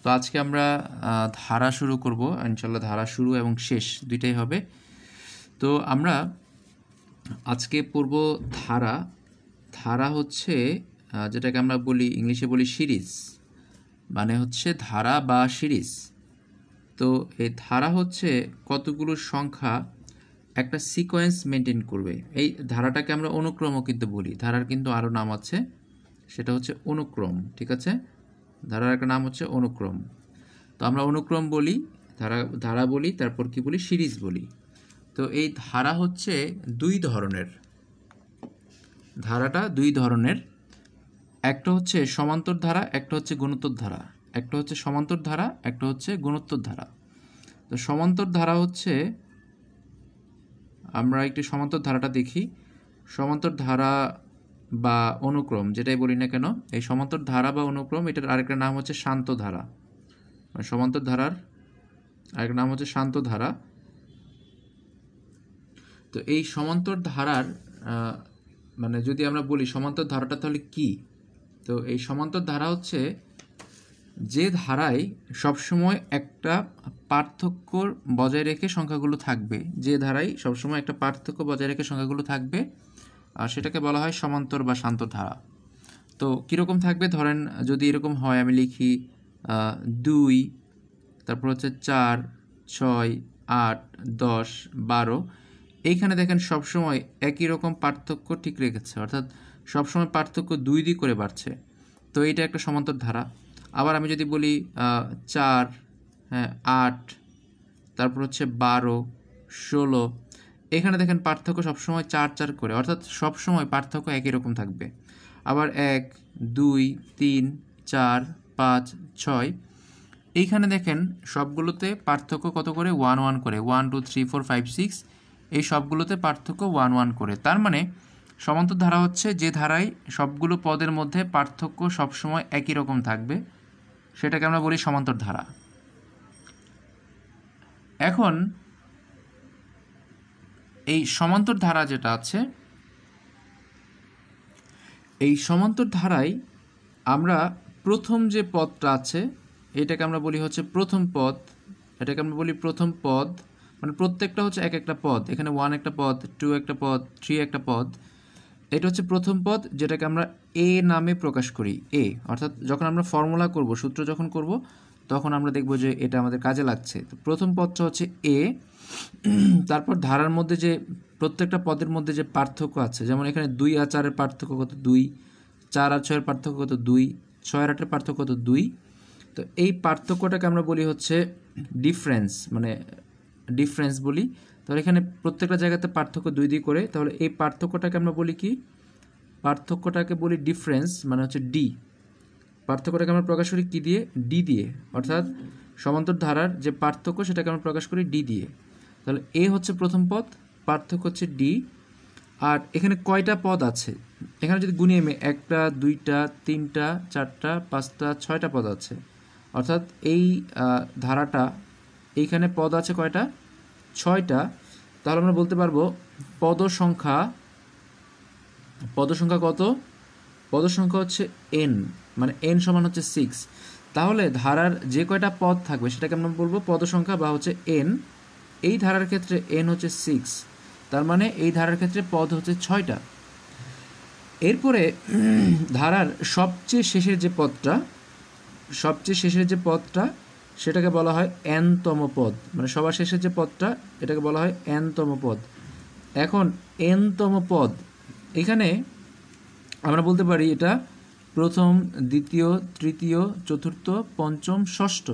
তো আজকে আমরা ধারা শুরু করব ইনশাআল্লাহ। ধারা শুরু এবং শেষ দুইটাই হবে। তো আমরা আজকে পড়ব ধারা। ধারা হচ্ছে যেটাকে আমরা বলি, ইংলিশে বলি সিরিজ, মানে হচ্ছে ধারা বা সিরিজ। তো এই ধারা হচ্ছে কতগুলো সংখ্যা একটা সিকোয়েন্স মেনটেন করবে। এই ধারাটাকে আমরা অনুক্রমও কিন্তু বলি। ধারার কিন্তু আরও নাম আছে, সেটা হচ্ছে অনুক্রম। ঠিক আছে, ধারার একটা নাম হচ্ছে অনুক্রম। তো আমরা অনুক্রম বলি, ধারা বলি, তারপর কি বলি, সিরিজ বলি। তো এই ধারা হচ্ছে দুই ধরনের। ধারাটা দুই ধরনের, একটা হচ্ছে সমান্তর ধারা, একটা হচ্ছে গুণোত্তর ধারা। একটা হচ্ছে সমান্তর ধারা, একটা হচ্ছে গুণোত্তর ধারা। তো সমান্তর ধারা হচ্ছে, আমরা একটু সমান্তর ধারাটা দেখি। সমান্তর ধারা বা অনুক্রম যেটাই বলি না কেন, এই সমান্তর ধারা বা অনুক্রম, এটার আরেকটা নাম হচ্ছে শান্ত ধারা। মানে সমান্তর ধারার আরেকটা নাম হচ্ছে শান্ত ধারা। তো এই সমান্তর ধারার মানে যদি আমরা বলি সমান্তর ধারাটা তাহলে কি, তো এই সমান্তর ধারা হচ্ছে যে ধারায় সবসময় একটা পার্থক্য বজায় রেখে সংখ্যাগুলো থাকবে। যে ধারায় সবসময় একটা পার্থক্য বজায় রেখে সংখ্যাগুলো থাকবে, আর সেটাকে বলা হয় সমান্তর বা শান্ত ধারা। তো কীরকম থাকবে, ধরেন যদি এরকম হয়, আমি লিখি 2, তারপর হচ্ছে 4, 6, 8, 10, 12। এইখানে দেখেন সবসময় একই রকম পার্থক্য ঠিক রেখেছে, অর্থাৎ সবসময় পার্থক্য 2 করে বাড়ছে। তো এইটা একটা সমান্তর ধারা। আবার আমি যদি বলি 4, 8, তারপর হচ্ছে 12, 16, এখানে দেখেন পার্থক্য সবসময় 4 করে, অর্থাৎ সবসময় পার্থক্য একই রকম থাকবে। আবার 1, 2, 3, 4, 5, 6, এইখানে দেখেন সবগুলোতে পার্থক্য কত করে, 1 করে। 1, 2, 3, 4, 5, 6, এই সবগুলোতে পার্থক্য 1 করে। তার মানে সমান্তর ধারা হচ্ছে যে ধারায় সবগুলো পদের মধ্যে পার্থক্য সবসময় একই রকম থাকবে, সেটাকে আমরা বলি সমান্তর ধারা। এখন এই সমান্তর ধারা যেটা আছে, এই সমান্তর ধারায় আমরা প্রথম যে পদটা আছে এটাকে আমরা বলি হচ্ছে প্রথম পদ। এটাকে আমরা বলি প্রথম পদ, মানে প্রত্যেকটা হচ্ছে এক একটা পদ। এখানে 1 একটা পদ, 2 একটা পদ, 3 একটা পদ। এটা হচ্ছে প্রথম পদ, যেটাকে আমরা এ নামে প্রকাশ করি। এ অর্থাৎ যখন আমরা ফর্মুলা করব, সূত্র যখন করব, তখন আমরা দেখব যে এটা আমাদের কাজে লাগছে। তো প্রথম পদটা হচ্ছে এ। তারপর ধারার মধ্যে যে প্রত্যেকটা পদের মধ্যে যে পার্থক্য আছে, যেমন এখানে 2 আর 4-এর পার্থক্য কত, 2। 4 আর 6-এর পার্থক্য কত, 2। 6 আর 8-এর পার্থক্য কত, 2। তো এই পার্থক্যটাকে আমরা বলি হচ্ছে ডিফারেন্স, মানে ডিফারেন্স বলি। তাহলে এখানে প্রত্যেকটা জায়গাতে পার্থক্য 2 করে, তাহলে এই পার্থক্যটাকে আমরা বলি কি, পার্থক্যটাকে বলি ডিফারেন্স, মানে হচ্ছে ডি। পার্থক্যটাকে আমরা প্রকাশ করি কি দিয়ে, ডি দিয়ে। অর্থাৎ সমান্তর ধারার যে পার্থক্য সেটাকে আমরা প্রকাশ করি ডি দিয়ে। তাহলে এ হচ্ছে প্রথম পদ, পার্থক্য হচ্ছে ডি। আর এখানে কয়টা পদ আছে, এখানে যদি গুণি আমি 1টা, 2টা, 3টা, 4টা, 5টা, 6টা পদ আছে। অর্থাৎ এই ধারাটা এইখানে পদ আছে কয়টা, 6টা। তাহলে আমরা বলতে পারবো পদ সংখ্যা কত, পদ সংখ্যা হচ্ছে n, মানে n সমান হচ্ছে 6। তাহলে ধারার যে কয়টা পদ থাকবে সেটাকে আমরা বলবো পদ সংখ্যা বা হচ্ছে n। এই ধারার ক্ষেত্রে n হচ্ছে 6, তার মানে এই ধারার ক্ষেত্রে পদ হচ্ছে 6টা। এরপরে ধারার সবচেয়ে শেষের যে পদটা সেটাকে বলা হয় n-তম পদ, মানে সবার শেষের যে পদটা এটাকে বলা হয় n-তম পদ। এখন n-তম পদ, এখানে আমরা বলতে পারি এটা প্রথম, দ্বিতীয়, তৃতীয়, চতুর্থ, পঞ্চম, ষষ্ঠ।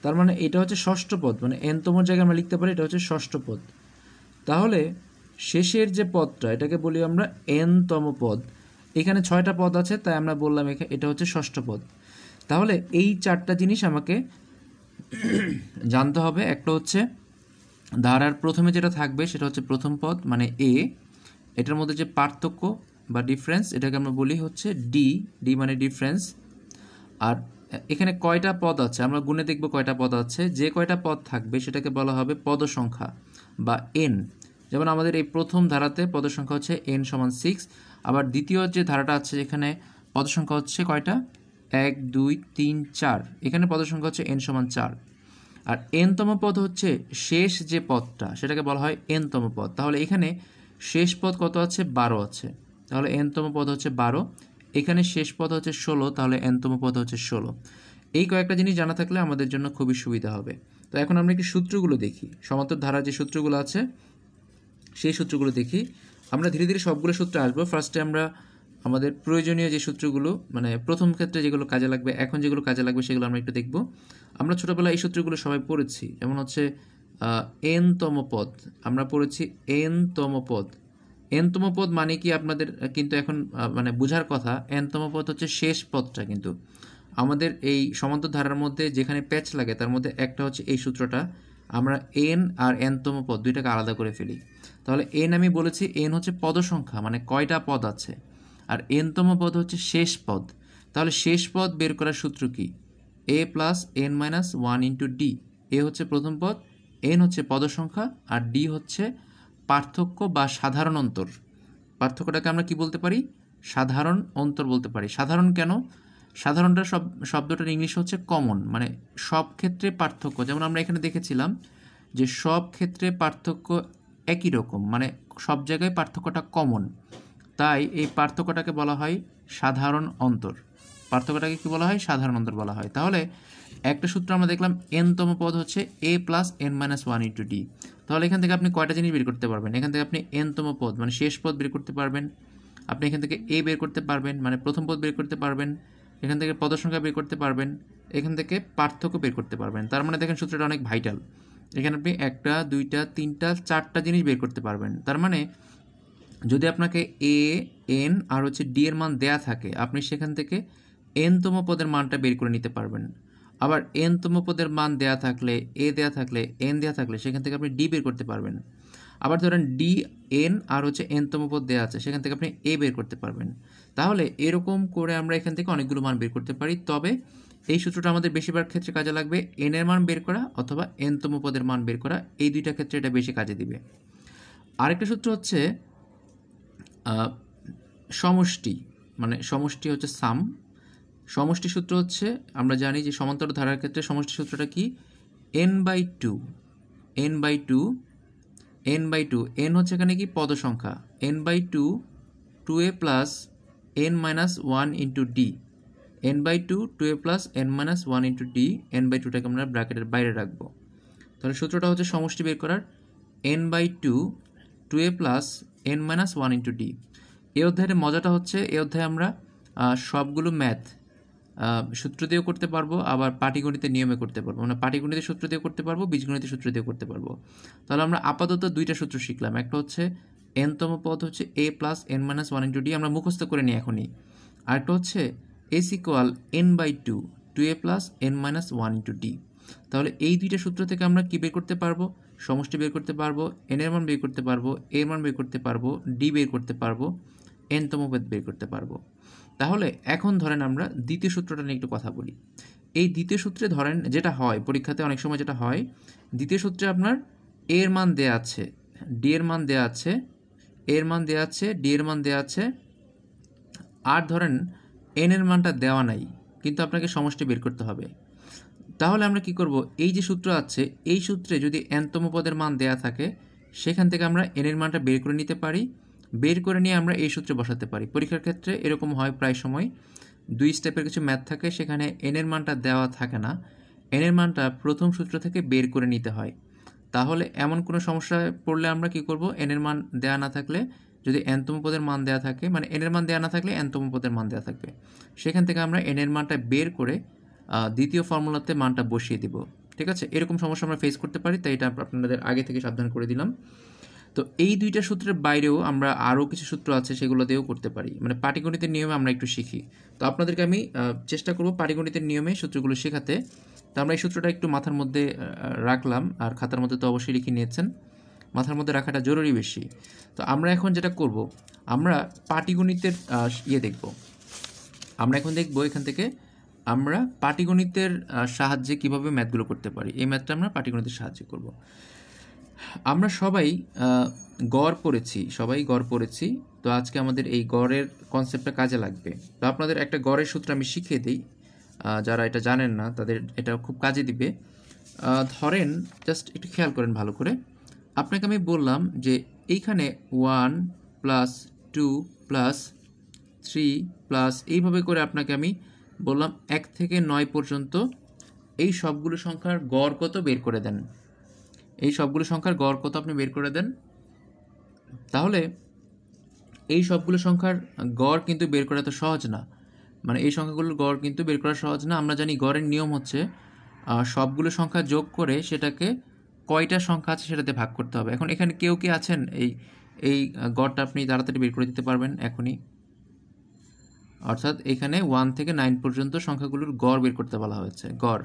তার মানে এটা হচ্ছে ষষ্ঠ পদ, মানে n-তম জায়গায় আমরা লিখতে পারি এটা হচ্ছে ষষ্ঠ পদ। তাহলে শেষের যে পদটা এটাকে বলি আমরা n-তম পদ। এখানে 6টা পদ আছে, তাই আমরা বললাম এটা হচ্ছে ষষ্ঠ পদ। তাহলে এই 4টা জিনিস আমাকে জানতে হবে। একটা হচ্ছে ধারার প্রথমে যেটা থাকবে সেটা হচ্ছে প্রথম পদ, মানে এ। এটার মধ্যে যে পার্থক্য বা ডিফারেন্স এটাকে আমরা বলি হচ্ছে ডি। ডি মানে ডিফারেন্স। আর এখানে কয়টা পদ আছে আমরা গুণে দেখব কয়টা পদ আছে। যে কয়টা পদ থাকবে সেটাকে বলা হবে পদ সংখ্যা বা এন। যেমন আমাদের এই প্রথম ধারাতে পদ সংখ্যা হচ্ছে n সমান 6। আবার দ্বিতীয় যে ধারাটা আছে এখানে পদ সংখ্যা হচ্ছে কয়টা, 1 2 3 4, এখানে পদের সংখ্যা হচ্ছে n সমান 4। আর nতম পদ হচ্ছে শেষ যে পদটা, সেটাকে বলা হয় nতম পদ। তাহলে এখানে শেষ পদ কত আছে? 12 আছে। তাহলে nতম পদ হচ্ছে 12। এখানে শেষ পদ হচ্ছে 16, তাহলে nতম পদ হচ্ছে 16। এই কয়েকটা জিনিস জানা থাকলে আমাদের জন্য খুবই সুবিধা হবে। তো এখন আমরা একটু সূত্রগুলো দেখি, সমান্তর ধারা যে সূত্রগুলো আছে সেই সূত্রগুলো দেখি। আমরা ধীরে ধীরে সবগুলো সূত্র আসবো। ফার্স্টে আমরা আমাদের প্রয়োজনীয় যে সূত্রগুলো, মানে প্রথম ক্ষেত্রে যেগুলো কাজে লাগবে, এখন যেগুলো কাজে লাগবে সেগুলো আমরা একটু দেখব। আমরা ছোটোবেলায় এই সূত্রগুলো সবাই পড়েছি, যেমন হচ্ছে nতম পদ, আমরা পড়েছি nতম পদ। nতম পদ মানে কি আপনাদের কিন্তু এখন মানে বোঝার কথা, nতম পদ হচ্ছে শেষ পদটা। কিন্তু আমাদের এই সমান্তর ধারার মধ্যে যেখানে প্যাচ লাগে তার মধ্যে একটা হচ্ছে এই সূত্রটা, আমরা n আর nতম পদ দুইটাকে আলাদা করে ফেলি। তাহলে n আমি বলেছি n হচ্ছে পদ সংখ্যা, মানে কয়টা পদ আছে, আর nতম পদ হচ্ছে শেষ পদ। তাহলে শেষ পদ বের করার সূত্র কি? a plus n minus 1 into D. এ হচ্ছে প্রথম পদ, n হচ্ছে পদ সংখ্যা, আর ডি হচ্ছে পার্থক্য বা সাধারণ অন্তর। পার্থক্যটাকে আমরা কি বলতে পারি? সাধারণ অন্তর বলতে পারি। সাধারণ কেন? সাধারণটা শব্দটার ইংলিশ হচ্ছে কমন, মানে সব ক্ষেত্রে পার্থক্য। যেমন আমরা এখানে দেখেছিলাম যে সব ক্ষেত্রে পার্থক্য একই রকম, মানে সব জায়গায় পার্থক্যটা কমন, তাই এই পার্থক্যটাকে বলা হয় সাধারণ অন্তর। পার্থক্যটাকে কি বলা হয়? সাধারণ অন্তর বলা হয়। তাহলে একটা সূত্র আমরা দেখলাম, nতম পদ হচ্ছে a plus n minus 1 into D. তাহলে এখান থেকে আপনি কয়টা জিনিস বের করতে পারবেন? এখান থেকে আপনি nতম পদ মানে শেষ পদ বের করতে পারবেন, আপনি এখান থেকে a বের করতে পারবেন মানে প্রথম পদ বের করতে পারবেন, এখান থেকে পদ সংখ্যা বের করতে পারবেন, এখান থেকে পার্থক্য বের করতে পারবেন। তার মানে দেখেন সূত্রটা অনেক ভাইটাল। এখানে আপনি একটা, দুইটা, তিনটা, চারটা জিনিস বের করতে পারবেন। তার মানে যদি আপনাকে a, n আর হচ্ছে d এর মান দেয়া থাকে, আপনি সেখান থেকে nতম পদের মানটা বের করে নিতে পারবেন। আবার nতম পদের মান দেয়া থাকলে, a দেয়া থাকলে, n দেয়া থাকলে সেখান থেকে আপনি d বের করতে পারবেন। আবার ধরেন d, n আর হচ্ছে nতম পদ দেয়া আছে, সেখান থেকে আপনি a বের করতে পারবেন। তাহলে এরকম করে আমরা এখান থেকে অনেকগুলো মান বের করতে পারি। তবে এই সূত্রটা আমাদের বেশিরভাগ ক্ষেত্রে কাজে লাগবে n এর মান বের করা অথবা nতম পদের মান বের করা, এই দুইটা ক্ষেত্রে এটা বেশি কাজে দিবে। আরেকটা সূত্র হচ্ছে সমষ্টি, মানে সমষ্টি হচ্ছে সাম। সমষ্টি সূত্র হচ্ছে, আমরা জানি যে সমান্তর ধারার ক্ষেত্রে সমষ্টি সূত্রটা কি? n/2, n/2, n/2, n হচ্ছে এখানে কি? পদ সংখ্যা। n/2 2a plus n minus 1 into D. n/2 2a plus n minus 1 into D. n/2টাকে আমরা ব্র্যাকেটের বাইরে রাখবো। তাহলে সূত্রটা হচ্ছে সমষ্টি বের করার n/2 2a plus n minus 1 into D. এই অধ্যায়ের মজাটা হচ্ছে, এই অধ্যায়ে আমরা সবগুলো ম্যাথ সূত্র দিয়েও করতে পারবো, আবার পাটিগণিতের নিয়মে করতে পারবো, মানে পাটিগণিতের সূত্র দিয়েও করতে পারবো, বীজগণিতের সূত্র দিয়েও করতে পারবো। তাহলে আমরা আপাতত দুইটা সূত্র শিখলাম। একটা হচ্ছে nতম পদ হচ্ছে a plus n minus 1 into D, আমরা মুখস্থ করে নিই এখনই। আরেকটা হচ্ছে s equal n/2 2a plus n minus 1 into D. তাহলে এই দুইটা সূত্র থেকে আমরা কি বের করতে পারবো? সমষ্টি বের করতে পারবো, n এর মান বের করতে পারবো, a এর মান বের করতে পারবো, ডি বের করতে পারবো, nতম পদ বের করতে পারবো। তাহলে এখন ধরেন আমরা দ্বিতীয় সূত্রটা নিয়ে একটু কথা বলি। এই দ্বিতীয় সূত্রে ধরেন যেটা হয় পরীক্ষাতে অনেক সময়, যেটা হয় দ্বিতীয় সূত্রে আপনার a এর মান দেয়া আছে, d এর মান দেয়া আছে, a এর মান দেয়া আছে, d এর মান দেয়া আছে, আর ধরেন n এর মানটা দেওয়া নাই, কিন্তু আপনাকে সমষ্টি বের করতে হবে। তাহলে আমরা কি করব? এই যে সূত্র আছে, এই সূত্রে যদি nতম পদের মান দেয়া থাকে, সেখান থেকে আমরা n এর মানটা বের করে নিতে পারি। বের করে নিয়ে আমরা এই সূত্রে বসাতে পারি। পরীক্ষার ক্ষেত্রে এরকম হয় প্রায় সময়, 2 স্টেপের কিছু ম্যাথ থাকে, সেখানে n এর মানটা দেওয়া থাকে না, n এর মানটা প্রথম সূত্র থেকে বের করে নিতে হয়। তাহলে এমন কোনো সমস্যায় পড়লে আমরা কি করব? n এর মান দেয়া না থাকলে, যদি nতম পদের মান দেয়া থাকে, মানে n এর মান দেয়া না থাকলে nতম পদের মান দেয়া থাকবে, সেখান থেকে আমরা n এর মানটা বের করে দ্বিতীয় ফর্মুলাতে মানটা বসিয়ে দিব। ঠিক আছে? এরকম সমস্যা আমরা ফেস করতে পারি, তাই এটা আপনাদের আগে থেকে সাবধান করে দিলাম। তো এই দুইটা সূত্রের বাইরেও আমরা আরও কিছু সূত্র আছে, সেগুলো দিয়েও করতে পারি, মানে পাটিগণিতের নিয়মে আমরা একটু শিখি। তো আপনাদেরকে আমি চেষ্টা করব পাটিগণিতের নিয়মে সূত্রগুলো শেখাতে। তো আমরা এই সূত্রটা একটু মাথার মধ্যে রাখলাম, আর খাতার মধ্যে তো অবশ্যই লিখে নিয়েছেন, মাথার মধ্যে রাখাটা জরুরি বেশি। তো আমরা এখন যেটা করব, আমরা পাটিগণিতের দেখব। আমরা এখন দেখব এখান থেকে আমরা পাটিগণিতের সাহায্যে কিভাবে ম্যাথগুলো করতে পারি। এই ম্যাথটা আমরা পাটিগণিতের সাহায্যে করব। আমরা সবাই গড় পড়েছি, তো আজকে আমাদের এই গড়ের কনসেপ্টটা কাজে লাগবে। তো আপনাদের একটা গড়ের সূত্র আমি শিখিয়ে দিই। যারা এটা জানেন না তাদের এটা খুব কাজে দিবে। ধরেন জাস্ট একটু খেয়াল করেন ভালো করে। আপনাকে আমি বললাম যে এইখানে 1 প্লাস 2 প্লাস 3 প্লাস এইভাবে করে আপনাকে আমি বললাম 1 থেকে 9 পর্যন্ত এই সবগুলো সংখ্যার গড় কত বের করে দেন। এই সবগুলো সংখ্যার গড় কত আপনি বের করে দেন। তাহলে এই সবগুলো সংখ্যার গড় কিন্তু বের করা তো সহজ না, মানে এই সংখ্যাগুলোর গড় কিন্তু বের করা সহজ না। আমরা জানি গড়ের নিয়ম হচ্ছে সবগুলো সংখ্যা যোগ করে সেটাকে কয়টা সংখ্যা আছে সেটাতে ভাগ করতে হবে। এখন এখানে কেউ কি আছেন এই এই গড়টা আপনি তাড়াতাড়ি বের করে দিতে পারবেন এখনই? অর্থাৎ এখানে 1 থেকে 9 পর্যন্ত সংখ্যাগুলোর গড় বের করতে বলা হয়েছে। গড়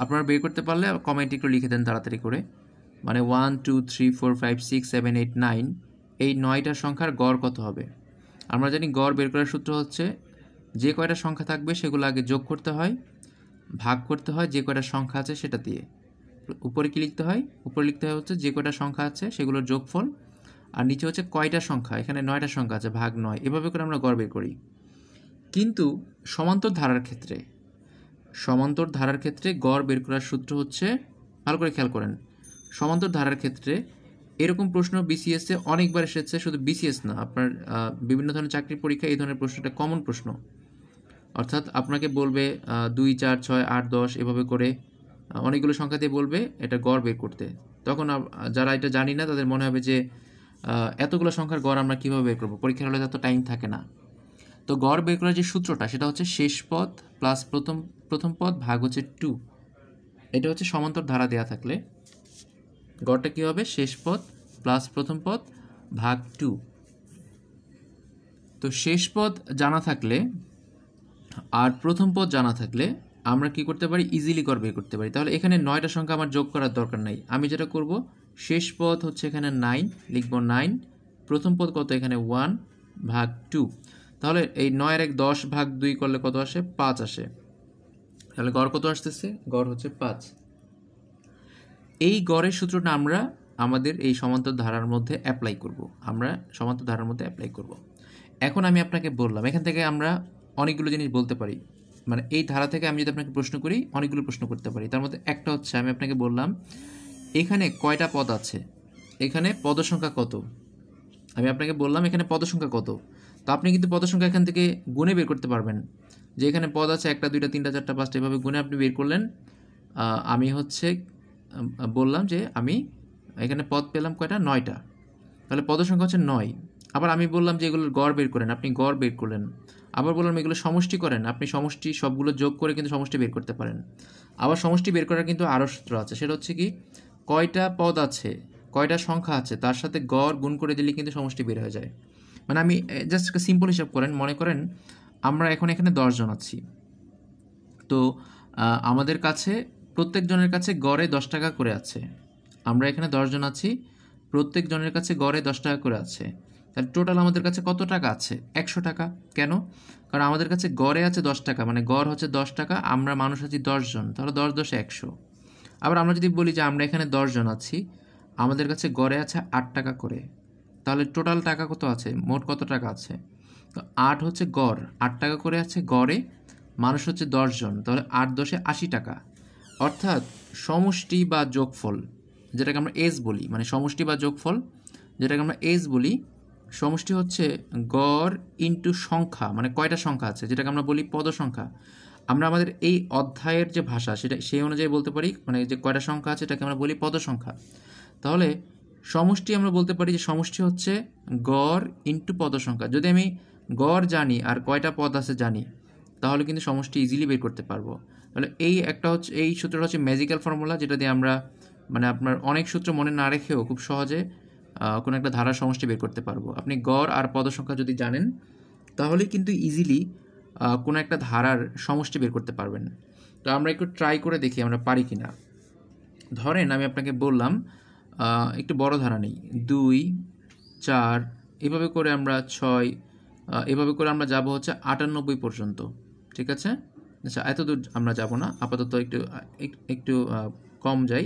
আপনারা বের করতে পারলে কমেন্টে একটু লিখে দেন তাড়াতাড়ি করে। মানে 1 2 3 4 5 6 7 8 9 এই 9টা সংখ্যার গড় কত হবে। আমরা জানি গড় বের করার সূত্র হচ্ছে যে কয়টা সংখ্যা থাকবে সেগুলো আগে যোগ করতে হয়, ভাগ করতে হয় যে কয়টা সংখ্যা আছে সেটা দিয়ে। উপরে কি লিখতে হয়? উপরে লিখতে হয় হচ্ছে যে কয়টা সংখ্যা আছে সেগুলোর যোগফল, আর নিচে হচ্ছে কয়টা সংখ্যা, এখানে 9টা সংখ্যা আছে ভাগ 9, এভাবে করে আমরা গড় বের করি। কিন্তু সমান্তর ধারার ক্ষেত্রে গড় বের করার সূত্র হচ্ছে, ভালো করে খেয়াল করেন, সমান্তর ধারার ক্ষেত্রে এরকম প্রশ্ন বিসিএসে অনেকবার এসেছে। শুধু বিসিএস না, আপনার বিভিন্ন ধরনের চাকরির পরীক্ষা এই ধরনের প্রশ্নটা কমন প্রশ্ন। অর্থাৎ আপনাকে বলবে 2 4 6 8 10 এভাবে করে অনেকগুলো সংখ্যা দিয়ে বলবে এটা গড় বের করতে। তখন যারা এটা জানি না তাদের মনে হবে যে এতগুলো সংখ্যার গড় আমরা কীভাবে বের করবো, পরীক্ষার হলে এত টাইম থাকে না। তো গড় বের করার যে সূত্রটা সেটা হচ্ছে শেষ পদ প্লাস প্রথম পদ ভাগ হচ্ছে 2। এটা হচ্ছে সমান্তর ধারা দেয়া থাকলে গড়টা কী হবে? শেষ পদ প্লাস প্রথম পদ ভাগ 2। তো শেষ পদ জানা থাকলে আর প্রথম পদ জানা থাকলে আমরা কি করতে পারি? ইজিলি গড় বের করতে পারি। তাহলে এখানে 9টা সংখ্যা আমার যোগ করার দরকার নাই। আমি যেটা করব, শেষ পদ হচ্ছে এখানে 9, লিখব 9, প্রথম পদ কত? এখানে 1 ভাগ 2। তাহলে এই 9 1 10 ভাগ 2 করলে কত আসে? 5 আসে। তাহলে গড় কত আসতেছে? গড় হচ্ছে 5। এই গড়ের সূত্রটা আমরা আমাদের এই সমান্তর ধারার মধ্যে অ্যাপ্লাই করব। এখন আমি আপনাকে বললাম এখান থেকে আমরা অনেকগুলো জিনিস বলতে পারি। মানে এই ধারা থেকে আমি যদি আপনাকে প্রশ্ন করি অনেকগুলো প্রশ্ন করতে পারি। তার মধ্যে একটা হচ্ছে আমি আপনাকে বললাম এখানে কয়টা পদ আছে, এখানে পদ সংখ্যা কত। আমি আপনাকে বললাম এখানে পদ সংখ্যা কত, তো আপনি কিন্তু পদ সংখ্যা এখান থেকে গুণে বের করতে পারবেন। যে এখানে পদ আছে 1টা 2টা 3টা 4টা 5টা, এভাবে গুণে আপনি বের করলেন। আমি হচ্ছে বললাম যে আমি এখানে পদ পেলাম কয়টা? 9টা। তাহলে পদ সংখ্যা হচ্ছে 9। আবার আমি বললাম যে এগুলোর গড় বের করেন, আপনি গড় বের করলেন। আবার বললাম এগুলো সমষ্টি করেন, আপনি সমষ্টি সবগুলো যোগ করে কিন্তু সমষ্টি বের করতে পারেন। আবার সমষ্টি বের করার কিন্তু আরও সূত্র আছে, সেটা হচ্ছে কি কয়টা পদ আছে, কয়টা সংখ্যা আছে তার সাথে গড় গুণ করে দিলে কিন্তু সমষ্টি বের হয়ে যায়। মানে আমি জাস্ট একটা সিম্পল হিসাব করেন, মনে করেন আমরা এখন এখানে 10 জন আছি। তো আমাদের কাছে প্রত্যেক জনের কাছে গড়ে 10 টাকা করে আছে। আমরা এখানে 10 জন আছি, প্রত্যেক জনের কাছে গড়ে 10 টাকা করে আছে। তাহলে টোটাল আমাদের কাছে কত টাকা আছে? 100 টাকা। কেন? কারণ আমাদের কাছে গড়ে আছে 10 টাকা, মানে গড় হচ্ছে 10 টাকা, আমরা মানুষ আছি 10 জন, তাহলে 10 10 100। আবার আমরা যদি বলি যে আমরা এখানে 10 জন আছি, আমাদের কাছে গড়ে আছে 8 টাকা করে, তাহলে টোটাল টাকা কত আছে? মোট কত টাকা আছে? তো 8 হচ্ছে গড়, 8 টাকা করে আছে গড়ে, মানুষ হচ্ছে 10 জন, তাহলে 8 10 80 টাকা। অর্থাৎ সমষ্টি বা যোগফল যেটাকে আমরা এস বলি, মানে সমষ্টি বা যোগফল যেটাকে আমরা এস বলি, সমষ্টি হচ্ছে গড় ইন্টু সংখ্যা, মানে কয়টা সংখ্যা আছে যেটাকে আমরা বলি পদ সংখ্যা। আমরা আমাদের এই অধ্যায়ের যে ভাষা সেটা সেই অনুযায়ী বলতে পারি, মানে যে কয়টা সংখ্যা আছে এটাকে আমরা বলি পদ সংখ্যা। তাহলে সমষ্টি আমরা বলতে পারি যে সমষ্টি হচ্ছে গড় ইন্টু পদ সংখ্যা। যদি আমি গড় জানি আর কয়টা পদ আছে জানি, তাহলে কিন্তু সমষ্টি ইজিলি বের করতে পারবো। তাহলে এই সূত্রটা হচ্ছে ম্যাজিক্যাল ফর্মুলা, যেটা দিয়ে আমরা মানে আপনার অনেক সূত্র মনে না রেখেও খুব সহজে কোনো একটা ধারার সমষ্টি বের করতে পারবো। আপনি গড় আর পদ সংখ্যা যদি জানেন তাহলেই কিন্তু ইজিলি কোনো একটা ধারার সমষ্টি বের করতে পারবেন। তো আমরা একটু ট্রাই করে দেখি আমরা পারি কি না। ধরেন আমি আপনাকে বললাম একটু বড় ধারা নেই, 2 4 এভাবে করে আমরা 6 এভাবে করে আমরা যাব হচ্ছে 98 পর্যন্ত। ঠিক আছে? আচ্ছা, এত দূর আমরা যাব না, আপাতত একটু কম যাই।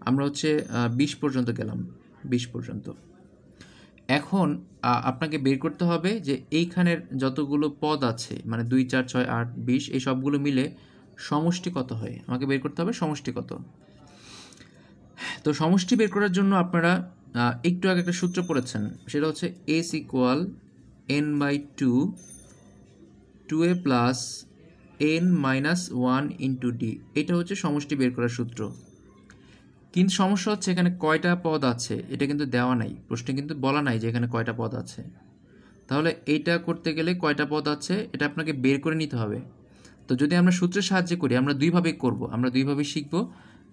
আমরা হচ্ছে 20 পর্যন্ত গেলাম, 20 পর্যন্ত। এখন আপনাকে বের করতে হবে যে এইখানের যতগুলো পদ আছে মানে 2 4 6 8 20 এই সবগুলো মিলে সমষ্টি কত হয় আমাকে বের করতে হবে সমষ্টি কত। তো সমষ্টি বের করার জন্য আপনারা একটু আগে একটা সূত্র পড়েছেন, সেটা হচ্ছে s equal n/2 2a plus n minus 1 into D. এটা হচ্ছে সমষ্টি বের করার সূত্র। কিন্তু সমস্যা হচ্ছে এখানে কয়টা পদ আছে এটা কিন্তু দেওয়া নাই, প্রশ্নে কিন্তু বলা নাই যে এখানে কয়টা পদ আছে। তাহলে এইটা করতে গেলে কয়টা পদ আছে এটা আপনাকে বের করে নিতে হবে। তো যদি আমরা সূত্রের সাহায্যে করি আমরা দুইভাবেই করব, আমরা দুইভাবেই শিখব,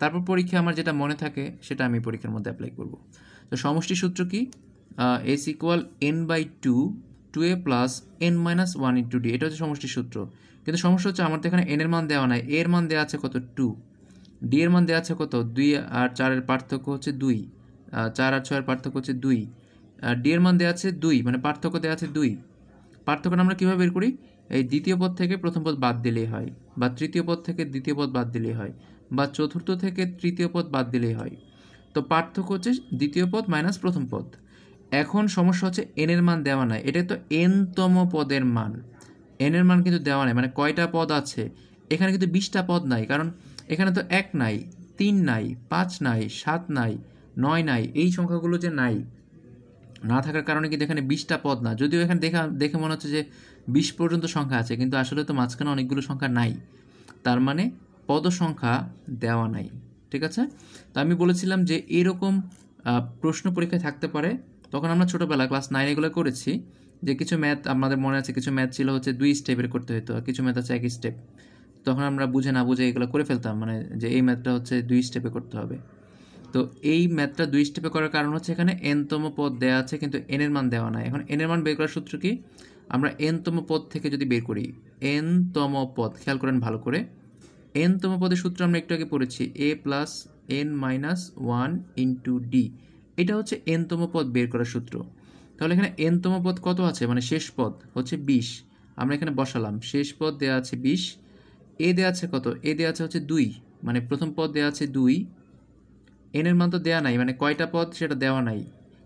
তারপর পরীক্ষায় আমার যেটা মনে থাকে সেটা আমি পরীক্ষার মধ্যে অ্যাপ্লাই করব। তো সমষ্টি সূত্র কি? S equal n/2 2a plus n minus 1 into D, এটা হচ্ছে সমষ্টি সূত্র। কিন্তু সমস্যা হচ্ছে আমার তো এখানে n এর মান দেওয়া নাই, এর মান দেওয়া আছে কত 2, ডি এর মান দেওয়া আছে কত 2 আর 4 এর পার্থক্য হচ্ছে 2, 4 আর 6 এর পার্থক্য হচ্ছে 2, ডি এর মান দেওয়া আছে 2 মানে পার্থক্য দেওয়া আছে 2। পার্থক্যটা আমরা কীভাবে বের করি? এই দ্বিতীয় পদ থেকে প্রথম পদ বাদ দিলেই হয়, বা তৃতীয় পদ থেকে দ্বিতীয় পদ বাদ দিলেই হয়, বা চতুর্থ থেকে তৃতীয় পদ বাদ দিলেই হয়। তো পার্থক্য হচ্ছে দ্বিতীয় পদ মাইনাস প্রথম পদ। এখন সমস্যা হচ্ছে এন এর মান দেওয়া নাই, এটা তো এনতম পদের মান, এন এর মান কিন্তু দেওয়া নাই, মানে কয়টা পদ আছে এখানে কিন্তু 20টা পদ নাই, কারণ এখানে তো 1 নাই, 3 নাই, 5 নাই, 7 নাই, 9 নাই, এই সংখ্যাগুলো যে নাই না থাকার কারণে কিন্তু এখানে 20টা পদ না। যদিও এখানে দেখে মনে হচ্ছে যে 20 পর্যন্ত সংখ্যা আছে, কিন্তু আসলে তো মাঝখানে অনেকগুলো সংখ্যা নাই, তার মানে পদ সংখ্যা দেওয়া নাই। ঠিক আছে? তো আমি বলেছিলাম যে এরকম প্রশ্ন পরীক্ষায় থাকতে পারে। তখন আমরা ছোটোবেলা ক্লাস 9 এগুলো করেছি, যে কিছু ম্যাথ আমাদের মনে আছে, কিছু ম্যাথ ছিল হচ্ছে 2 স্টেপের করতে হতো, আর কিছু ম্যাথ আছে 1 স্টেপ। তখন আমরা বুঝে না বুঝে এগুলো করে ফেলতাম, মানে যে এই ম্যাথটা হচ্ছে 2 স্টেপে করতে হবে। তো এই ম্যাথটা 2 স্টেপে করার কারণ হচ্ছে এখানে এনতম পদ দেওয়া আছে কিন্তু এন এর মান দেওয়া নাই। এখন এন এর মান বের করার সূত্র কি? আমরা এনতম পদ থেকে যদি বের করি, এনতম পদ খেয়াল করেন ভালো করে, এনতম পদের সূত্র আমরা একটু আগে পড়েছি, A plus N minus 1 into D. এটা হচ্ছে এনতম পদ বের করার সূত্র। তাহলে এখানে এনতম পদ কত আছে, মানে শেষ পদ হচ্ছে 20, আমরা এখানে বসালাম, শেষ পদ দেওয়া আছে 20, এ দেওয়া আছে কত, এ দেওয়া আছে হচ্ছে 2, মানে প্রথম পদ দেওয়া আছে 2, এন এর মান তো দেওয়া নাই, মানে কয়টা পদ সেটা দেওয়া নাই,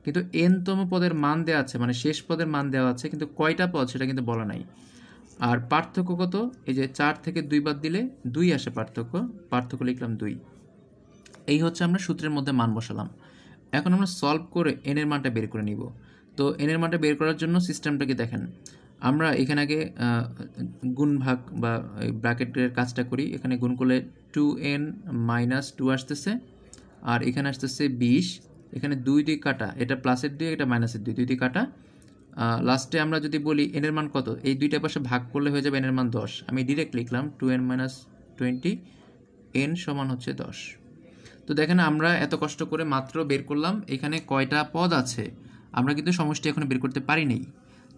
কিন্তু এনতম পদের মান দেওয়া আছে, মানে শেষ পদের মান দেওয়া আছে, কিন্তু কয়টা পদ সেটা কিন্তু বলা নাই। আর পার্থক্য কত, এই যে 4 থেকে 2 বাদ দিলে 2 আসে পার্থক্য লিখলাম 2। এই হচ্ছে আমরা সূত্রের মধ্যে মান বসালাম। এখন আমরা সলভ করে এন এর মানটা বের করে নিব। তো এন এর মানটা বের করার জন্য সিস্টেমটাকে দেখেন, আমরা এখানে আগে গুণ ভাগ বা ব্র্যাকেটের কাজটা করি। এখানে গুণ করলে 2n মাইনাস 2 আসতেছে, আর এখানে আসতেছে 20, এখানে 2 দিয়ে কাটা, এটা প্লাসের 2 এটা মাইনাসের 2, 2 দিয়ে কাটা। লাস্টে আমরা যদি বলি এন এর মান কত, এই দুইটা পাশে ভাগ করলে হয়ে যাবে এন এর মান 10। আমি ডিরেক্ট লিখলাম 2n মাইনাস 20, n সমান হচ্ছে 10। তো দেখেন আমরা এত কষ্ট করে মাত্র বের করলাম এখানে কয়টা পদ আছে, আমরা কিন্তু সমষ্টি এখনো বের করতে পারি নাই,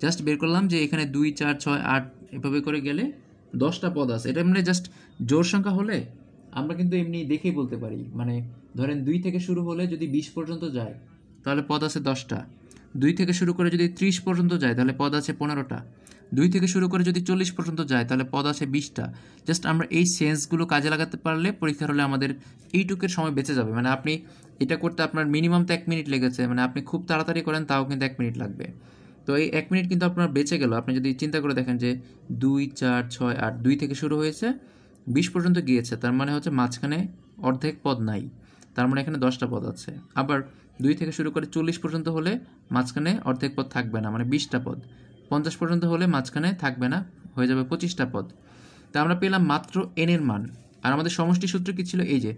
জাস্ট বের করলাম যে এখানে 2 4 6 8 এভাবে করে গেলে 10টা পদ আছে। এটা মানে জাস্ট জোড় সংখ্যা হলে আমরা কিন্তু এমনি দেখেই বলতে পারি, মানে ধরেন 2 থেকে শুরু হলে যদি 20 পর্যন্ত যায় তাহলে পদ আছে 10টা, 2 থেকে শুরু করে যদি 30 পর্যন্ত যায় তাহলে পদ আছে 15টা, 2 থেকে শুরু করে যদি 40 পর্যন্ত যায় তাহলে পদ আছে 20টা। জাস্ট আমরা এই সেন্সগুলো কাজে লাগাতে পারলে পরীক্ষার হলে আমাদের এইটুকের সময় বেঁচে যাবে। মানে আপনি এটা করতে আপনার মিনিমাম তো 1 মিনিট লেগেছে, মানে আপনি খুব তাড়াতাড়ি করেন তাও কিন্তু 1 মিনিট লাগবে। তো এই 1 মিনিট কিন্তু আপনার বেঁচে গেল। আপনি যদি চিন্তা করে দেখেন যে 2 4 6 8, 2 থেকে শুরু হয়েছে 20 পর্যন্ত গিয়েছে, তার মানে হচ্ছে মাঝখানে অর্ধেক পদ নাই, তার মানে এখানে 10টা পদ আছে। আবার 2 থেকে শুরু করে 40 পর্যন্ত হলে মাঝখানে অর্ধেক পদ থাকবে না, মানে 20টা পদ। 50 পর্যন্ত হলে মাঝখানে থাকবে না, হয়ে যাবে 25টা পদ। তা আমরা পেলাম মাত্র এন এর মান। আর আমাদের সমষ্টি সূত্র কি ছিল, এই যে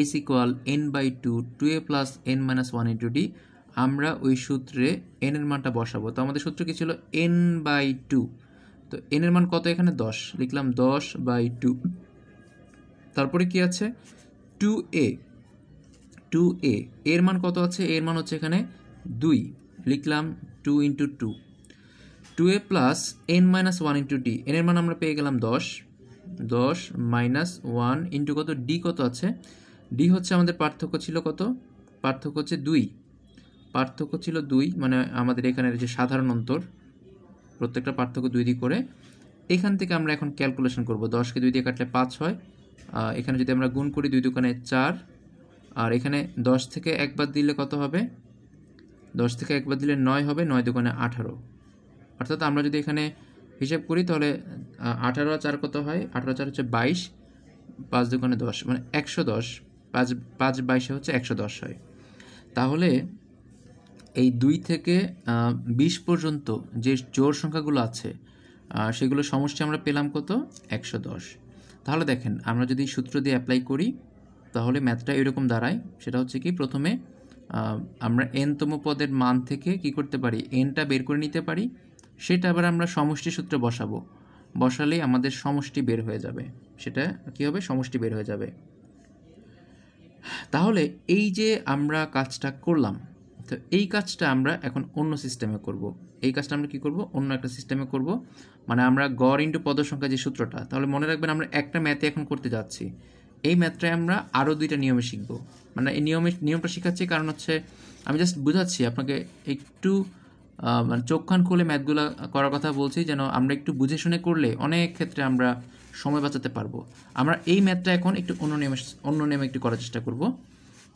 s equal n/2 2a plus n minus 1 into D. আমরা ওই সূত্রে n এর মানটা বসাবো। তো আমাদের সূত্র কি ছিল, n/2। তো n এর মান কত, এখানে 10 লিখলাম, 10/2। তারপরে কি আছে 2a, 2a এর মান কত আছে, এর মান হচ্ছে এখানে 2, লিখলাম 2 into 2, 2a plus n minus 1 into D. N এর মান আমরা পেয়ে গেলাম 10, 10 মাইনাস 1 ইন্টু কত, ডি কত আছে, ডি হচ্ছে আমাদের পার্থক্য ছিল কত, পার্থক্য হচ্ছে 2, পার্থক্য ছিল 2, মানে আমাদের এখানের যে সাধারণ অন্তর প্রত্যেকটা পার্থক্য 2 দিয়ে করে। এখান থেকে আমরা এখন ক্যালকুলেশন করব, 10কে 2 দিয়ে কাটলে 5 হয়, এখানে যদি আমরা গুণ করি 2 দুগুণে 4, আর এখানে 10 থেকে 1 বাদ দিলে কত হবে, 10 থেকে 1 বাদ দিলে 9 হবে, 9 দুগুণে 18। অর্থাৎ আমরা যদি এখানে হিসাব করি তাহলে 18 আর 4 কত হয়, 18 4 হচ্ছে 22, 5 দুগুণে 10 মানে 110, 5 5 22 হচ্ছে 110 হয়। তাহলে এই 2 থেকে 20 পর্যন্ত যে জোড় সংখ্যাগুলো আছে সেগুলো সমষ্টি আমরা পেলাম কত, 110। তাহলে দেখেন আমরা যদি সূত্র দিয়ে অ্যাপ্লাই করি তাহলে ম্যাথটা এরকম দাঁড়ায়। সেটা হচ্ছে কি, প্রথমে আমরা এনতম পদের মান থেকে কি করতে পারি, এনটা বের করে নিতে পারি, সেটা আবার আমরা সমষ্টি সূত্রে বসাবো, বসালেই আমাদের সমষ্টি বের হয়ে যাবে। সেটা কি হবে, সমষ্টি বের হয়ে যাবে। তাহলে এই যে আমরা কাজটা করলাম, তো এই কাজটা আমরা এখন অন্য সিস্টেমে করব। এই কাজটা আমরা কি করব, অন্য একটা সিস্টেমে করব। মানে আমরা গড় ইন্টু পদ সংখ্যা যে সূত্রটা, তাহলে মনে রাখবেন আমরা একটা ম্যাথে এখন করতে যাচ্ছি। এই ম্যাথটায় আমরা আরও 2টা নিয়মে শিখব। মানে এই নিয়মটা শেখাচ্ছি কারণ হচ্ছে আমি জাস্ট বুঝাচ্ছি আপনাকে, একটু মানে চোখ কান খুলে ম্যাথগুলো করার কথা বলছি, যেন আমরা একটু বুঝে শুনে করলে অনেক ক্ষেত্রে আমরা সময় বাঁচাতে পারবো। আমরা এই ম্যাথটা এখন একটু অন্য নিয়মে একটু করার চেষ্টা করব।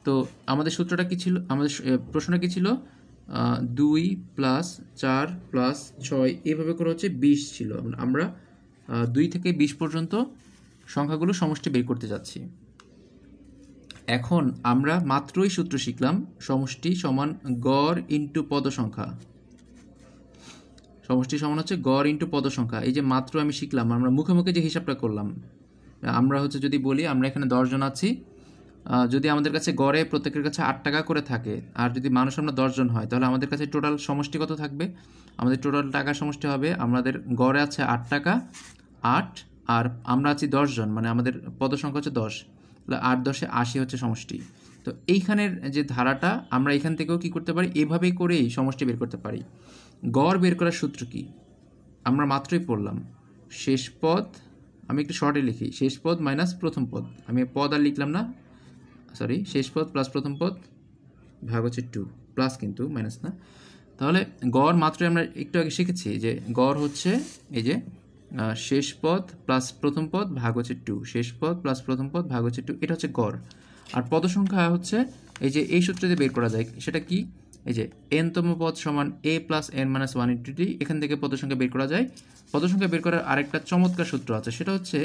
তো আমাদের সূত্রটা কী ছিল, আমাদের প্রশ্নটা কী ছিল, 2 + 4 + 6 এইভাবে করে হচ্ছে 20 ছিল। আমরা 2 থেকে 20 পর্যন্ত সংখ্যাগুলো সমষ্টি বের করতে যাচ্ছি। এখন আমরা মাত্রই সূত্র শিখলাম, সমষ্টি সমান গড় ইন্টু পদ সংখ্যা। সমষ্টি সমান হচ্ছে গড় ইন্টু পদ সংখ্যা। এই যে মাত্র আমি শিখলাম, আমরা মুখে মুখে যে হিসাবটা করলাম, আমরা হচ্ছে যদি বলি আমরা এখানে 10 জন আছি, যদি আমাদের কাছে গড়ে প্রত্যেকের কাছে 8 টাকা করে থাকে, আর যদি মানুষ আমরা 10 জন হয়, তাহলে আমাদের কাছে টোটাল সমষ্টি কত থাকবে, আমাদের টোটাল টাকার সমষ্টি হবে, আমাদের গড়ে আছে 8 টাকা, 8, আর আমরা আছি 10 জন, মানে আমাদের পদ সংখ্যা হচ্ছে 10, তাহলে 8 10 80 হচ্ছে সমষ্টি। তো এইখানের যে ধারাটা আমরা এখান থেকেও কি করতে পারি, এভাবেই করেই সমষ্টি বের করতে পারি। গড় বের করার সূত্র কি আমরা মাত্রই পড়লাম, শেষ পদ, আমি একটু শর্টে লিখি, শেষ পদ মাইনাস প্রথম পদ, আমি পদ আর লিখলাম না, সরি, শেষ পদ প্লাস প্রথম পদ ভাগ হচ্ছে 2, প্লাস কিন্তু মাইনাস না। তাহলে গড় মাত্রই আমরা একটু আগে শিখেছি যে গড় হচ্ছে এই যে শেষ পদ প্লাস প্রথম পদ ভাগ হচ্ছে 2, শেষ পদ প্লাস প্রথম পদ ভাগ হচ্ছে 2, এটা হচ্ছে গড়। আর পদ সংখ্যা হচ্ছে এই যে এই সূত্র দিয়ে বের করা যায়, সেটা কি, এই যে এনতম পদ সমান a + n - 1 × t, এখান থেকে পদ সংখ্যা বের করা যায়। পদ সংখ্যা বের করার আরেকটা চমৎকার সূত্র আছে, সেটা হচ্ছে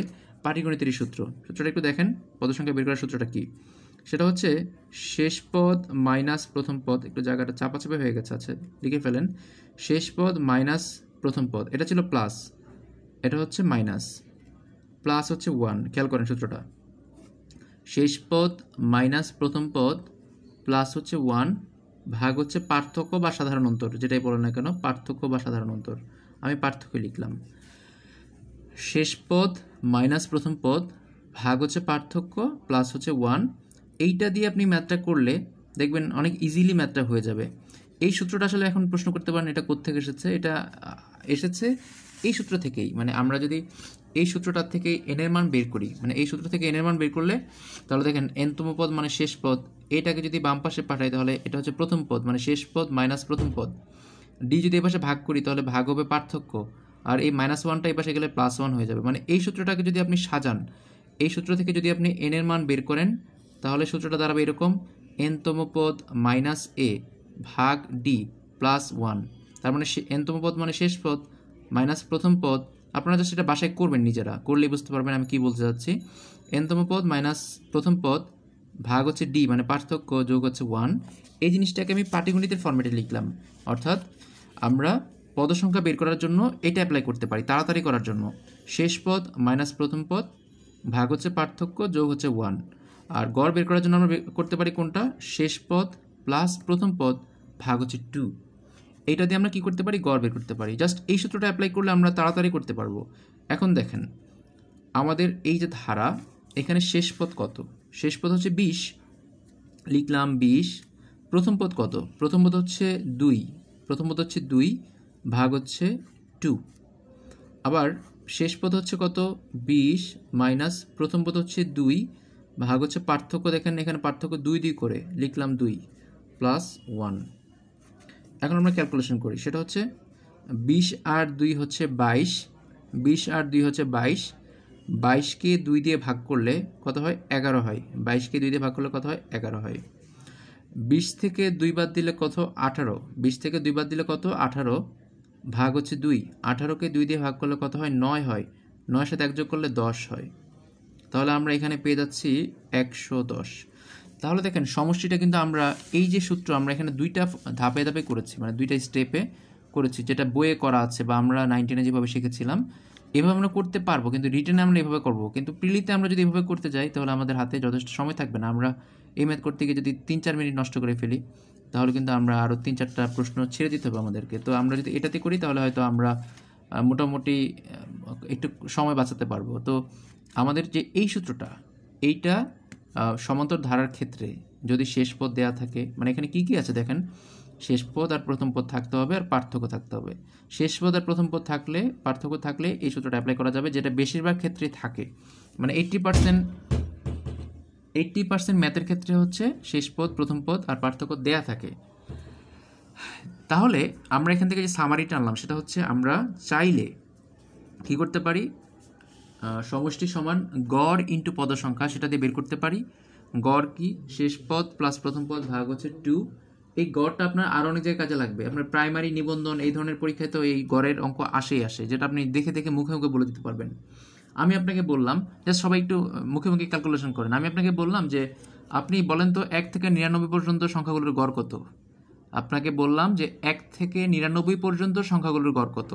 পাটিগণিতের সূত্র। সূত্রটা একটু দেখেন, পদ সংখ্যা বের করার সূত্রটা কি, সেটা হচ্ছে শেষ পদ মাইনাস প্রথম পদ, একটু জায়গাটা চাপাচাপি হয়ে গেছে, আছে লিখে ফেলেন, শেষ পদ মাইনাস প্রথম পদ, এটা ছিল প্লাস, এটা হচ্ছে মাইনাস, প্লাস হচ্ছে 1, খেয়াল করেন সূত্রটা, শেষ পদ মাইনাস প্রথম পদ প্লাস হচ্ছে 1 ভাগ হচ্ছে পার্থক্য বা সাধারণ অন্তর, যেটাই বলেন না কেন, পার্থক্য বা সাধারণ অন্তর, আমি পার্থক্য লিখলাম, শেষ পদ মাইনাস প্রথম পদ ভাগ হচ্ছে পার্থক্য প্লাস হচ্ছে 1। এইটা দিয়ে আপনি ম্যাথটা করলে দেখবেন অনেক ইজিলি ম্যাথটা হয়ে যাবে। এই সূত্রটা আসলে এখন প্রশ্ন করতে পারেন এটা কোত্থেকে এসেছে, এটা এসেছে এই সূত্র থেকেই। মানে আমরা যদি এই সূত্রটার থেকে এন এর মান বের করি, মানে এই সূত্র থেকে এন এর মান বের করলে, তাহলে দেখেন এনতম পদ মানে শেষ পদ, এটাকে যদি বাম পাশে পাঠাই তাহলে এটা হচ্ছে প্রথম পদ, মানে শেষ পদ মাইনাস প্রথম পদ, ডি যদি এই পাশে ভাগ করি তাহলে ভাগ হবে পার্থক্য, আর এই -1টা এই পাশে গেলে +1 হয়ে যাবে। মানে এই সূত্রটাকে যদি আপনি সাজান, এই সূত্র থেকে যদি আপনি এন এর মান বের করেন, তাহলে সূত্রটা দাঁড়াবে এরকম, এনতম পদ মাইনাস এ ভাগ ডি +1, তার মানে এনতম পদ মানে শেষ পদ মাইনাস প্রথম পদ। আপনারা জাস্ট এটা বাসায় করবেন, নিজেরা করলেই বুঝতে পারবেন আমি কি বলতে চাচ্ছি। এনতম পদ মাইনাস প্রথম পদ ভাগ হচ্ছে ডি মানে পার্থক্য যোগ হচ্ছে 1। এই জিনিসটাকে আমি পাটিগণিতের ফরম্যাটে লিখলাম, অর্থাৎ আমরা পদ সংখ্যা বের করার জন্য এটা অ্যাপ্লাই করতে পারি তাড়াতাড়ি করার জন্য, শেষ পদ মাইনাস প্রথম পদ ভাগ হচ্ছে পার্থক্য যোগ হচ্ছে 1। আর গড় বের করার জন্য আমরা করতে পারি কোনটা, শেষ পদ প্লাস প্রথম পদ ভাগ হচ্ছে 2। এইটা দিয়ে আমরা কি করতে পারি, গড় বের করতে পারি। জাস্ট এই সূত্রটা অ্যাপ্লাই করলে আমরা তাড়াতাড়ি করতে পারবো। এখন দেখেন আমাদের এই যে ধারা, এখানে শেষ পদ কত, শেষ পদ হচ্ছে 20, লিখলাম 20। প্রথম পদ কত, প্রথম পদ হচ্ছে 2, প্রথম পদ হচ্ছে 2 ভাগ হচ্ছে 2। আবার শেষ পদ হচ্ছে কত, 20 মাইনাস প্রথম পদ হচ্ছে 2 ভাগ হচ্ছে পার্থক্য, দেখেন এখানে পার্থক্য 2 2 করে লিখলাম 2 +1। এখন আমরা ক্যালকুলেশন করি, সেটা হচ্ছে 20 আর 2 হচ্ছে 22, 20 আর 2 হচ্ছে 22, 22কে 2 দিয়ে ভাগ করলে কত হয়, 11 হয়, 22কে 2 দিয়ে ভাগ করলে কত হয়, 11 হয়। 20 থেকে 2 বাদ দিলে কত? 18। 20 থেকে 2 বাদ দিলে কত? 18 ভাগ হচ্ছে 2। 18কে 2 দিয়ে ভাগ করলে কত হয়? 9 হয়। 9 সাথে 1 যোগ করলে 10 হয়। তাহলে আমরা এখানে পেয়ে যাচ্ছি 110। তাহলে দেখেন সমষ্টিটা কিন্তু আমরা এই যে সূত্র আমরা এখানে দুইটা ধাপে ধাপে করেছি, মানে দুইটা স্টেপে করেছি, যেটা বইয়ে করা আছে বা আমরা 19-এ যেভাবে শিখেছিলাম এভাবে আমরা করতে পারবো, কিন্তু রিটেনে আমরা এভাবে করব। কিন্তু প্রিলিতে আমরা যদি এভাবে করতে যাই তাহলে আমাদের হাতে যথেষ্ট সময় থাকবে না। আমরা এই ম্যাথ করতে গিয়ে যদি 3-4 মিনিট নষ্ট করে ফেলি তাহলে কিন্তু আমরা আরও 3-4টা প্রশ্ন ছেড়ে দিতে হবে আমাদেরকে। তো আমরা যদি এটাতে করি তাহলে হয়তো আমরা মোটামুটি একটু সময় বাঁচাতে পারবো। তো আমাদের যে এই সূত্রটা, এইটা সমান্তর ধারার ক্ষেত্রে যদি শেষ পদ দেয়া থাকে, মানে এখানে কি কি আছে দেখেন, শেষ পদ আর প্রথম পদ থাকতে হবে আর পার্থক্য থাকতে হবে। শেষ পদ আর প্রথম পদ থাকলে, পার্থক্য থাকলে এই সূত্রটা অ্যাপ্লাই করা যাবে, যেটা বেশিরভাগ ক্ষেত্রে থাকে। মানে 80% ম্যাথের ক্ষেত্রে হচ্ছে শেষ পদ, প্রথম পদ আর পার্থক্য দেয়া থাকে। তাহলে আমরা এখান থেকে যে সামারিটা আনলাম সেটা হচ্ছে আমরা চাইলে কি করতে পারি, সমষ্টি সমান গড় ইন্টু পদ সংখ্যা, সেটা দিয়ে বের করতে পারি। গড় কি? শেষ পদ প্লাস প্রথম পদ ভাগ হচ্ছে 2। এই গড়টা আপনার আরও অনেক জায়গায় কাজে লাগবে। আপনার প্রাইমারি, নিবন্ধন এই ধরনের পরীক্ষায় তো এই গড়ের অঙ্ক আসে, যেটা আপনি দেখে দেখে মুখে মুখে বলে দিতে পারবেন। আমি আপনাকে বললাম, জাস্ট সবাই একটু মুখে মুখে ক্যালকুলেশন করেন। আমি আপনাকে বললাম যে আপনি বলেন তো 1 থেকে 99 পর্যন্ত সংখ্যাগুলোর গড় কত। আপনাকে বললাম যে 1 থেকে 99 পর্যন্ত সংখ্যাগুলোর গড় কত।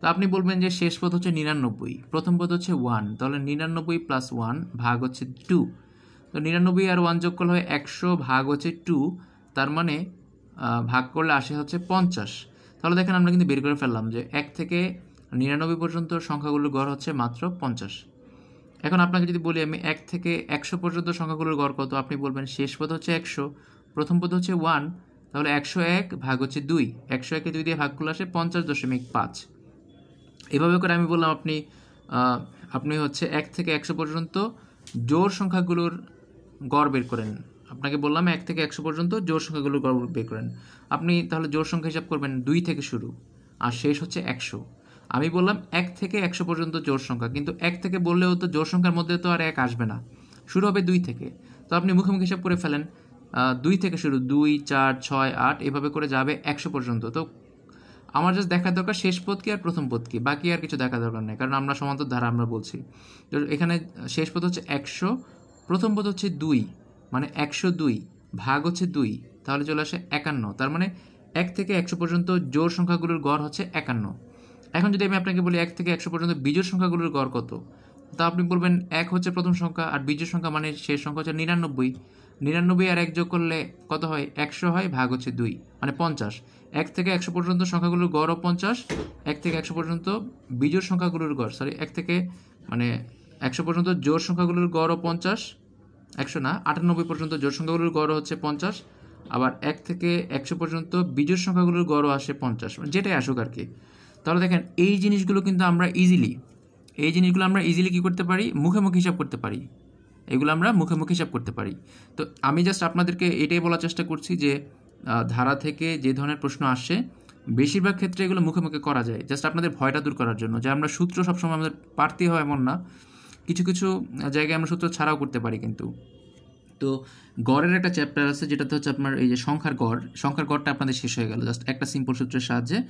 তো আপনি বলবেন যে শেষ পদ হচ্ছে 99, প্রথম পদ হচ্ছে 1, তাহলে 99 প্লাস 1 ভাগ হচ্ছে 2। তো 99 আর 1 যোগ করলে হয় 100 ভাগ হচ্ছে 2, তার মানে ভাগ করলে আসে হচ্ছে 50। তাহলে দেখেন আমরা কিন্তু বের করে ফেললাম যে 1 থেকে 99 পর্যন্ত সংখ্যাগুলোর গড় হচ্ছে মাত্র 50। এখন আপনাকে যদি বলি আমি 1 থেকে 100 পর্যন্ত সংখ্যাগুলোর গড় কত, আপনি বলবেন শেষ পদ হচ্ছে 100, প্রথম পদ হচ্ছে 1, তাহলে 101 ভাগ হচ্ছে 2। 101কে 2 দিয়ে ভাগ করলে আসে 50.5। এভাবে করে আমি বললাম আপনি হচ্ছে 1 থেকে 100 পর্যন্ত জোড় সংখ্যাগুলোর গড় বের করেন। আপনাকে বললাম 1 থেকে 100 পর্যন্ত জোড় সংখ্যাগুলোর গড় বের করেন। আপনি তাহলে জোড় সংখ্যা হিসাব করবেন 2 থেকে শুরু আর শেষ হচ্ছে 100। আমি বললাম 1 থেকে 100 পর্যন্ত জোড় সংখ্যা, কিন্তু 1 থেকে বললেও তো জোড় সংখ্যার মধ্যে তো আর 1 আসবে না, শুরু হবে 2 থেকে। তো আপনি মুখোমুখি হিসাব করে ফেলেন, 2 থেকে শুরু, 2, 4, 6, 8 এভাবে করে যাবে 100 পর্যন্ত। তো আমার জাস্ট দেখার দরকার শেষ পদ কি আর প্রথম পদ কি, বাকি আর কিছু দেখা দরকার নেই, কারণ আমরা সমান্তর ধারা আমরা বলছি। তো এখানে শেষ পদ হচ্ছে 100, প্রথম পদ হচ্ছে 2, মানে 102 ভাগ হচ্ছে 2, তাহলে চলে আসে 51। তার মানে 1 থেকে 100 পর্যন্ত জোড় সংখ্যাগুলোর গড় হচ্ছে 51। এখন যদি আমি আপনাকে বলি 1 থেকে 100 পর্যন্ত বিজোড় সংখ্যাগুলোর গড় কত, তা আপনি বলবেন 1 হচ্ছে প্রথম সংখ্যা আর বিজোড় সংখ্যা মানে শেষ সংখ্যা হচ্ছে 99। 99 আর 1 যোগ করলে কত হয়? 100 হয়, ভাগ হচ্ছে 2, মানে 50। 1 থেকে 100 পর্যন্ত সংখ্যাগুলোর গড়ও 50, 1 থেকে 100 পর্যন্ত বিজোড় সংখ্যাগুলোর গড়, 1 থেকে মানে 100 পর্যন্ত জোড় সংখ্যাগুলোর গড়ও 50, 100 না 98 পর্যন্ত জোড় সংখ্যাগুলোর গড়ও হচ্ছে 50, আবার 1 থেকে 100 পর্যন্ত বিজোড় সংখ্যাগুলোর গড়ও আসে 50, যেটাই আসুক আর কি। তাহলে দেখেন এই জিনিসগুলো কিন্তু আমরা ইজিলি কী করতে পারি? মুখে মুখে হিসাব করতে পারি। এগুলো আমরা মুখে মুখে হিসাব করতে পারি। তো আমি জাস্ট আপনাদেরকে এটাই বলার চেষ্টা করছি যে ধারা থেকে যে ধরনের প্রশ্ন আসে বেশিরভাগ ক্ষেত্রে এগুলো মুখে মুখে করা যায়, জাস্ট আপনাদের ভয়টা দূর করার জন্য। যে আমরা সূত্র সবসময় আমাদের পারতেই হয় এমন না, কিছু কিছু জায়গায় আমরা সূত্র ছাড়াও করতে পারি। কিন্তু তো গড়ের একটা চ্যাপ্টার আছে যেটাতে হচ্ছে আপনার এই যে সংখ্যার গড়টা আপনাদের শেষ হয়ে গেল জাস্ট একটা সিম্পল সূত্রের সাহায্যে।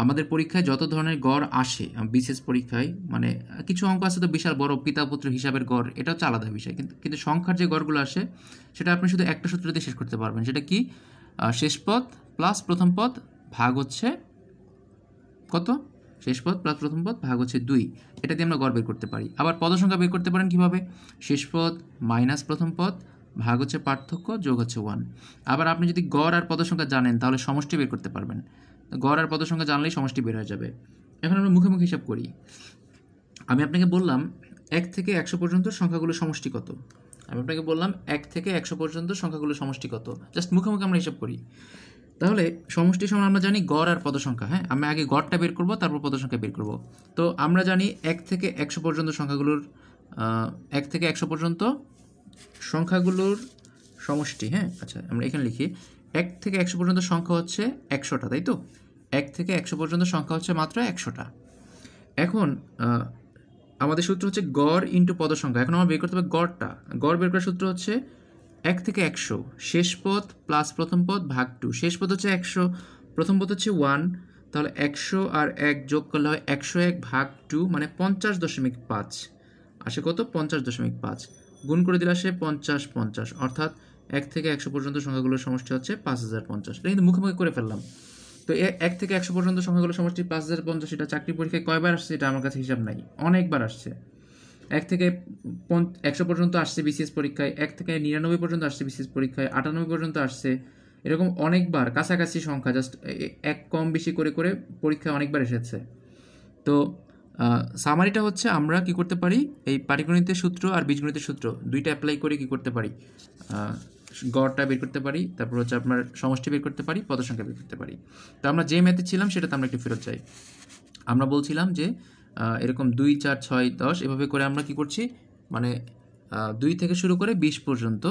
আমাদের পরীক্ষায় যত ধরনের গড় আসে, বিশেষ পরীক্ষায় মানে কিছু অঙ্ক আছে তো বিশাল বড় পিতা পুত্র হিসাবের গড়, এটা হচ্ছে আলাদা বিষয়। কিন্তু সংখ্যার যে গড়গুলো আসে সেটা আপনি শুধু একটা সূত্র দিয়ে শেষ করতে পারবেন। সেটা কি? শেষ পদ প্লাস প্রথম পদ ভাগ হচ্ছে কত? শেষ পদ প্লাস প্রথম পদ ভাগ হচ্ছে 2। এটা দিয়ে আমরা গড় বের করতে পারি। আবার পদ সংখ্যা বের করতে পারেন কিভাবে? শেষ পদ মাইনাস প্রথম পদ ভাগ হচ্ছে পার্থক্য যোগ হচ্ছে 1। আবার আপনি যদি গড় আর পদ সংখ্যা জানেন তাহলে সমষ্টি বের করতে পারবেন। গড় আর পদ সংখ্যা জানলেই সমষ্টি বের হয়ে যাবে। এখন আমরা মুখে মুখে হিসাব করি। আমি আপনাকে বললাম 1 থেকে 100 পর্যন্ত সংখ্যাগুলো সমষ্টি কত। আমি আপনাকে বললাম 1 থেকে 100 পর্যন্ত সংখ্যাগুলো সমষ্টি কত, জাস্ট মুখে মুখে আমরা হিসাব করি। তাহলে সমষ্টি সমান আমরা জানি গড় আর পদ সংখ্যা। হ্যাঁ, আমি আগে গড়টা বের করব, তারপর পদ সংখ্যা বের করব। তো আমরা জানি 1 থেকে 100 পর্যন্ত সংখ্যাগুলোর 1 থেকে 100 পর্যন্ত সংখ্যাগুলোর সমষ্টি। হ্যাঁ, আচ্ছা আমরা এখানে লিখি 1 থেকে 100 পর্যন্ত সংখ্যা হচ্ছে 100টা, তাই তো? 1 থেকে 100 পর্যন্ত সংখ্যা হচ্ছে মাত্র 100টা। এখন আমাদের সূত্র হচ্ছে গড় ইন্টু পদ সংখ্যা। এখন আমার বের করতে হবে গড়টা। গড় বের করার সূত্র হচ্ছে 1 থেকে 100 শেষ পদ প্লাস প্রথম পদ ভাগ 2, শেষ পদ হচ্ছে 100, প্রথম পদ হচ্ছে 1, তাহলে 100 আর 1 যোগ করলে হয় 101 ভাগ 2 মানে 50.5 আসে কত 50.5 গুণ করে দিলে আসে 50 অর্থাৎ 1 থেকে 100 পর্যন্ত সংখ্যাগুলোর সমষ্টি হচ্ছে 5050। এটা কিন্তু মুখে মুখে করে ফেললাম। তো 1 থেকে 100 পর্যন্ত সংখ্যাগুলোর সমষ্টি 5050, এটা চাকরি পরীক্ষায় কয়বার আসছে এটা আমার কাছে হিসাব নাই, অনেকবার আসছে। 1 থেকে 100 পর্যন্ত আসছে বিসিএস পরীক্ষায়, 1 থেকে 99 পর্যন্ত আসছে বিসিএস পরীক্ষায়, 98 পর্যন্ত আসছে, এরকম অনেকবার কাছাকাছি সংখ্যা জাস্ট এক কম বেশি করে করে পরীক্ষায় অনেকবার এসেছে। তো সামারিটা হচ্ছে আমরা কি করতে পারি, এই পাটিগণিতের সূত্র আর বীজগণিতের সূত্র দুইটা অ্যাপ্লাই করে কি করতে পারি, গড়টা বের করতে পারি, তারপর হচ্ছে আপনার সমষ্টি বের করতে পারি, পদ সংখ্যা বের করতে পারি। তো আমরা যে ম্যাথে ছিলাম সেটাতে আমরা একটু ফেরত যাই। আমরা বলছিলাম যে এরকম 2 4 6 10 এভাবে করে আমরা কি করছি, মানে 2 থেকে শুরু করে 20 পর্যন্ত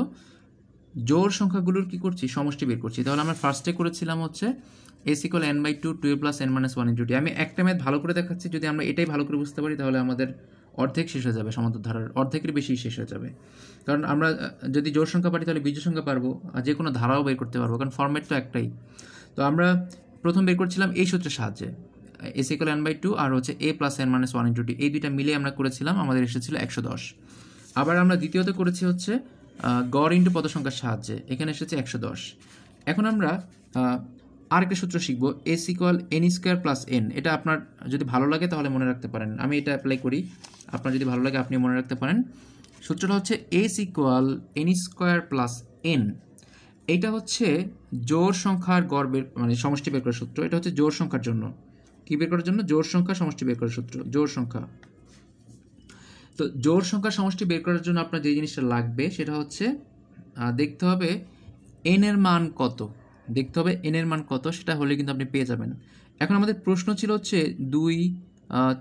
জোড় সংখ্যাগুলোর কি করছি সমষ্টি বের করছি। তাহলে আমরা ফার্স্টে করেছিলাম হচ্ছে s = n/2 12 + n - 1 × d। আমি একটা ম্যাথ ভালো করে দেখাচ্ছি, যদি আমরা এটাই ভালো করে বুঝতে পারি তাহলে আমাদের অর্ধেক শেষ হয়ে যাবে, সমান্তর ধারার অর্ধেকের বেশি শেষ হয়ে যাবে। কারণ আমরা যদি জোড় সংখ্যা পারি তাহলে বিজোড় সংখ্যা পারবো, আর যে কোনো ধারাও বের করতে পারবো, কারণ ফরম্যাট তো একটাই। তো আমরা প্রথম বের করছিলাম এই সূত্রের সাহায্যে, s = n/2 আর হচ্ছে a + n - 1 × d, এই দুইটা মিলে আমরা করেছিলাম, আমাদের এসেছিল 110। আবার আমরা দ্বিতীয়তে করেছি হচ্ছে গড় ইন্টু পদ সংখ্যার সাহায্যে, এখানে এসেছে 110। এখন আমরা আরেকটা সূত্র শিখব, s = n² + n। এটা আপনার যদি ভালো লাগে তাহলে মনে রাখতে পারেন, আমি এটা অ্যাপ্লাই করি, আপনার যদি ভালো লাগে আপনি মনে রাখতে পারেন। সূত্রটা হচ্ছে s = n² + n। এটা হচ্ছে জোড় সংখ্যার গড় বের মানে সমষ্টি বের করার সূত্র। এটা হচ্ছে জোড় সংখ্যার জন্য, কি বের করার জন্য, জোড় সংখ্যা সমষ্টি বের করার সূত্র, জোড় সংখ্যা। তো জোড় সংখ্যার সমষ্টি বের করার জন্য আপনার যে জিনিসটা লাগবে সেটা হচ্ছে দেখতে হবে n এর মান কত, দেখতে হবে n এর মান কত, সেটা হলে কিন্তু আপনি পেয়ে যাবেন। এখন আমাদের প্রশ্ন ছিল হচ্ছে 2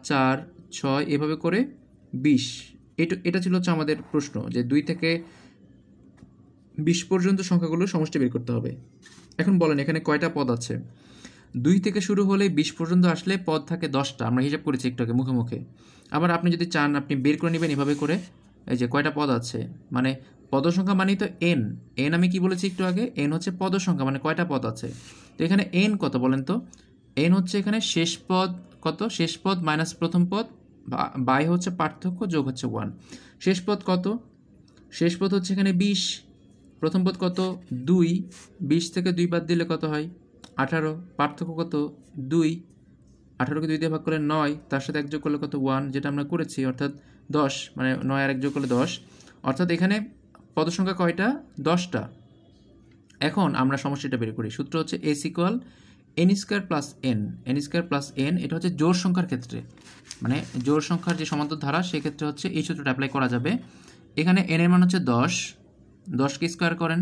4 6 এভাবে করে 20, এটা ছিল হচ্ছে আমাদের প্রশ্ন, যে 2 থেকে 20 পর্যন্ত সংখ্যাগুলো সমষ্টি বের করতে হবে। এখন বলেন এখানে কয়টা পদ আছে, 2 থেকে শুরু হলে 20 পর্যন্ত আসলে পদ থাকে 10টা, আমরা হিসাব করেছি একটু আগে মুখে মুখে। আবার আপনি যদি চান আপনি বের করে নেবেন এভাবে করে, এই যে কয়টা পদ আছে, মানে পদ সংখ্যা মানেই তো n, আমি কি বলেছি একটু আগে, n হচ্ছে পদ সংখ্যা মানে কয়টা পদ আছে। তো এখানে n কত বলেন তো, n হচ্ছে এখানে শেষ পদ কত, শেষ পদ মাইনাস প্রথম পদ বাই হচ্ছে পার্থক্য যোগ হচ্ছে 1। শেষ পদ কত, শেষ পদ হচ্ছে এখানে 20, প্রথম পদ কত 2, 20 থেকে 2 বাদ দিলে কত হয় 18, পার্থক্য কত 2, 18কে 2 দিয়ে ভাগ করলে 9, তার সাথে 1 যোগ করলে কত 1, যেটা আমরা করেছি, অর্থাৎ 10, মানে 9 আর 1 যোগ করলে 10, অর্থাৎ এখানে পদ সংখ্যা কয়টা 10টা। এখন আমরা সমষ্টিটা বের করি, সূত্র হচ্ছে s = n² + n, n² + n, এটা হচ্ছে জোড় সংখ্যার ক্ষেত্রে, মানে জোড় সংখ্যার যে সমান্তর ধারা সেক্ষেত্রে হচ্ছে এই সূত্রটা অ্যাপ্লাই করা যাবে। এখানে n এর মান হচ্ছে 10, 10কে স্কোয়ার করেন,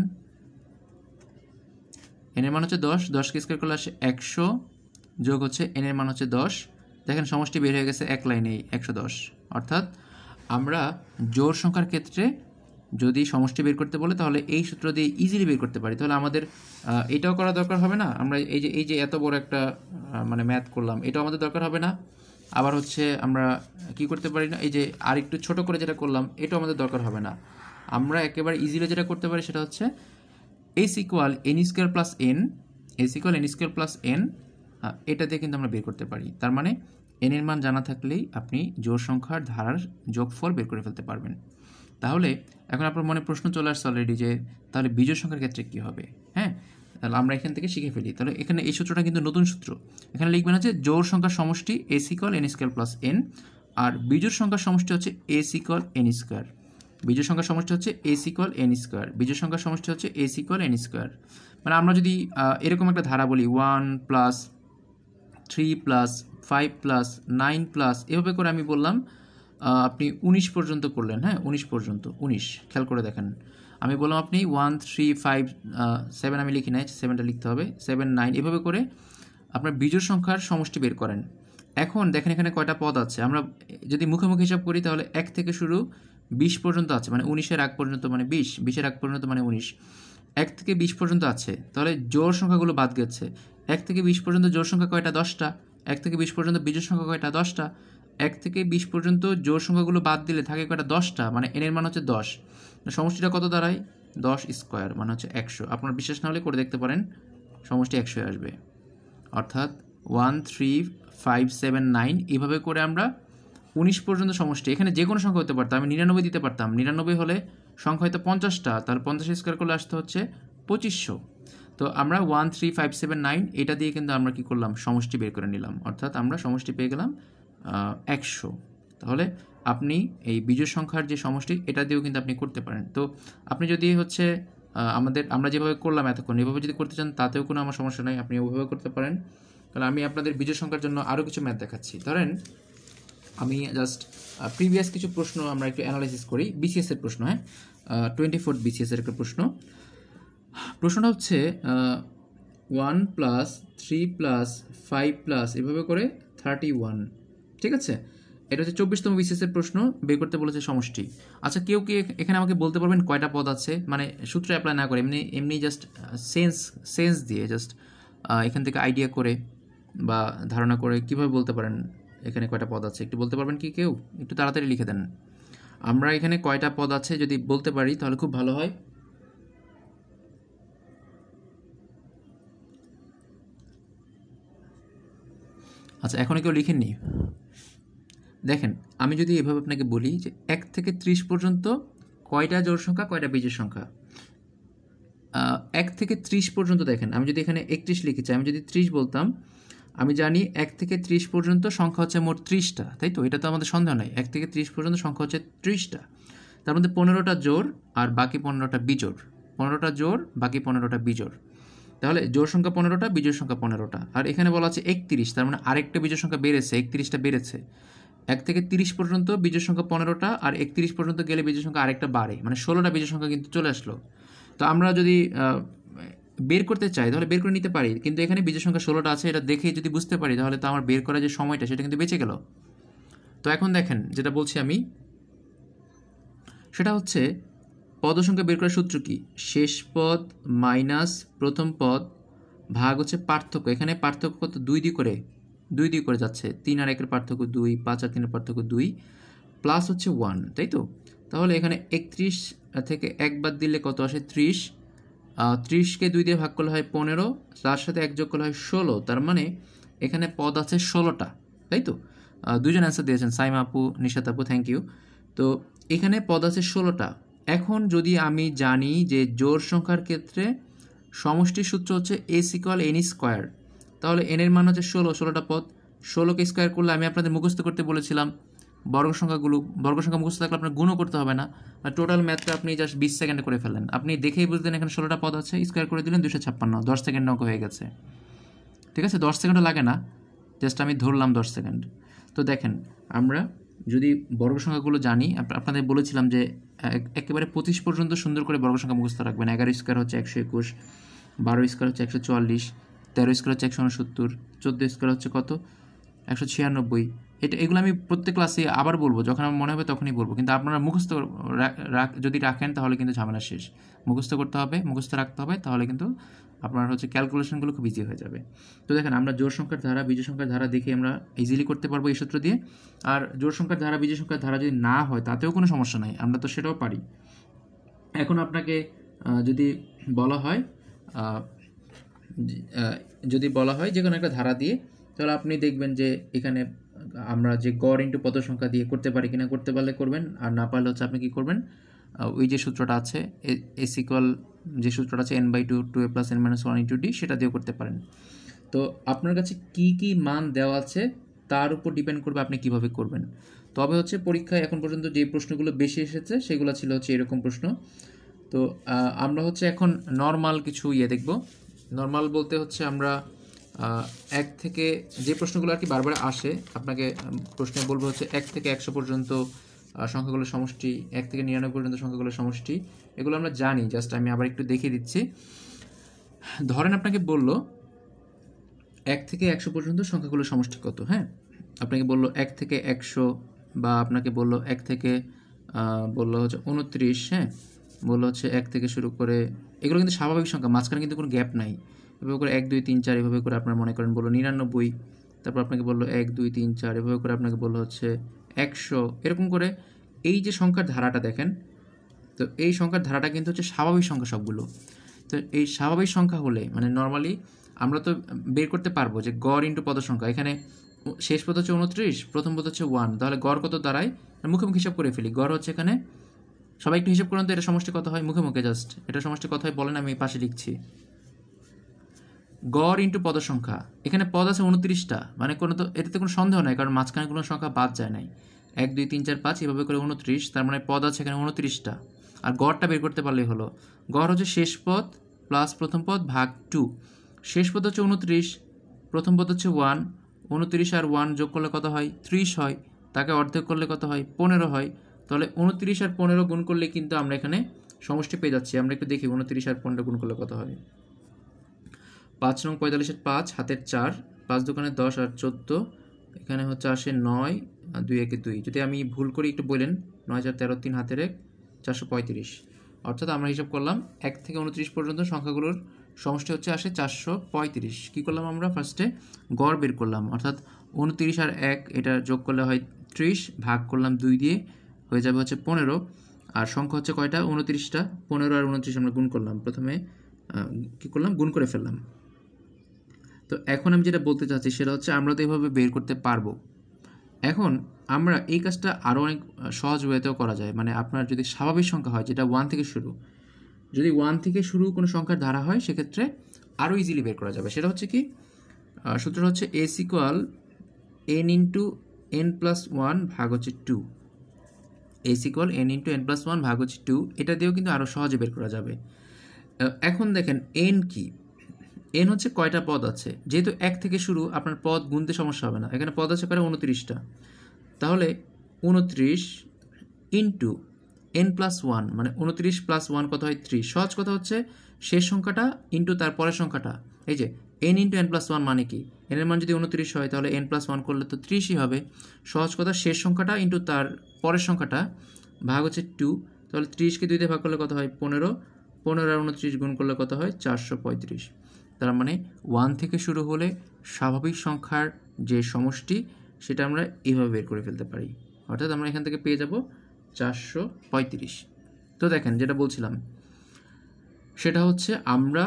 n এর মান হচ্ছে 10, 10কে স্কোয়ার করলে আসে 100 যোগ হচ্ছে n এর মান হচ্ছে 10, দেখেন সমষ্টি বের হয়ে গেছে এক লাইনেই 110। অর্থাৎ আমরা জোড় সংখ্যার ক্ষেত্রে যদি সমষ্টি বের করতে বলে তাহলে এই সূত্র দিয়ে ইজিলি বের করতে পারি, তাহলে আমাদের এটাও করা দরকার হবে না, আমরা এই যে এত বড় একটা মানে ম্যাথ করলাম এটাও আমাদের দরকার হবে না। আবার হচ্ছে আমরা কি করতে পারি না, এই যে আর একটু ছোট করে যেটা করলাম এটাও আমাদের দরকার হবে না। আমরা একেবারে ইজিলি যেটা করতে পারি সেটা হচ্ছে s = n² + n, s = n² + n, এটা দিয়ে কিন্তু আমরা বের করতে পারি। তার মানে n এর মান জানা থাকলেই আপনি জোড় সংখ্যার ধারার যোগফল বের করে ফেলতে পারবেন। তাহলে এখন আপনার মনে প্রশ্ন চলে আসছে অলরেডি যে তাহলে বিজোড় সংখ্যার ক্ষেত্রে কী হবে। হ্যাঁ, তাহলে আমরা এখান থেকে শিখে ফেলি। তাহলে এখানে এই সূত্রটা কিন্তু নতুন সূত্র, এখানে লিখবেন হচ্ছে জোড় সংখ্যার সমষ্টি s = n² + n, আর বিজোড় সংখ্যার সমষ্টি হচ্ছে s = n², বিজোড় সংখ্যার সমষ্টি হচ্ছে s = n², বিজোড় সংখ্যার সমষ্টি হচ্ছে s = n²। মানে আমরা যদি এরকম একটা ধারা বলি 1 + 3 + 5 + 9 + এভাবে করে আমি বললাম, আপনি 19 পর্যন্ত করলেন, হ্যাঁ 19 পর্যন্ত, 19 খেয়াল করে দেখেন, আমি বললাম আপনি 1 3 5 7 আমি লিখি নাই, 7টা লিখতে হবে, 7 9 এভাবে করে আপনার বিজোড় সংখ্যার সমষ্টি বের করেন। এখন দেখেন এখানে কয়টা পদ আছে, আমরা যদি মুখে মুখে হিসাব করি তাহলে 1 থেকে শুরু 20 পর্যন্ত আছে, মানে 19-এর আগ পর্যন্ত মানে 20, 20-এর আগ পর্যন্ত মানে 19, 1 থেকে 20 পর্যন্ত আছে, তাহলে জোড় সংখ্যাগুলো বাদ গেছে। 1 থেকে 20 পর্যন্ত জোড় সংখ্যা কয়টা 10টা, 1 থেকে 20 পর্যন্ত বিজোড় সংখ্যা কয়টা 10টা, 1 থেকে 20 পর্যন্ত জোড় সংখ্যাগুলো বাদ দিলে থাকে কয়টা 10টা, মানে n এর মান হচ্ছে 10। সমষ্টিটা কত দাঁড়ায়, 10 স্কোয়ার মানে হচ্ছে 100। আপনার বিশ্বাস না হলে করে দেখতে পারেন, সমষ্টি 100 আসবে। অর্থাৎ 13579 এইভাবে করে আমরা 19 পর্যন্ত সমষ্টি, এখানে যে কোনো সংখ্যা হতে পারতাম, আমি 99 দিতে পারতাম। 99 হলে সংখ্যা হয়তো 50টা, তাহলে 50 স্কোয়ার করলে আসতে হচ্ছে 2500। তো আমরা 13579 এটা দিয়ে কিন্তু আমরা কি করলাম, সমষ্টি বের করে নিলাম, অর্থাৎ আমরা সমষ্টি পেয়ে গেলাম 100। তাহলে আপনি এই বিজোড় সংখ্যার যে সমষ্টি এটা দিয়েও কিন্তু আপনি করতে পারেন। তো আপনি যদি হচ্ছে আমরা যেভাবে করলাম এতক্ষণ, এভাবে যদি করতে চান তাতেও কোনো আমার সমস্যা নাই, আপনি ওইভাবে করতে পারেন। তাহলে আমি আপনাদের বিজোড় সংখ্যার জন্য আরও কিছু ম্যাথ দেখাচ্ছি। ধরেন আমি জাস্ট প্রিভিয়াস কিছু প্রশ্ন আমরা একটু অ্যানালাইসিস করি, বিসিএস এর প্রশ্ন। হ্যাঁ, 24 বিসিএস এর একটা প্রশ্নটা হচ্ছে 1 + 3 + 5 এভাবে করে 31। ঠিক আছে, এটা হচ্ছে 24তম বিসিএস এর প্রশ্ন, বের করতে বলেছে সমষ্টি। আচ্ছা, কেউ কি এখানে আমাকে বলতে পারবেন কয়টা পদ আছে? মানে সূত্র অ্যাপ্লাই না করে এমনি জাস্ট সেন্স দিয়ে জাস্ট এখান থেকে আইডিয়া করে বা ধারণা করে কিভাবে বলতে পারেন এখানে কয়টা পদ আছে? একটু বলতে পারবেন কি কেউ? একটু তাড়াতাড়ি লিখে দেন। আমরা এখানে কয়টা পদ আছে যদি বলতে পারি তাহলে খুব ভালো হয়। আচ্ছা, এখনও কেউ লিখেননি? দেখেন, আমি যদি এভাবে আপনাকে বলি যে 1 থেকে 30 পর্যন্ত কয়টা জোড় সংখ্যা, কয়টা বিজোড় সংখ্যা? 1 থেকে 30 পর্যন্ত দেখেন, আমি যদি এখানে 31 লিখেছি, আমি যদি 30 বলতাম, আমি জানি 1 থেকে 30 পর্যন্ত সংখ্যা হচ্ছে মোট 30টা, তাই তো? এটা তো আমাদের সন্দেহ নাই, 1 থেকে 30 পর্যন্ত সংখ্যা হচ্ছে 30টা। তার মধ্যে 15টা জোড় আর বাকি 15টা বিজোড়। 15টা জোড়, বাকি 15টা বিজোড়। তাহলে জোড় সংখ্যা 15টা, বিজোড় সংখ্যা 15টা। আর এখানে বলা আছে 31, তার মানে আরেকটা বিজোড় সংখ্যা বেড়েছে, 31টা বেড়েছে। 1 থেকে 30 পর্যন্ত বিজোড় সংখ্যা 15টা, আর 31 পর্যন্ত গেলে বিজোড় সংখ্যা আরেকটা বাড়ে, মানে 16টা বিজোড় সংখ্যা কিন্তু চলে আসলো। তো আমরা যদি বের করতে চাই তাহলে বের করে নিতে পারি, কিন্তু এখানে বিজোড় সংখ্যা 16টা আছে, এটা দেখে যদি বুঝতে পারি তাহলে তো আমার বের করার যে সময়টা সেটা কিন্তু বেঁচে গেল। তো এখন দেখেন, যেটা বলছি আমি সেটা হচ্ছে পদ সংখ্যা বের করার সূত্র কি? শেষ পদ মাইনাস প্রথম পদ ভাগ হচ্ছে পার্থক্য। এখানে পার্থক্য কত? 2 করে যাচ্ছে। 3 আর 1-এর পার্থক্য 2, 5 আর 3-এর পার্থক্য 2, প্লাস হচ্ছে 1, তাই তো? তাহলে এখানে 31 থেকে 1 বাদ দিলে কত আসে? 30। 30কে 2 দিয়ে ভাগ করলে হয় 15, তার সাথে 1 যোগ করলে হয় 16। তার মানে এখানে পদ আছে 16টা, তাই তো? দুজন অ্যান্সার দিয়েছেন, সাইমা আপু, নিশাত আপু, থ্যাংক ইউ। তো এখানে পদ আছে 16টা। এখন যদি আমি জানি যে জোড় সংখ্যার ক্ষেত্রে সমষ্টির সূত্র হচ্ছে s = n², তাহলে n এর মান হচ্ছে 16টা পদ। 16কে স্কোয়ার করলে আমি আপনাদের মুখস্থ করতে বলেছিলাম বর্গ সংখ্যা মুখস্থ থাকলে আপনার গুণও করতে হবে না, আর টোটাল ম্যাথটা আপনি জাস্ট 20 সেকেন্ডে করে ফেললেন। আপনি দেখেই বুঝলেন এখানে 16টা পদ আছে, স্কোয়ার করে দিলেন 256, 10 সেকেন্ড অঙ্ক হয়ে গেছে। ঠিক আছে, 10 সেকেন্ডও লাগে না, জাস্ট আমি ধরলাম 10 সেকেন্ড। তো দেখেন, আমরা যদি বর্গ সংখ্যাগুলো জানি, আপনাদের বলেছিলাম যে একেবারে 25 পর্যন্ত সুন্দর করে বর্গ সংখ্যা মুখস্থ রাখবেন। 11 স্কোয়ার হচ্ছে 121, 12 স্কোয়ার হচ্ছে 144, 13 স্কোয়ার হচ্ছে 169, 14 স্কোয়ার হচ্ছে কত? 196। এগুলো আমি প্রত্যেক ক্লাসে আবার বলবো, যখন আমার মনে হবে তখনই বলবো, কিন্তু আপনারা মুখস্থ যদি রাখেন তাহলে কিন্তু ঝামেলা শেষ। মুখস্থ করতে হবে, মুখস্থ রাখতে হবে, তাহলে কিন্তু আপনার হচ্ছে ক্যালকুলেশনগুলো খুব ইজি হয়ে যাবে। তো দেখেন, আমরা জোড় সংখ্যার ধারা, বিজোড় সংখ্যার ধারা দেখে আমরা ইজিলি করতে পারবো এই সূত্র দিয়ে। আর জোড় সংখ্যার ধারা, বিজোড় সংখ্যার ধারা যদি না হয় তাতেও কোনো সমস্যা নাই, আমরা তো সেটাও পারি। এখন আপনাকে যদি বলা হয় যে কোনো একটা ধারা দিয়ে, তাহলে আপনি দেখবেন যে এখানে আমরা যে গড় ইন্টু পদ সংখ্যা দিয়ে করতে পারি কিনা, করতে পারলে করবেন, আর না পারলে হচ্ছে আপনি কী করবেন, ওই যে সূত্রটা আছে যে সূত্রটা আছে n/2 2a + n - 1 * d, সেটা দিয়েও করতে পারেন। তো আপনার কাছে কি কি মান দেওয়া আছে তার উপর ডিপেন্ড করবে আপনি কিভাবে করবেন। তবে হচ্ছে পরীক্ষায় এখন পর্যন্ত যে প্রশ্নগুলো বেশি এসেছে সেগুলো ছিল হচ্ছে এরকম প্রশ্ন। তো আমরা হচ্ছে এখন নর্মাল কিছু দেখব। নর্মাল বলতে হচ্ছে আমরা 1 থেকে যে প্রশ্নগুলো আর কি বারবার আসে, আপনাকে প্রশ্নে বলবো হচ্ছে 1 থেকে 100 পর্যন্ত সংখ্যাগুলোর সমষ্টি, 1 থেকে 99 পর্যন্ত সংখ্যাগুলোর সমষ্টি, এগুলো আমরা জানি। জাস্ট আমি আবার একটু দেখিয়ে দিচ্ছি। ধরেন আপনাকে বলল 1 থেকে 100 পর্যন্ত সংখ্যাগুলোর সমষ্টি কত। হ্যাঁ, আপনাকে বললো 1 থেকে 100, বা আপনাকে বললো 1 থেকে বললো হচ্ছে 29, হ্যাঁ, বললো হচ্ছে 1 থেকে শুরু করে, এগুলো কিন্তু স্বাভাবিক সংখ্যা, মাঝখানে কিন্তু কোনো গ্যাপ নাই। এভাবে করে 1 2 3 4 এভাবে করে আপনার মনে করেন বললো 99, তারপর আপনাকে বললো 1 2 3 4, এভাবে করে আপনাকে বললো হচ্ছে 100, এরকম করে এই যে সংখ্যার ধারাটা দেখেন, তো এই সংখ্যার ধারাটা কিন্তু হচ্ছে স্বাভাবিক সংখ্যা সবগুলো। তো এই স্বাভাবিক সংখ্যা হলে মানে নর্মালি আমরা তো বের করতে পারবো যে গড় ইন্টু পদ সংখ্যা। এখানে শেষ পদ হচ্ছে 29, প্রথম পদ হচ্ছে 1, তাহলে গড় কত দাঁড়ায়? মুখে মুখে হিসাব করে ফেলি। গড় হচ্ছে এখানে, সবাই একটু হিসাব করুন তো এটা সমষ্টি কত হয় মুখে মুখে, জাস্ট এটা সমষ্টি কত হয় বলেন, আমি পাশে লিখছি। গড় ইন্টু পদ সংখ্যা, এখানে পদ আছে 29টা, মানে কোনো তো এটাতে কোনো সন্দেহ নাই, কারণ মাঝখানে কোনো সংখ্যা বাদ যায় নাই। 1 2 3 4 5 এভাবে করে 29, তার মানে পদ আছে এখানে 29টা। আর গড়টা বের করতে পারলেই হলো। গড় হচ্ছে শেষ পদ প্লাস প্রথম পদ ভাগ 2। শেষ পদ হচ্ছে 29, প্রথম পদ হচ্ছে 1, 29 আর 1 যোগ করলে কত হয়? 30 হয়। তাকে অর্ধেক করলে কত হয়? 15 হয়। তাহলে 29 আর 15 গুণ করলে কিন্তু আমরা এখানে সমষ্টি পেয়ে যাচ্ছি। আমরা একটু দেখি 29 আর 15 গুণ করলে কত হয়। 5 নং 45-এর 5 হাতের 4, 5 দোকানে 10 আর 14, এখানে হচ্ছে আসে 9, 2 একে 2। যদি আমি ভুল করি একটু বলেন, 9 4 13 3 হাতের 1, 435। অর্থাৎ আমরা হিসাব করলাম 1 থেকে 29 পর্যন্ত সংখ্যাগুলোর সমষ্টি হচ্ছে আসে 435। কী করলাম আমরা? ফার্স্টে গড় বের করলাম, অর্থাৎ 29 আর 1 এটা যোগ করলে হয় 30, ভাগ করলাম 2 দিয়ে, হয়ে যাবে হচ্ছে 15। আর সংখ্যা হচ্ছে কয়টা? 29টা। 15 আর 29 আমরা গুণ করলাম, প্রথমে কী করলাম? গুণ করে ফেললাম। তো এখন আমি যেটা বলতে চাচ্ছি সেটা হচ্ছে আমরা তো এভাবে বের করতে পারবো। এখন আমরা এই কাজটা আরও অনেক সহজ ওয়েতেও করা যায়। মানে আপনার যদি স্বাভাবিক সংখ্যা হয়, যেটা 1 থেকে শুরু, যদি 1 থেকে শুরু কোনো সংখ্যার ধারা হয়, সেক্ষেত্রে আরও ইজিলি বের করা যাবে। সেটা হচ্ছে কি, সূত্রটা হচ্ছে s equal n into n plus 1 ভাগ হচ্ছে 2। s equal n into n plus 1 ভাগ হচ্ছে 2, এটা দিয়েও কিন্তু আরও সহজে বের করা যাবে। এখন দেখেন n কি, n হচ্ছে কয়টা পদ আছে। যেহেতু 1 থেকে শুরু, আপনার পদ গুনতে সমস্যা হবে না। এখানে পদ আছে করে 29টা, তাহলে 29 ইন্টু n প্লাস 1, মানে 29 প্লাস 1 কত হয়? 3। সহজ কথা হচ্ছে শেষ সংখ্যাটা ইন্টু তার পরের সংখ্যাটা। এই যে n ইন্টু n প্লাস 1 মানে কি, n এর মান যদি 29 হয় তাহলে n প্লাস 1 করলে তো 30ই হবে। সহজ কথা, শেষ সংখ্যাটা ইন্টু তার পরের সংখ্যাটা ভাগ হচ্ছে 2, তাহলে 30কে 2 দিয়ে ভাগ করলে কত হয়? 15। 15 আর 29 গুণ করলে কত হয়? 435। তার মানে 1 থেকে শুরু হলে স্বাভাবিক সংখ্যার যে সমষ্টি, সেটা আমরা এইভাবে বের করে ফেলতে পারি। অর্থাৎ আমরা এখান থেকে পেয়ে যাব 435। তো দেখেন যেটা বলছিলাম সেটা হচ্ছে আমরা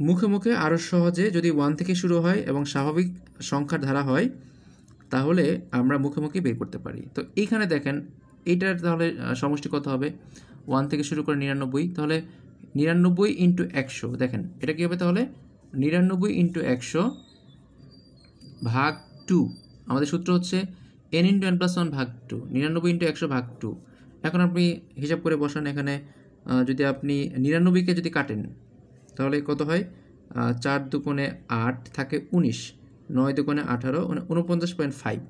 মুখে মুখে আরও সহজে, যদি 1 থেকে শুরু হয় এবং স্বাভাবিক সংখ্যার ধারা হয়, তাহলে আমরা মুখে মুখে বের করতে পারি। তো এইখানে দেখেন এইটার তাহলে সমষ্টি কত হবে? 1 থেকে শুরু করে 99, তাহলে 99 ইন্টু 100। দেখেন এটা কী হবে তাহলে? 99 ইন্টু 100 ভাগ 2। আমাদের সূত্র হচ্ছে n ইন্টু n প্লাস 1 ভাগ 2, 99 ইন্টু 100 ভাগ 2। এখন আপনি হিসাব করে বসান, এখানে যদি আপনি 99কে যদি কাটেন তাহলে কত হয়? 4 দুগুণে 8 থাকে 19, 9 দুগুণে 18, 49.5।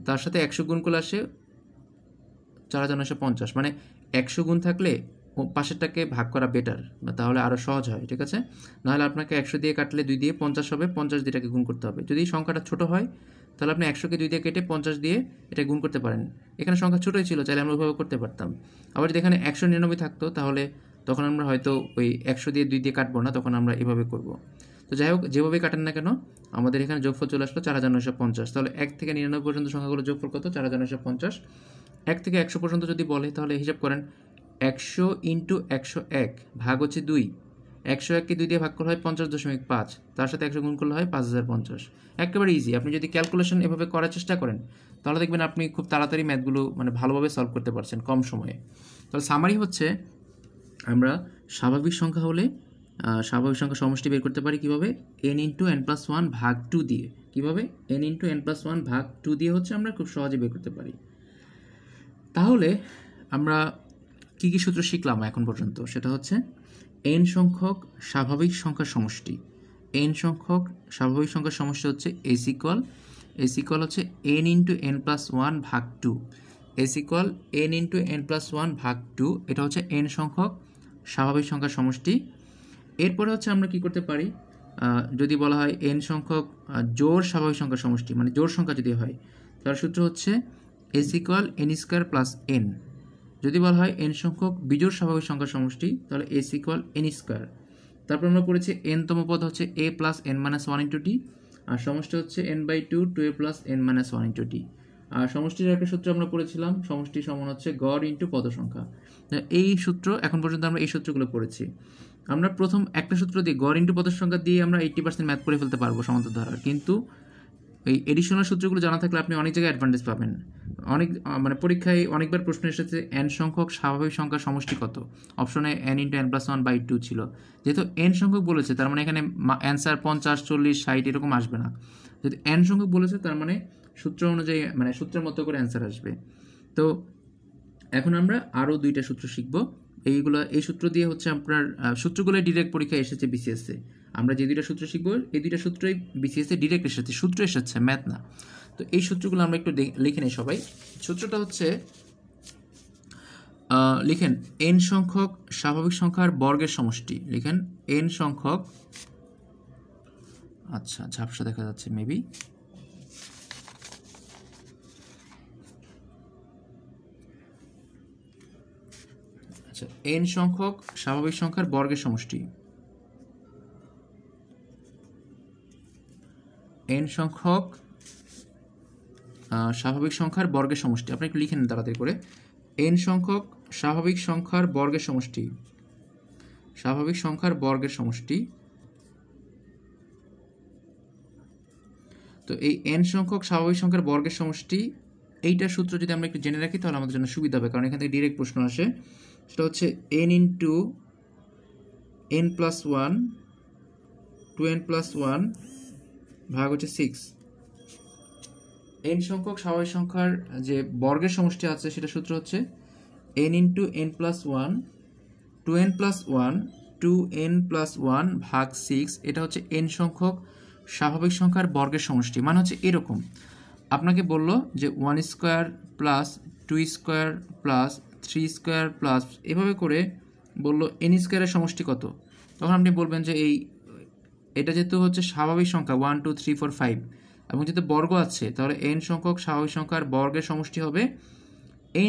তার সাথে 100 গুণ করলে আসে 4950। মানে 100 গুণ থাকলে পাশেরটাকে ভাগ করা বেটার, তাহলে আরও সহজ হয়। ঠিক আছে, নাহলে আপনাকে 100 দিয়ে কাটলে 2 দিয়ে 50 হবে, 50 দিয়ে এটাকে গুণ করতে হবে। যদি সংখ্যাটা ছোট হয় তাহলে আপনি 100কে 2 দিয়ে কেটে 50 দিয়ে এটা গুণ করতে পারেন। এখানে সংখ্যা ছোটোই ছিল, চাইলে আমরা ওইভাবে করতে পারতাম। আবার যদি এখানে 199 থাকতো তাহলে তখন আমরা হয়তো ওই 100 দিয়ে 2 দিয়ে কাটবো না, তখন আমরা এভাবে করব। তো যাই হোক, যেভাবে কাটেন না কেন, আমাদের এখানে যোগফল চলে আসলো 4950। তাহলে 1 থেকে 99 পর্যন্ত সংখ্যাগুলো যোগফল কত? 4950। 1 থেকে 100 পর্যন্ত যদি বলে তাহলে হিসাব করেন, 100 ইন্টু 101 ভাগ হচ্ছে 2। 101কে 2 দিয়ে ভাগ করা হয় 50.5, তার সাথে 100 গুণ করলে হয় 5050। একেবারে ইজি। আপনি যদি ক্যালকুলেশন এভাবে করার চেষ্টা করেন তাহলে দেখবেন আপনি খুব তাড়াতাড়ি ম্যাথগুলো মানে ভালোভাবে সলভ করতে পারছেন কম সময়ে। তাহলে সামারি হচ্ছে, আমরা স্বাভাবিক সংখ্যা হলে স্বাভাবিক সংখ্যা সমষ্টি বের করতে পারি কীভাবে? n ইন্টু n প্লাস 1 ভাগ 2 দিয়ে। কীভাবে? n ইন্টু n প্লাস 1 ভাগ 2 দিয়ে হচ্ছে আমরা খুব সহজে বের করতে পারি। তাহলে আমরা কী কী সূত্র শিখলাম এখন পর্যন্ত? সেটা হচ্ছে n সংখ্যক স্বাভাবিক সংখ্যার সমষ্টি। n সংখ্যক স্বাভাবিক সংখ্যার সমষ্টি হচ্ছে s ইকুয়াল হচ্ছে n ইন্টু n প্লাস 1 ভাগ 2। s equal n into n plus 1 ভাগ 2, এটা হচ্ছে n সংখ্যক স্বাভাবিক সংখ্যার সমষ্টি। এরপরে হচ্ছে আমরা কি করতে পারি, যদি বলা হয় n সংখ্যক জোড় স্বাভাবিক সংখ্যার সমষ্টি, মানে জোড় সংখ্যা যদি হয়, তার সূত্র হচ্ছে s equal n square plus n। যদি বলা হয় n সংখ্যক বিজোড় স্বাভাবিক সংখ্যার সমষ্টি, তাহলে s ইকুয়াল n স্কোয়ার। তারপর আমরা পড়েছি n-তম পদ হচ্ছে a plus n minus 1 into D, আর সমষ্টি হচ্ছে n/2 2a plus n minus 1 into D. আর সমষ্টির একটা সূত্র আমরা পড়েছিলাম, সমষ্টি সমান হচ্ছে গড় ইন্টু পদ সংখ্যা। এই সূত্র এখন পর্যন্ত আমরা এই সূত্রগুলো পড়েছি। আমরা প্রথম একটা সূত্র দিয়ে গড় ইন্টু পদ সংখ্যা দিয়ে আমরা 80% ম্যাথ করে ফেলতে পারবো সমান্তর ধারার, কিন্তু এই এডিশনাল সূত্রগুলো জানা থাকলে আপনি অনেক জায়গায় অ্যাডভান্টেজ পাবেন। অনেক মানে পরীক্ষায় অনেকবার প্রশ্ন এসেছে n সংখ্যক স্বাভাবিক সংখ্যার সমষ্টি কত, অপশনে n × n+1/2 ছিল। যেহেতু n সংখ্যক বলেছে তার মানে এখানে অ্যান্সার 50, 40, 60 এরকম আসবে না। যেহেতু n সংখ্যক বলেছে তার মানে সূত্র অনুযায়ী মানে সূত্রের মতো করে অ্যান্সার আসবে। তো এখন আমরা আরও 2টা সূত্র শিখব। এই সূত্র দিয়ে হচ্ছে আপনার সূত্রগুলো ডিরেক্ট পরীক্ষায় এসেছে বিসিএসে। আমরা যে 2টা সূত্র শিখব এই 2টা সূত্রই বিসিএসে ডিরেক্ট এসেছে, সূত্র এসেছে, ম্যাথ না। তো এই সূত্রগুলো আমরা একটু লিখে নিই সবাই। সূত্রটা হচ্ছে লিখেন n সংখ্যক স্বাভাবিক সংখ্যার বর্গের সমষ্টি। লিখেন n সংখ্যক, আচ্ছা ঝাপসা দেখা যাচ্ছে মেবি, আচ্ছা n সংখ্যক স্বাভাবিক সংখ্যার বর্গের সমষ্টি। n সংখ্যক স্বাভাবিক সংখ্যার বর্গের সমষ্টি। আপনি একটু লিখে নেন তাড়াতাড়ি করে। n সংখ্যক স্বাভাবিক সংখ্যার বর্গের সমষ্টি, স্বাভাবিক সংখ্যার বর্গের সমষ্টি। তো এই n সংখ্যক স্বাভাবিক সংখ্যার বর্গের সমষ্টি, এইটার সূত্র যদি আমরা একটু জেনে রাখি তাহলে আমাদের জন্য সুবিধা হবে, কারণ এখান থেকে ডিরেক্ট প্রশ্ন আসে। সেটা হচ্ছে n × n+1 2n+1 ভাগ হচ্ছে 6। n সংখ্যক স্বাভাবিক সংখ্যার যে বর্গের সমষ্টি আছে সেটা সূত্র হচ্ছে n × n+1 2n+1 2n+1 ভাগ 6। এটা হচ্ছে n সংখ্যক স্বাভাবিক সংখ্যার বর্গের সমষ্টি। মানে হচ্ছে এরকম, আপনাকে বলল যে 1² প্লাস 2² প্লাস 3² প্লাস এভাবে করে বলল n² সমষ্টি কত, তখন আপনি বলবেন যে এটা যেহেতু হচ্ছে স্বাভাবিক সংখ্যা 1 2 3 4 5 এবং যেহেতু বর্গ আছে তাহলে n সংখ্যক স্বাভাবিক সংখ্যার বর্গের সমষ্টি হবে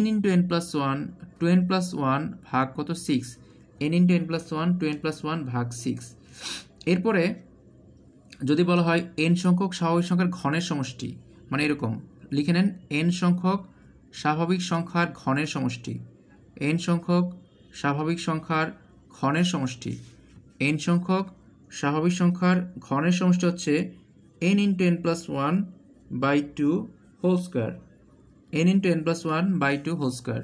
n × n+1 2n+1 ভাগ কত 6, n × n+1 2n+1 ভাগ 6। এরপরে যদি বলা হয় n সংখ্যক স্বাভাবিক সংখ্যার ঘনের সমষ্টি, মানে এরকম লিখে নেন n সংখ্যক স্বাভাবিক সংখ্যার ঘনের সমষ্টি, n সংখ্যক স্বাভাবিক সংখ্যার ঘনের সমষ্টি। n সংখ্যক স্বাভাবিক সংখ্যার ঘনের সমষ্টি হচ্ছে n × n+1/2 whole square, n × n+1/2 whole square.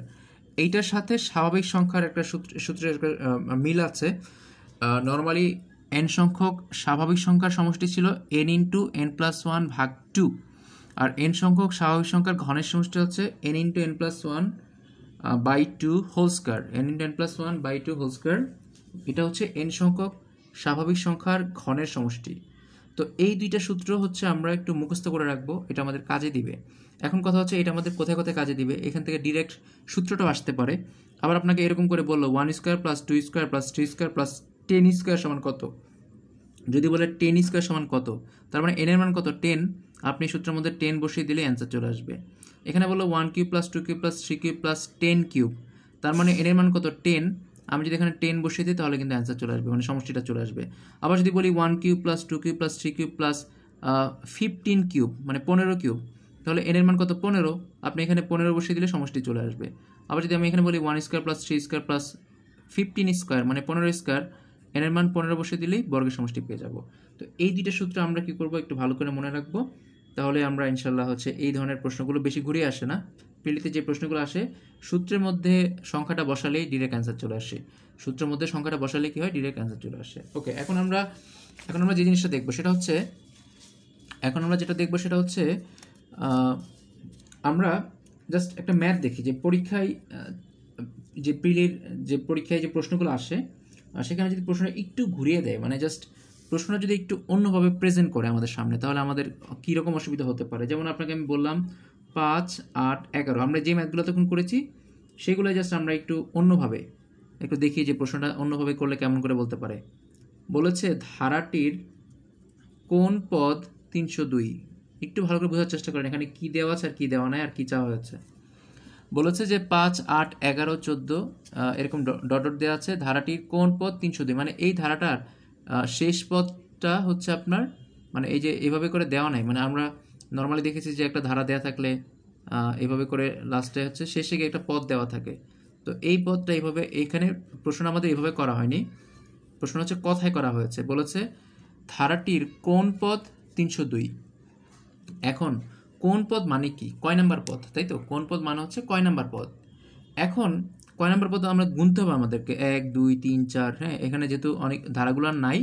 এইটার সাথে স্বাভাবিক সংখ্যার একটা সূত্রের মিল আছে। নর্মালি n সংখ্যক স্বাভাবিক সংখ্যার সমষ্টি ছিল n × n+1 ভাগ 2, আর n সংখ্যক স্বাভাবিক সংখ্যার ঘনের সমষ্টি হচ্ছে n × n+1/2 whole square, n × n+1/2 whole square. এটা হচ্ছে n সংখ্যক স্বাভাবিক সংখ্যার ঘনের সমষ্টি। তো এই 2টা সূত্র হচ্ছে আমরা একটু মুখস্থ করে রাখবো, এটা আমাদের কাজে দিবে। এখন কথা হচ্ছে এটা আমাদের কোথায় কোথায় কাজে দিবে, এখান থেকে ডিরেক্ট সূত্রটাও আসতে পারে। আবার আপনাকে এরকম করে বললো 1² প্লাস 2² প্লাস 3² প্লাস 10² সমান কত। যদি বলে 10² সমান কত, তার মানে n এর মান কত 10, আপনি সূত্রের মধ্যে 10 বসিয়ে দিলে অ্যান্সার চলে আসবে। এখানে বললো 1³ প্লাস 2³ প্লাস 3³ প্লাস 10³, তার মানে n এর মান কত 10, আমি যদি এখানে 10 বসিয়ে দিই তাহলে কিন্তু অ্যান্সার চলে আসবে, মানে সমষ্টিটা চলে আসবে। আবার যদি বলি 1³ প্লাস 2³ প্লাস 3³ প্লাস 15³ মানে 15³ তাহলে n এর মান কত 15, আপনি এখানে 15 বসিয়ে দিলে সমষ্টি চলে আসবে। আবার যদি আমি এখানে বলি 1² প্লাস 3² প্লাস 15² মানে 15², n এর মান 15 বসিয়ে দিলেই বর্গের সমষ্টি পেয়ে যাব। তো এই 2টা সূত্র আমরা কি করব একটু ভালো করে মনে রাখবো, তাহলে আমরা ইনশাল্লাহ হচ্ছে এই ধরনের প্রশ্নগুলো বেশি ঘুরিয়ে আসে না। পিলিতে যে প্রশ্নগুলো আসে সূত্রের মধ্যে সংখ্যাটা বসালেই ডিরেক্ট অ্যান্সার চলে আসে, সূত্রের মধ্যে সংখ্যাটা বসালে কি হয় ডিরেক্ট অ্যান্সার চলে আসে। ওকে, এখন আমরা যে জিনিসটা দেখবো সেটা হচ্ছে আমরা জাস্ট একটা ম্যাথ দেখি যে পরীক্ষায় যে প্রিলির যে পরীক্ষায় যে প্রশ্নগুলো আসে সেখানে যদি প্রশ্নটা একটু ঘুরিয়ে দেয়, মানে জাস্ট প্রশ্নটা যদি একটু অন্যভাবে প্রেজেন্ট করে আমাদের সামনে, তাহলে আমাদের কীরকম অসুবিধা হতে পারে। যেমন আপনাকে আমি বললাম 5, 8, 11, আমরা যে ম্যাথগুলো তখন করেছি সেগুলো জাস্ট আমরা একটু অন্যভাবে একটু দেখি যে প্রশ্নটা অন্যভাবে করলে কেমন করে বলতে পারে। বলেছে ধারাটির কোন পদ 302, একটু ভালো করে বোঝার চেষ্টা করেন এখানে কি দেওয়া আছে আর কি দেওয়া নাই আর কি চাওয়া হয়েছে। বলেছে যে 5, 8, 11, 14 এরকম ডট ডট দেওয়া আছে, ধারাটির কোন পদ 302, মানে এই ধারাটার শেষ পদটা হচ্ছে আপনার, মানে এই যে এভাবে করে দেওয়া নাই, মানে আমরা নর্মালি দেখেছি যে একটা ধারা দেওয়া থাকলে এইভাবে করে লাস্টে হচ্ছে শেষে গিয়ে একটা পদ দেওয়া থাকে। তো এই পদটা এইভাবে, এইখানে প্রশ্ন আমাদের এইভাবে করা হয়নি, প্রশ্ন হচ্ছে কথায় করা হয়েছে। বলেছে ধারাটির কোন পদ 302। এখন কোন পদ মানে কি, কয় নাম্বার পদ, তাই তো? কোন পদ মানে হচ্ছে কয় নাম্বার পদ। এখন কয় নাম্বার পদ আমরা গুনতে হবে আমাদেরকে, 1 2 3 4। হ্যাঁ, এখানে যেহেতু অনেক ধারাগুলো নাই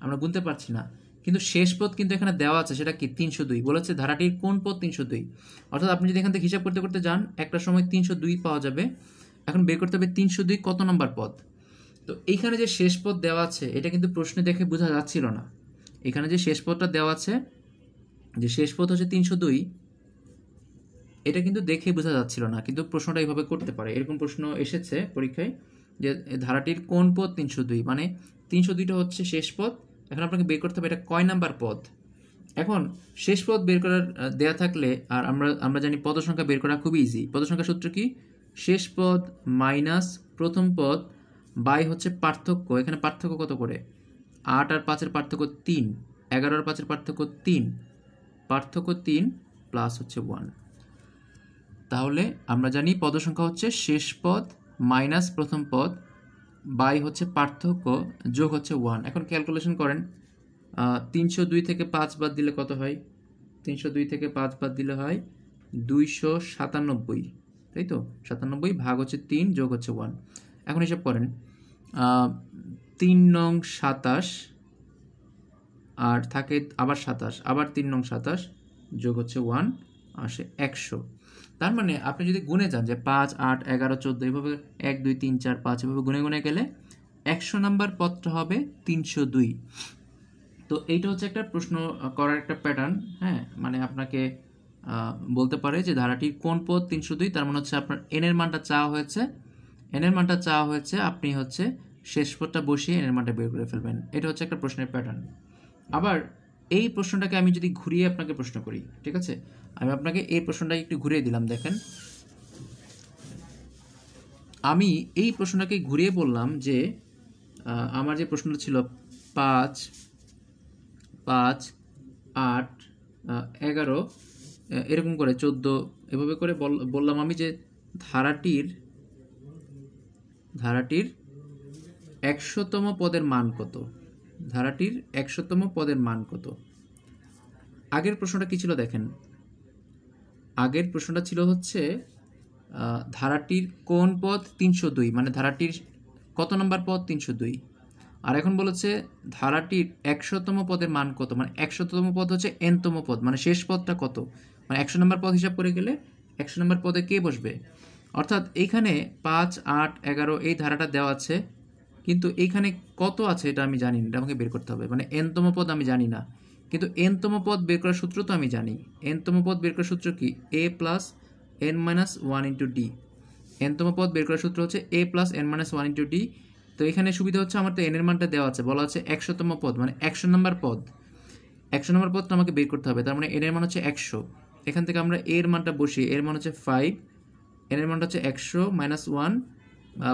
আমরা গুনতে পারছি না, কিন্তু শেষ পদ কিন্তু এখানে দেওয়া আছে, সেটা কি 302। বলেছে ধারাটির কোন পদ 302। অর্থাৎ আপনি যদি এখান থেকে হিসাব করতে করতে যান একটা সময় 302 পাওয়া যাবে। এখন বের করতে হবে 302 কত নম্বর পদ। তো এইখানে যে শেষ পদ দেওয়া আছে এটা কিন্তু প্রশ্নে দেখে বোঝা যাচ্ছিল না। এখানে যে শেষ পদটা দেওয়া আছে, যে শেষ পদ হচ্ছে 302, এটা কিন্তু দেখে বোঝা যাচ্ছিল না, কিন্তু প্রশ্নটা এইভাবে করতে পারে। এরকম প্রশ্ন এসেছে পরীক্ষায় যে ধারাটির কোন পদ 302, মানে 302টা হচ্ছে শেষ পদ। এখন আপনাকে বের করতে হবে এটা কয় নাম্বার পদ। এখন শেষ পদ বের করার দেয়া থাকলে, আর আমরা জানি পদ সংখ্যা বের করা খুবই ইজি। পদ সংখ্যা সূত্র কি, শেষ পদ মাইনাস প্রথম পদ বাই হচ্ছে পার্থক্য। এখানে পার্থক্য কত করে, 8 আর 5-এর পার্থক্য 3, 11 আর 5-এর পার্থক্য 3, পার্থক্য 3 প্লাস হচ্ছে 1। তাহলে আমরা জানি পদ সংখ্যা হচ্ছে শেষ পদ মাইনাস প্রথম পদ বাই হচ্ছে পার্থক্য যোগ হচ্ছে 1। এখন ক্যালকুলেশন করেন, 302 থেকে 5 বাদ দিলে কত হয়, 302 থেকে 5 বাদ দিলে হয় 297, তাই তো? 97 ভাগ হচ্ছে 3 যোগ হচ্ছে 1। এখন হিসাব করেন, 3 নং 27 আর থাকে আবার 27, আবার 3 নং 27 যোগ হচ্ছে 1 আসে 100। তার মানে আপনি যদি গুনে যান যে 5 8 11 14 এভাবে 1 2 3 4 5 এভাবে গুনে গুনে গেলে 100 নাম্বার পদটা হবে 302। তো এইটা হচ্ছে একটা প্রশ্ন করার একটা প্যাটার্ন। হ্যাঁ, মানে আপনাকে বলতে পারে যে ধারাটির কোন পদ 302, তার মানে হচ্ছে আপনার এন এর মানটা চাওয়া হয়েছে, এন এর মানটা চাওয়া হয়েছে, আপনি হচ্ছে শেষ পদটা বসিয়ে এন এর মানটা বের করে ফেলবেন। এটা হচ্ছে একটা প্রশ্নের প্যাটার্ন। আবার এই প্রশ্নটাকে আমি যদি ঘুরিয়ে আপনাকে প্রশ্ন করি, ঠিক আছে, আমি আপনাকে এই প্রশ্নটাকে একটু ঘুরিয়ে দিলাম। দেখেন, আমি এই প্রশ্নটাকে ঘুরিয়ে বললাম যে আমার যে প্রশ্নটা ছিল 5 5 8 11 এরকম করে 14 এভাবে করে বললাম আমি যে ধারাটির 100তম পদের মান কত, ধারাটির 100তম পদের মান কত। আগের প্রশ্নটা কি ছিল দেখেন, আগের প্রশ্নটা ছিল হচ্ছে ধারাটির কোন পদ 302, মানে ধারাটির কত নম্বর পদ 302। আর এখন বলেছে ধারাটির 100তম পদের মান কত, মানে 100তম পদ হচ্ছে nতম পদ, মানে শেষ পদটা কত, মানে 100 নম্বর পদ হিসাব করে গেলে 100 নম্বর পদে কে বসবে। অর্থাৎ এইখানে 5 8 11 এই ধারাটা দেওয়া আছে, কিন্তু এইখানে কত আছে এটা আমি জানি না, এটা আমাকে বের করতে হবে। মানে nতম পদ আমি জানি না, কিন্তু nতম পদ বের করার সূত্র তো আমি জানি। nতম পদ বের করার সূত্র কি, a plus n minus 1 into D. nতম পদ বের করার সূত্র হচ্ছে a plus n minus 1 into D. তো এখানে সুবিধা হচ্ছে আমার তো n এর মানটা দেওয়া আছে, বলা আছে 100তম পদ, মানে 100 নম্বর পদ। 100 নম্বর পদটা আমাকে বের করতে হবে, তার মানে n এর মান হচ্ছে 100। এখান থেকে আমরা a এর মানটা বসিয়ে, এর মান হচ্ছে 5, n এর মানটা হচ্ছে 100 মাইনাস 1,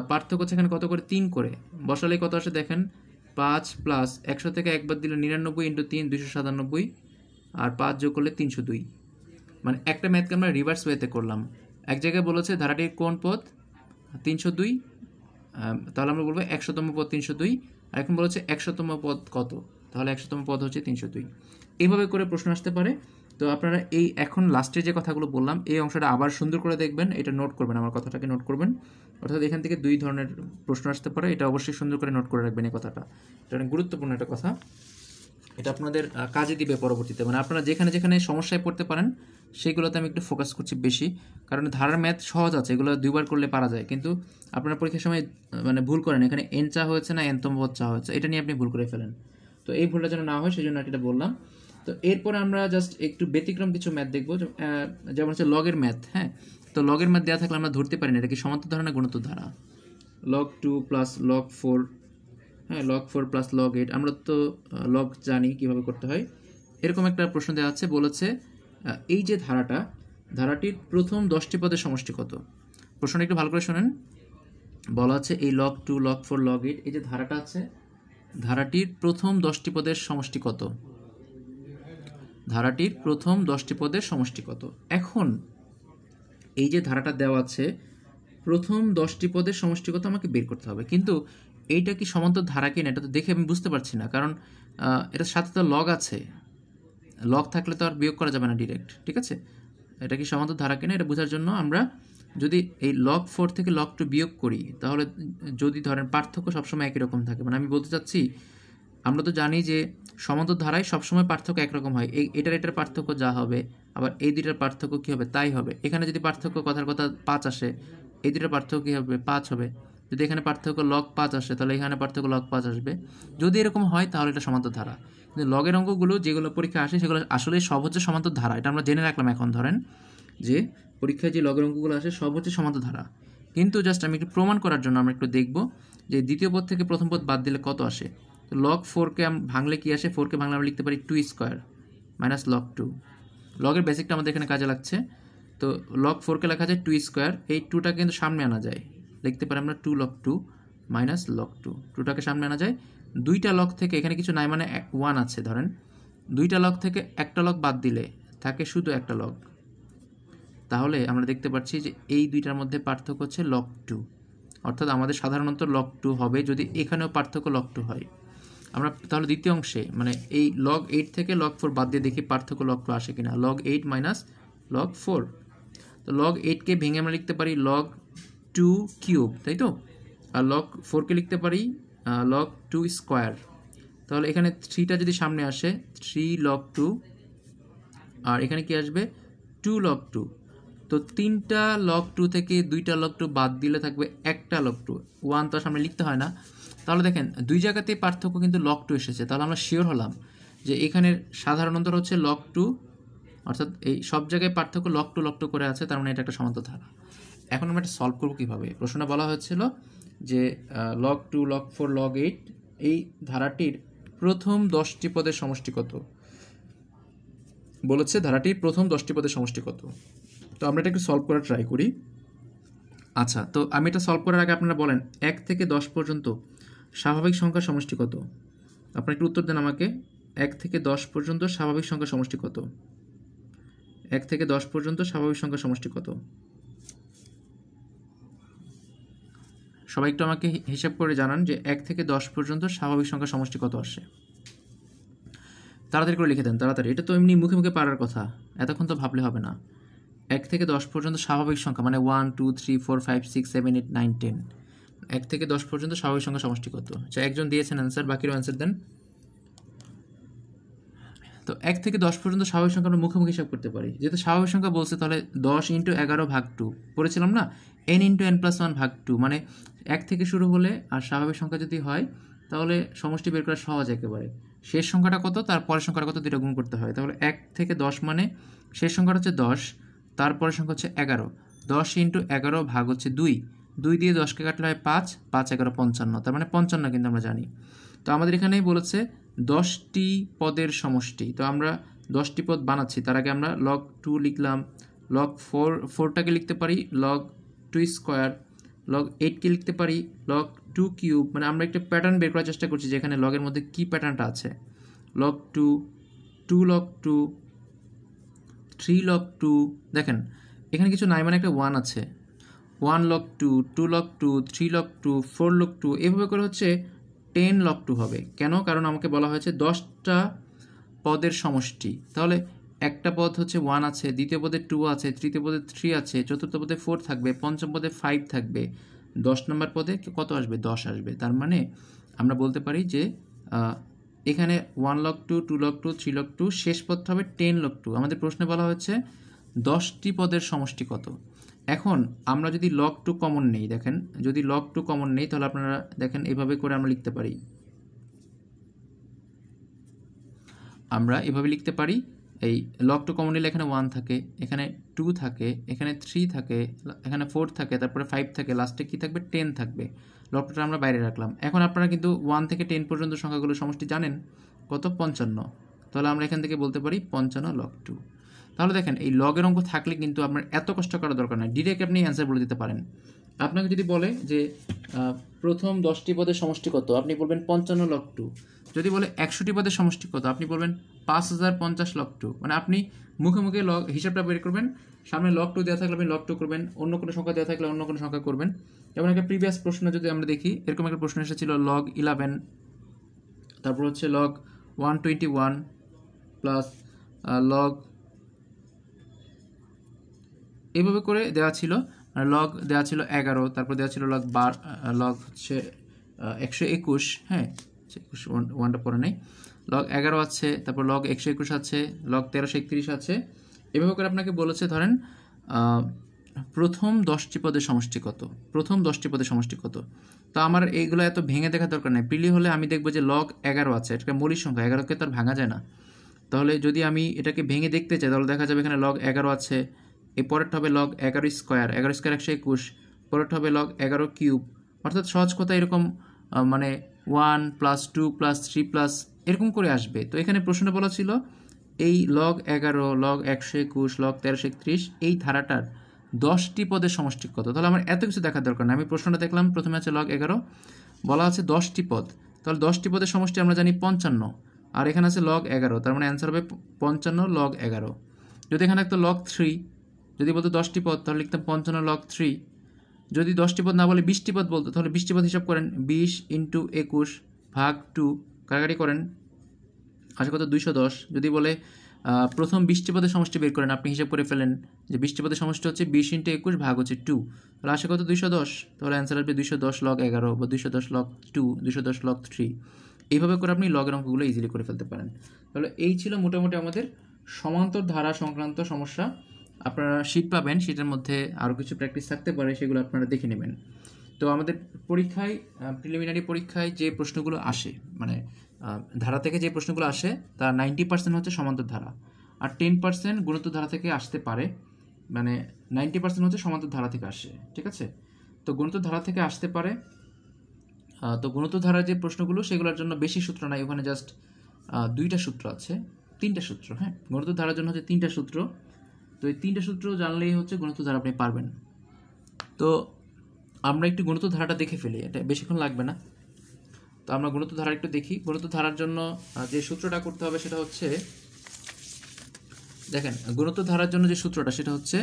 পার্থক্য হচ্ছে এখানে কত করে 3 করে বসালে কত আসে দেখেন, 5 প্লাস 100 থেকে একবার দিলে 99 ইন্টু 3 297, আর 5 যোগ করলে 302। মানে একটা ম্যাথকে আমরা রিভার্স ওয়েতে করলাম। এক জায়গায় বলেছে ধারাটির কোন পদ 302, তাহলে আমরা বলবো 100তম পদ 302, আর এখন বলেছে 100তম পদ কত, তাহলে 100তম পদ হচ্ছে 302। এইভাবে করে প্রশ্ন আসতে পারে। তো আপনারা এই এখন লাস্টে যে কথাগুলো বললাম এই অংশটা আবার সুন্দর করে দেখবেন, এটা নোট করবেন, আমার কথাটাকে নোট করবেন। অর্থাৎ এখান থেকে দুই ধরনের প্রশ্ন আসতে পারে, এটা অবশ্যই সুন্দর করে নোট করে রাখবেন এই কথাটা, এটা অনেক গুরুত্বপূর্ণ একটা কথা। এটা আপনাদের কাজে দিবে পরবর্তীতে, মানে আপনারা যেখানে যেখানে সমস্যায় পড়তে পারেন সেইগুলোতে আমি একটু ফোকাস করছি বেশি, কারণ ধারার ম্যাথ সহজ আছে, এগুলো দুইবার করলে পারা যায়, কিন্তু আপনারা পরীক্ষার সময় মানে ভুল করেন, এখানে এন চা হয়েছে না এনতম পদ চা হয়েছে, এটা নিয়ে আপনি ভুল করে ফেলেন। তো এই ভুলটা যেন না হয় সেই জন্য এটা বললাম। তো এরপরে আমরা জাস্ট একটু ব্যতিক্রম কিছু ম্যাথ দেখবো, যেমন হচ্ছে লগের ম্যাথ। হ্যাঁ, তো লগের ম্যাথ দেওয়া থাকলে আমরা ধরতে পারি না এটা কি সমান্তর ধারা না গুণোত্তর ধারা। log 2 প্লাস log 4, হ্যাঁ log 4 প্লাস log 8, আমরা তো লগ জানি কিভাবে করতে হয়। এরকম একটা প্রশ্ন দেওয়া আছে, বলেছে এই যে ধারাটির প্রথম 10টি পদের সমষ্টি কত। প্রশ্নটা একটু ভালো করে শোনেন, বলা আছে এই log 2 log 4 log 8 এই যে ধারাটা আছে, ধারাটির প্রথম 10টি পদের সমষ্টি কত, ধারাটির প্রথম 10টি পদের সমষ্টি কত। এখন এই যে ধারাটা দেওয়া আছে প্রথম 10টি পদের সমষ্টিগত আমাকে বের করতে হবে, কিন্তু এইটা কি সমান্তর ধারা কিনা এটা তো দেখে আমি বুঝতে পারছি না, কারণ এটার সাথে তো লগ আছে, লগ থাকলে তো আর বিয়োগ করা যাবে না ডিরেক্ট। ঠিক আছে, এটা কি সমান্তর ধারা কিনা এটা বোঝার জন্য আমরা যদি এই log 4 থেকে log 2 বিয়োগ করি, তাহলে যদি ধরেন পার্থক্য সবসময় একই রকম থাকে, মানে আমি বলতে চাচ্ছি আমরা তো জানি যে সমান্তর ধারায় সবসময় পার্থক্য একরকম হয়, এটার পার্থক্য যা হবে আবার এই দুইটার পার্থক্য কী হবে তাই হবে। এখানে যদি পার্থক্য কথার কথা 5 আসে, এই দুইটার পার্থক্য কী হবে 5 হবে। যদি এখানে পার্থক্য log 5 আসে তাহলে এখানে পার্থক্য log 5 আসবে। যদি এরকম হয় তাহলে এটা সমান্তর ধারা। কিন্তু লগের অঙ্কগুলো যেগুলো পরীক্ষা আসে সেগুলো আসলে সব হচ্ছে সমান্তর ধারা, এটা আমরা জেনে রাখলাম। এখন ধরেন যে পরীক্ষায় যে লগের অঙ্কগুলো আসে সব হচ্ছে সমান্তর ধারা, কিন্তু জাস্ট আমি একটু প্রমাণ করার জন্য আমরা একটু দেখব যে দ্বিতীয় পদ থেকে প্রথম পদ বাদ দিলে কত আসে। তো log 4কে ভাঙলে কি আসে, 4কে ভাঙলে আমরা লিখতে পারি 2 স্কোয়ার মাইনাস log 2। লগের বেসিকটা আমাদের এখানে কাজে লাগছে। তো log 4কে লেখা যায় 2 স্কোয়ার, এই 2টা কিন্তু সামনে আনা যায়, লিখতে পারি আমরা 2 log 2 মাইনাস log 2। 2টাকে সামনে আনা যায়, দুইটা লগ থেকে এখানে কিছু নাই মানে 1 আছে, ধরেন দুইটা লগ থেকে একটা লগ বাদ দিলে থাকে শুধু একটা লগ। তাহলে আমরা দেখতে পাচ্ছি যে এই দুইটার মধ্যে পার্থক্য হচ্ছে log 2, অর্থাৎ আমাদের সাধারণত log 2 হবে যদি এখানেও পার্থক্য log 2 হয়। আমরা তাহলে দ্বিতীয় অংশে মানে এই log 8 থেকে log 4 বাদ দিয়ে দেখি পার্থক্য log 2 আসে কিনা, log 8 মাইনাস log 4। তো log 8কে ভেঙে আমরা লিখতে পারি log 2 কিউব, তাই তো, আর log 4কে লিখতে পারি log 2 স্কোয়ার। তাহলে এখানে 3টা যদি সামনে আসে 3 log 2, আর এখানে কি আসবে 2 log 2। তো 3টা log 2 থেকে 2টা log 2 বাদ দিলে থাকবে একটা log 2, 1 তো সামনে লিখতে হয় না। তাহলে দেখেন দুই জায়গাতেই পার্থক্য কিন্তু log 2 এসেছে, তাহলে আমরা শিওর হলাম যে এখানের সাধারণত হচ্ছে log 2, অর্থাৎ এই সব জায়গায় পার্থক্য log 2 করে আছে, তার মানে এটা একটা সমান্তর ধারা। এখন আমরা এটা সলভ করবো কীভাবে, প্রশ্নটা বলা হয়েছিল যে log 2 log 4 log 8 এই ধারাটির প্রথম 10টি পদের সমষ্টি কত, বলেছে ধারাটির প্রথম 10টি পদের সমষ্টি কত। তো আমরা এটা একটু সলভ করার ট্রাই করি। আচ্ছা, তো আমি এটা সলভ করার আগে আপনারা বলেন 1 থেকে 10 পর্যন্ত স্বাভাবিক সংখ্যার সমষ্টি কত। আপনারা একটু উত্তর দেন আমাকে, 1 থেকে 10 পর্যন্ত স্বাভাবিক সংখ্যার সমষ্টি কত। 1 থেকে 10 পর্যন্ত স্বাভাবিক সংখ্যার সমষ্টি কত, সবাই একটু আমাকে হিসাব করে জানান যে 1 থেকে 10 পর্যন্ত স্বাভাবিক সংখ্যার সমষ্টি কত আসে। তাড়াতাড়ি করে লিখে দেন, তাড়াতাড়ি, এটা তো এমনি মুখে মুখে পারার কথা, এতক্ষণ তো ভাবলে হবে না। 1 থেকে 10 পর্যন্ত স্বাভাবিক সংখ্যা মানে 1 2 3 4 5 6 7 8 9 10, 1 থেকে 10 পর্যন্ত স্বাভাবিক সংখ্যা সমষ্টি কত। আচ্ছা, একজন দিয়েছেন অ্যান্সার, বাকিরও অ্যান্সার দেন। তো 1 থেকে 10 পর্যন্ত স্বাভাবিক সংখ্যা আমরা মুখোমুখি হিসাব করতে পারি, যেহেতু স্বাভাবিক সংখ্যা বলছে তাহলে 10 × 11 ভাগ 2 পড়েছিলাম না, n × n+1 ভাগ 2, মানে 1 থেকে শুরু হলে আর স্বাভাবিক সংখ্যা যদি হয় তাহলে সমষ্টি বের করা সহজ একেবারে। শেষ সংখ্যাটা কত তার পরের সংখ্যাটা কত দুটো গুণ করতে হয়, তাহলে 1 থেকে 10 মানে শেষ সংখ্যাটা হচ্ছে 10, তারপরের সংখ্যা হচ্ছে 11, 10 × 11 ভাগ হচ্ছে 2, 2 দিয়ে 10কে কাটলে হয় 5, 5 11 55, তার মানে 55 কিন্তু আমরা জানি। তো আমাদের এখানেই বলেছে 10টি পদের সমষ্টি, তো আমরা 10টি পদ বানাচ্ছি, তার আগে আমরা log 2 লিখলাম, log 4টাকে লিখতে পারি log 2 স্কোয়ার, log 8কে লিখতে পারি log 2 কিউব, মানে আমরা একটা প্যাটার্ন বের করার চেষ্টা করছি যেখানে লগের মধ্যে কী প্যাটার্নটা আছে। log 2, 2 log 2, 3 log 2, দেখেন এখানে কিছু নাই মানে একটা 1 আছে, 1 log 2, 2 log 2, 3 log 2, 4 log 2, এভাবে করে হচ্ছে 10 log 2 হবে। কেন? কারণ আমাকে বলা হয়েছে 10টা পদের সমষ্টি, তাহলে একটা পদ হচ্ছে 1 আছে, দ্বিতীয় পদে 2 আছে, তৃতীয় পদে 3 আছে, চতুর্থ পদে 4 থাকবে, পঞ্চম পদে 5 থাকবে, 10 নম্বর পদে কত আসবে 10 আসবে। তার মানে আমরা বলতে পারি যে এখানে 1 log 2, 2 log 2, 3 log 2, শেষ পদটা হবে 10 log 2। আমাদের প্রশ্নে বলা হয়েছে 10টি পদের সমষ্টি কত। এখন আমরা যদি log 2 কমন নেই, দেখেন যদি log 2 কমন নেই তাহলে আপনারা দেখেন এভাবে করে আমরা লিখতে পারি, আমরা এভাবে লিখতে পারি, এই log 2 কমন নিলে এখানে 1 থাকে, এখানে 2 থাকে, এখানে 3 থাকে, এখানে 4 থাকে, তারপরে 5 থাকে, লাস্টে কি থাকবে 10 থাকবে। log 2টা আমরা বাইরে রাখলাম। এখন আপনারা কিন্তু 1 থেকে 10 পর্যন্ত সংখ্যাগুলো সমষ্টি জানেন কত, 55, তাহলে আমরা এখান থেকে বলতে পারি 55 log 2। তাহলে দেখেন এই লগের অঙ্ক থাকলে কিন্তু আপনার এত কষ্ট করার দরকার নেই, ডিরেক্ট আপনি অ্যান্সার বলে দিতে পারেন। আপনাকে যদি বলে যে প্রথম 10টি পদের সমষ্টি কত, আপনি বলবেন 55 log 2। যদি বলে 100টি পদের সমষ্টি কত, আপনি বলবেন 5050 log 2, মানে আপনি মুখে মুখে লগ হিসাবটা বের করবেন সামনে log 2 দেওয়া থাকলে আপনি log 2 করবেন, অন্য কোনো সংখ্যা দেওয়া থাকলে অন্য কোনো সংখ্যা করবেন। যেমন একটা প্রিভিয়াস প্রশ্ন যদি আমরা দেখি, এরকম একটা প্রশ্ন এসেছিল log 11, তারপর হচ্ছে log 121 প্লাস log, এইভাবে করে দেওয়া ছিল। লগ দেওয়া ছিল 11, তারপর দেওয়া ছিল লগ 12, লগ হচ্ছে 121, হ্যাঁ 21 ওয়ানটা পরে নেই, লগ 11 আছে, তারপর লগ 121 আছে, লগ 1331 আছে। এভাবে করে আপনাকে বলেছে ধরেন প্রথম 10টি পদের সমষ্টি কত, প্রথম 10টি পদের সমষ্টি কত। তো আমার এইগুলো এত ভেঙে দেখার দরকার নেই, প্রিলি হলে আমি দেখবো যে লগ 11 আছে, এটা মৌলিক সংখ্যা, 11কে তো আর ভাঙা যায় না। তাহলে যদি আমি এটাকে ভেঙে দেখতে চাই তাহলে দেখা যাবে এখানে লগ 11 আছে, এই পরেরটা হবে লগ 11 স্কোয়ার, 11 স্কোয়ার 121, পরেরটা হবে লগ 11 কিউব। অর্থাৎ সহজ কথা এরকম মানে 1 + 2 + 3 প্লাস এরকম করে আসবে। তো এখানে প্রশ্নটা বলা ছিল এই লগ 11, লগ 121, লগ 1331 এই ধারাটার 10টি পদের সমষ্টি কত। তাহলে আমার এত কিছু দেখার দরকার না, আমি প্রশ্নটা দেখলাম, প্রথমে আছে লগ 11, বলা আছে 10টি পদ, তাহলে 10টি পদের সমষ্টি আমরা জানি 55, আর এখানে আছে লগ 11, তার মানে অ্যান্সার হবে 55 লগ 11। যদি এখানে একটা লগ 3, যদি বলতো 10টি পদ তাহলে লিখতাম 55 লগ 3। যদি 10টি পদ না বলে 20টি পদ বলতো তাহলে 20টি পদ হিসাব করেন, 20 × 21 ভাগ 2, কাটাকাটি করেন, আসে কত 210। যদি বলে প্রথম 20টি পদের সমষ্টি বের করেন, আপনি হিসাব করে ফেলেন যে 20টি পদের সমষ্টি হচ্ছে 20 × 21 ভাগ হচ্ছে 2, তাহলে আসে কত 210। তাহলে অ্যান্সার আসবে 210 লগ 11 বা 210 লগ 2, 210 লগ 3। এইভাবে করে আপনি লগের অঙ্কগুলো ইজিলি করে ফেলতে পারেন। তাহলে এই ছিল মোটামুটি আমাদের সমান্তর ধারা সংক্রান্ত সমস্যা। আপনারা শীট পাবেন, শীটের মধ্যে আরও কিছু প্র্যাকটিস থাকতে পারে, সেগুলো আপনারা দেখে নেবেন। তো আমাদের পরীক্ষায় প্রিলিমিনারি পরীক্ষায় যে প্রশ্নগুলো আসে, মানে ধারা থেকে যে প্রশ্নগুলো আসে তার 90% হচ্ছে সমান্তর ধারা, আর 10% গুণোত্তর ধারা থেকে আসতে পারে, মানে 90% হচ্ছে সমান্তর ধারা থেকে আসে, ঠিক আছে। তো গুণোত্তর ধারা থেকে আসতে পারে। তো গুণোত্তর ধারার যে প্রশ্নগুলো সেগুলোর জন্য বেশি সূত্র নাই, ওখানে জাস্ট 2টা সূত্র আছে, 3টা সূত্র, হ্যাঁ গুণোত্তর ধারার জন্য হচ্ছে 3টা সূত্র। তো এই 3টা সূত্র জানলেই হচ্ছে গুণোত্তর ধারা আপনি পারবেন। তো আমরা একটু গুণোত্তর ধারাটা দেখে ফেলি, এটা বেশিক্ষণ লাগবে না। তো আমরা গুণোত্তর ধারা একটু দেখি। গুণোত্তর ধারার জন্য যে সূত্রটা করতে হবে সেটা হচ্ছে, দেখেন গুণোত্তর ধারার জন্য যে সূত্রটা সেটা হচ্ছে,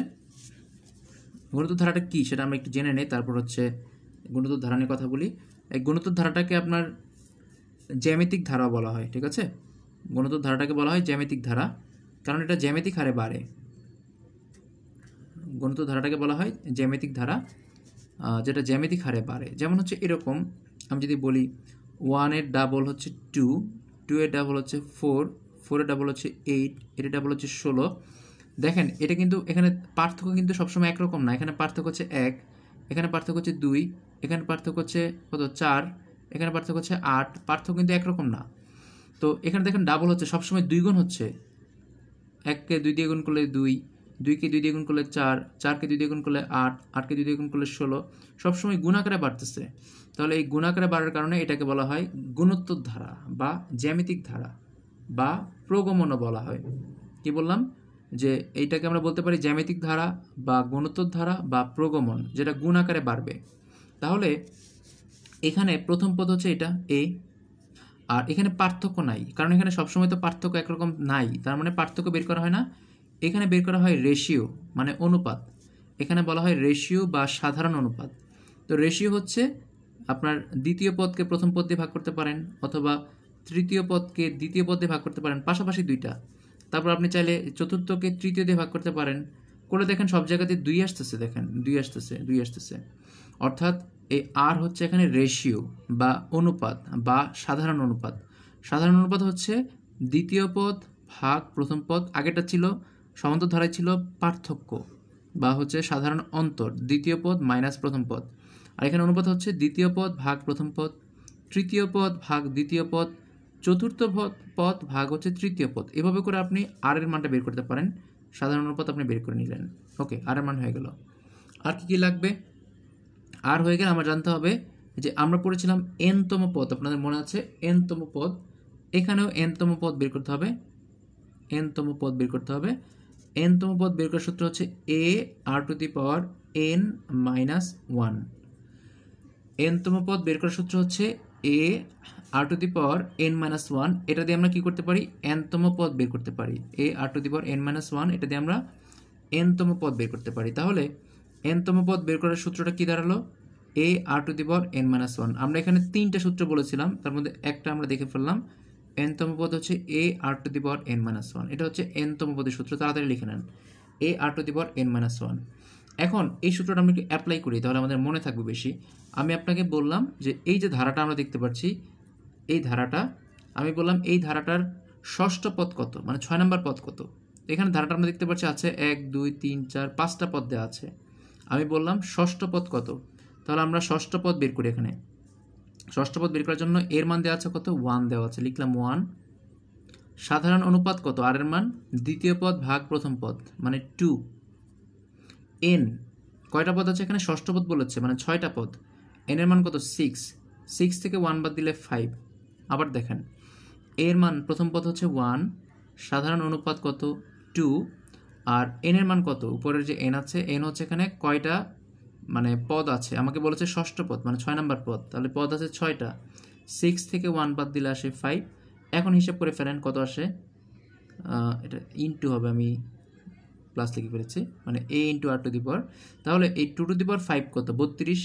গুণোত্তর ধারাটা কি সেটা আমরা একটু জেনে নেই, তারপর হচ্ছে গুণোত্তর ধারা নিয়ে কথা বলি। এই গুণোত্তর ধারাটাকে আপনার জ্যামিতিক ধারা বলা হয়, ঠিক আছে। গুণোত্তর ধারাটাকে বলা হয় জ্যামিতিক ধারা, কারণ এটা জ্যামিতিক হারে বাড়ে। গুণোত্তর ধারাটাকে বলা হয় জ্যামিতিক ধারা, যেটা জ্যামিতিক হারে বাড়ে। যেমন হচ্ছে এরকম, আমি যদি বলি 1 এর ডাবল হচ্ছে 2, 2 এর ডাবল হচ্ছে 4, 4 এর ডাবল হচ্ছে 8, 8 এর ডাবল হচ্ছে 16। দেখেন এটা কিন্তু এখানে পার্থক্য কিন্তু সবসময় একরকম না, এখানে পার্থক্য হচ্ছে 1, এখানে পার্থক্য হচ্ছে 2, এখানে পার্থক্য হচ্ছে কত 4, এখানে পার্থক্য হচ্ছে 8, পার্থক্য কিন্তু একরকম না। তো এখানে দেখেন ডাবল হচ্ছে সবসময় 2 গুণ হচ্ছে, 1কে 2 দিয়ে গুণ করলে 2, 2কে 2 দিয়ে গুণ করলে 4, 4কে 2 দিয়ে গুণ করলে 8, 8কে 2 দিয়ে গুণ করলে 16, সবসময় গুণাকারে বাড়তেছে। তাহলে এই গুণাকারে বাড়ার কারণে এটাকে বলা হয় গুণোত্তর ধারা বা জ্যামিতিক ধারা বা প্রগমনও বলা হয়। কি বললাম, যে এইটাকে আমরা বলতে পারি জ্যামিতিক ধারা বা গুণোত্তর ধারা বা প্রগমন, যেটা গুণ আকারে বাড়বে। তাহলে এখানে প্রথম পদ হচ্ছে এটা এ, আর এখানে পার্থক্য নাই, কারণ এখানে সবসময় তো পার্থক্য একরকম নাই, তার মানে পার্থক্য বের করা হয় না। এখানে বের করা হয় রেশিও, মানে অনুপাত। এখানে বলা হয় রেশিও বা সাধারণ অনুপাত। তো রেশিও হচ্ছে আপনার দ্বিতীয় পদকে প্রথম পদ দিয়ে ভাগ করতে পারেন, অথবা তৃতীয় পদকে দ্বিতীয় পদ দিয়ে ভাগ করতে পারেন, পাশাপাশি দুইটা। তারপর আপনি চাইলে চতুর্থকে তৃতীয় দিয়ে ভাগ করতে পারেন, করে দেখেন সব জায়গাতে 2 আসতেছে, দেখেন 2 আসতেছে, 2 আসতেছে। অর্থাৎ এই আর হচ্ছে এখানে রেশিও বা অনুপাত বা সাধারণ অনুপাত। সাধারণ অনুপাত হচ্ছে দ্বিতীয় পদ ভাগ প্রথম পদ, আগেটা ছিল সমান্তর ধারায় ছিল পার্থক্য বা হচ্ছে সাধারণ অন্তর, দ্বিতীয় পদ মাইনাস প্রথম পদ। আর এখানে অনুপাত হচ্ছে দ্বিতীয় পদ ভাগ প্রথম পদ, তৃতীয় পদ ভাগ দ্বিতীয় পদ, চতুর্থ পদ ভাগ হচ্ছে তৃতীয় পদ। এভাবে করে আপনি আর এর মানটা বের করতে পারেন। সাধারণ অনুপাত আপনি বের করে নিলেন, ওকে, আর এর মান হয়ে গেল। আর কি কি লাগবে, আর হয়ে গেলে আমার জানতে হবে যে আমরা পড়েছিলাম এনতম পদ, আপনাদের মনে আছে এনতম পদ, এখানেও এনতম পদ বের করতে হবে, এনতম পদ বের করতে হবে। এনতম পদ বের করার সূত্র হচ্ছে a r⁻n−1। এনতম পদ বের করার সূত্র হচ্ছে a r⁻n−1। এটা দিয়ে আমরা কি করতে পারি, এনতম পদ বের করতে পারি। a r⁻n−1 এটা দিয়ে আমরা এনতম পদ বের করতে পারি। তাহলে এনতম পদ বের করার সূত্রটা কি দাঁড়ালো? A R to the power N minus one. আমরা এখানে 3টা সূত্র বলেছিলাম, তার মধ্যে একটা আমরা দেখে ফেললাম। এনতম পদ হচ্ছে A R to the power N minus one. এটা হচ্ছে এনতম পদের সূত্র, তাড়াতাড়ি লিখে নেন, A R to the power N minus one. এখন এই সূত্রটা আমরা একটু অ্যাপ্লাই করি, তাহলে আমাদের মনে থাকবে বেশি। আমি আপনাকে বললাম যে এই যে ধারাটা আমরা দেখতে পাচ্ছি, এই ধারাটা আমি বললাম এই ধারাটার ষষ্ঠ পদ কত, মানে 6 নম্বর পদ কত। এখানে ধারাটা আমরা দেখতে পাচ্ছি আছে 1 2 3 4 5টা পদ দেওয়া আছে। আমি বললাম ষষ্ঠ পদ কত, তাহলে আমরা ষষ্ঠ পদ বের করি। এখানে ষষ্ঠ পদ বের করার জন্য এর মান দেওয়া আছে কত, 1 দেওয়া আছে, লিখলাম 1। সাধারণ অনুপাত কত, আর এর মান দ্বিতীয় পদ ভাগ প্রথম পদ, মানে 2। এন কয়টা পদ আছে এখানে, ষষ্ঠ পদ বলেছে, মানে 6টা পদ। এন এর মান কত, 6। 6 থেকে 1 বাদ দিলে 5। আবার দেখেন, এর মান প্রথম পদ হচ্ছে 1, সাধারণ অনুপাত কত 2, আর এন এর মান কত, উপরের যে এন আছে, এন হচ্ছে এখানে কয়টা মানে পদ আছে, আমাকে বলেছে ষষ্ঠ পদ, মানে 6 নম্বর পদ, তাহলে পদ আছে 6টা। 6 থেকে 1 বাদ দিলে আসে 5। এখন হিসাব করে ফেলেন কত আসে, এটা ইনটু হবে, আমি প্লাস লিখে ফেলেছি, মানে এ ইন্টু আর টু দি পাওয়ার। তাহলে এই 2 টু দি পাওয়ার 5 কত, 32।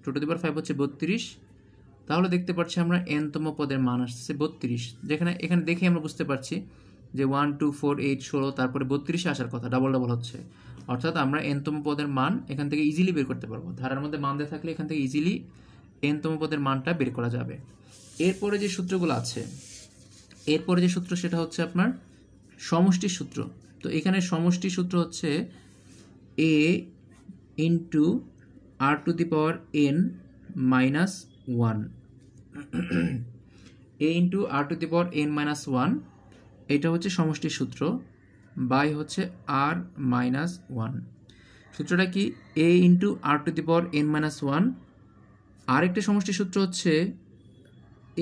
2 টু দি পাওয়ার 5 হচ্ছে 32। তাহলে দেখতে পাচ্ছি আমরা এনতম পদের মান আসছে 32। যেখানে এখানে দেখে আমরা বুঝতে পারছি যে 1 2 4 8 16, তারপরে 32 আসার কথা, ডাবল ডাবল হচ্ছে। অর্থাৎ আমরা এনতম পদের মান এখান থেকে ইজিলি বের করতে পারবো। ধারার মধ্যে মান দেওয়া থাকলে এখান থেকে ইজিলি এনতম পদের মানটা বের করা যাবে। এরপরে যে সূত্রগুলো আছে, এরপরে যে সূত্র সেটা হচ্ছে আপনার সমষ্টির সূত্র। তো এখানে সমষ্টির সূত্র হচ্ছে A into R to the power N minus 1, A into R to the power N minus 1, এটা হচ্ছে সমষ্টির সূত্র, বাই হচ্ছে আর মাইনাস 1। সূত্রটা কি, A into R to the power N minus 1। আরেকটা সমষ্টির সূত্র হচ্ছে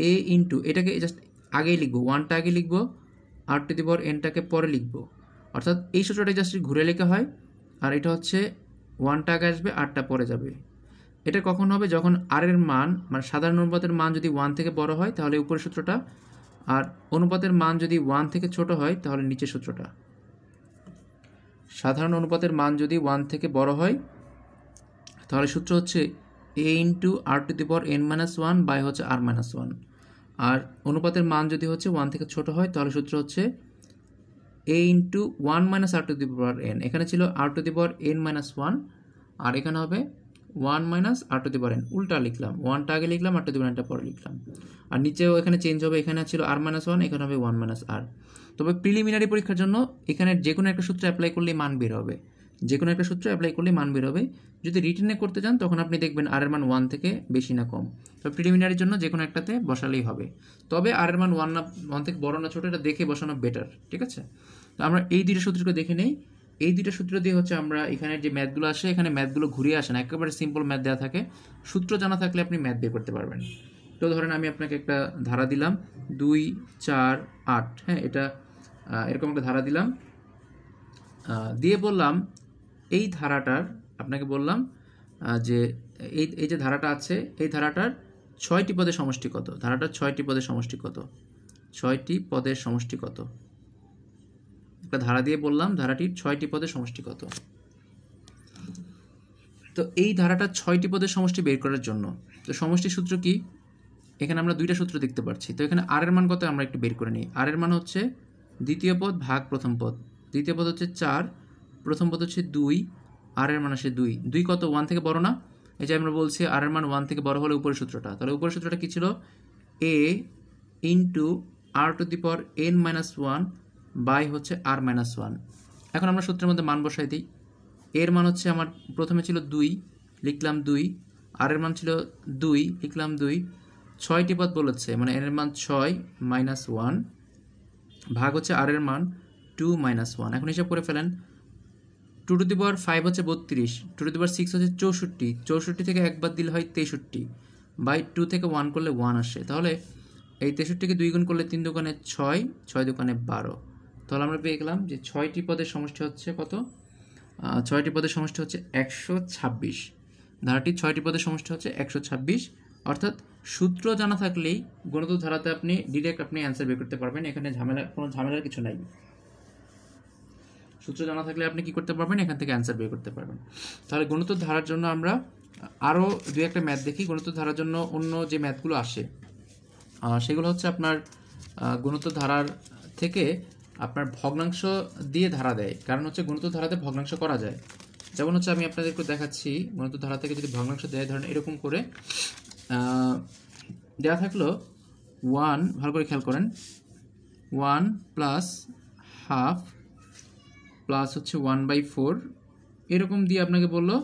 এ ইন্টু, এটাকে জাস্ট আগেই লিখবো, 1টা আগে লিখবো, আর টু দি পাওয়ার এনটাকে পরে লিখবো। অর্থাৎ এই সূত্রটা জাস্ট ঘুরে লেখা হয়, আর এটা হচ্ছে 1টা আগে আসবে, 8টা পরে যাবে। এটা কখন হবে, যখন আর এর মান, মানে সাধারণ অনুপাতের মান যদি 1 থেকে বড় হয় তাহলে উপরের সূত্রটা, আর অনুপাতের মান যদি 1 থেকে ছোট হয় তাহলে নিচের সূত্রটা। সাধারণ অনুপাতের মান যদি 1 থেকে বড় হয় তাহলে সূত্র হচ্ছে A into R to the power N minus 1 by হচ্ছে আর মাইনাস 1। আর অনুপাতের মান যদি হচ্ছে 1 থেকে ছোট হয় তাহলে সূত্র হচ্ছে A into 1 minus R to the power N. এখানে ছিল R to the power N minus 1, আর এখানে হবে 1 minus R to the power N, উল্টা লিখলাম, 1টা আগে লিখলাম, আর টু দি পাওয়ার এনটা পরে লিখলাম। আর নিচেও এখানে চেঞ্জ হবে, এখানে ছিল আর মাইনাস 1, এখানে হবে 1 মাইনাস আর। তবে প্রিলিমিনারি পরীক্ষার জন্য এখানে যে কোনো একটা সূত্র অ্যাপ্লাই করলেই মান বের হবে, যে কোনো একটা সূত্র অ্যাপ্লাই করলেই মান বের হবে। যদি রিটেনে করতে যান তখন আপনি দেখবেন আর এর মান 1 থেকে বেশি না কম। তবে প্রিলিমিনারির জন্য যে কোনো একটাতে বসালেই হবে। তবে আর এর মান 1 থেকে বড় না ছোট, এটা দেখে বসানো বেটার, ঠিক আছে। তো আমরা এই দুটো সূত্রকে দেখে নেই। এই দুটো সূত্র দিয়ে হচ্ছে আমরা এখানে যে ম্যাথগুলো আসে, এখানে ম্যাথগুলো ঘুরিয়ে আসে না, একেবারে সিম্পল ম্যাথ দেওয়া থাকে, সূত্র জানা থাকলে আপনি ম্যাথ বের করতে পারবেন। তো ধরেন আমি আপনাকে একটা ধারা দিলাম 2 4 8, হ্যাঁ, এটা এরকম একটা ধারা দিলাম, দিয়ে বললাম এই ধারাটার, আপনাকে বললাম যে এই যে ধারাটা আছে, এই ধারাটার 6টি পদের সমষ্টি কত, ধারাটার 6টি পদের সমষ্টি কত, 6টি পদের সমষ্টি কত। একটা ধারা দিয়ে বললাম ধারাটির 6টি পদের সমষ্টি কত। তো এই ধারাটা 6টি পদের সমষ্টি বের করার জন্য তো সমষ্টির সূত্র কি, এখানে আমরা দুইটা সূত্র দেখতে পাচ্ছি। তো এখানে আর এর মান কত আমরা একটু বের করে নিই। আর এর মান হচ্ছে দ্বিতীয় পদ ভাগ প্রথম পদ। দ্বিতীয় পদ হচ্ছে 4, প্রথম পদ হচ্ছে 2, আর এর মান আসে 2। 2 কত, 1 থেকে বড় না? এই যে আমরা বলছি আর এর মান 1 থেকে বড় হলে উপরের সূত্রটা, তাহলে উপরের সূত্রটা কি ছিল, A into R to the power N minus 1 by হচ্ছে আর মাইনাস 1। এখন আমরা সূত্রের মধ্যে মান বসাই দিই। এর মান হচ্ছে আমার প্রথমে ছিল 2, লিখলাম 2, আর এর মান ছিল 2, লিখলাম 2। 6টি পদ বলেছে, মানে এর মান 6 মাইনাস 1 ভাগ হচ্ছে আর এর মান 2 মাইনাস 1। এখন হিসাব করে ফেলেন, 2 টু দি পাওয়ার 5 হচ্ছে 32, 2 টু দি পাওয়ার 6 হচ্ছে 64, 64 থেকে একবার দিলে হয় 63, বাই 2 থেকে 1 করলে 1 আসে। তাহলে এই 63কে 2 গুণ করলে 3 দোকানে 6, 6 দোকানে 12। তাহলে আমরা পেয়ে গেলাম যে 6টি পদের সমষ্টি হচ্ছে কত, 6টি পদের সমষ্টি হচ্ছে 126। ধারাটির 6টি পদের সমষ্টি হচ্ছে 126। অর্থাৎ সূত্র জানা থাকলেই গণিত ধারাতে আপনি ডিরেক্ট আপনি অ্যান্সার বের করতে পারবেন, এখানে কোনো ঝামেলার কিছু নাই। সূত্র জানা থাকলে আপনি কি করতে পারবেন, এখান থেকে অ্যান্সার বের করতে পারবেন। তাহলে গুণোত্তর ধারার জন্য আমরা আরও দুই একটা ম্যাথ দেখি। গুণোত্তর ধারার জন্য অন্য যে ম্যাথগুলো আসে সেগুলো হচ্ছে আপনার গুণোত্তর ধারার থেকে আপনার ভগ্নাংশ দিয়ে ধারা দেয়। কারণ হচ্ছে গুণোত্তর ধারাতে ভগ্নাংশ করা যায়। যেমন হচ্ছে আমি আপনাদের একটু দেখাচ্ছি, গুণোত্তর ধারা থেকে যদি ভগ্নাংশ দেয়, ধরেন এরকম করে দেওয়া থাকলো 1, ভালো করে খেয়াল করেন, 1 প্লাস হাফ প্লাস হচ্ছে 1/4, এরকম দিয়ে আপনাকে বললো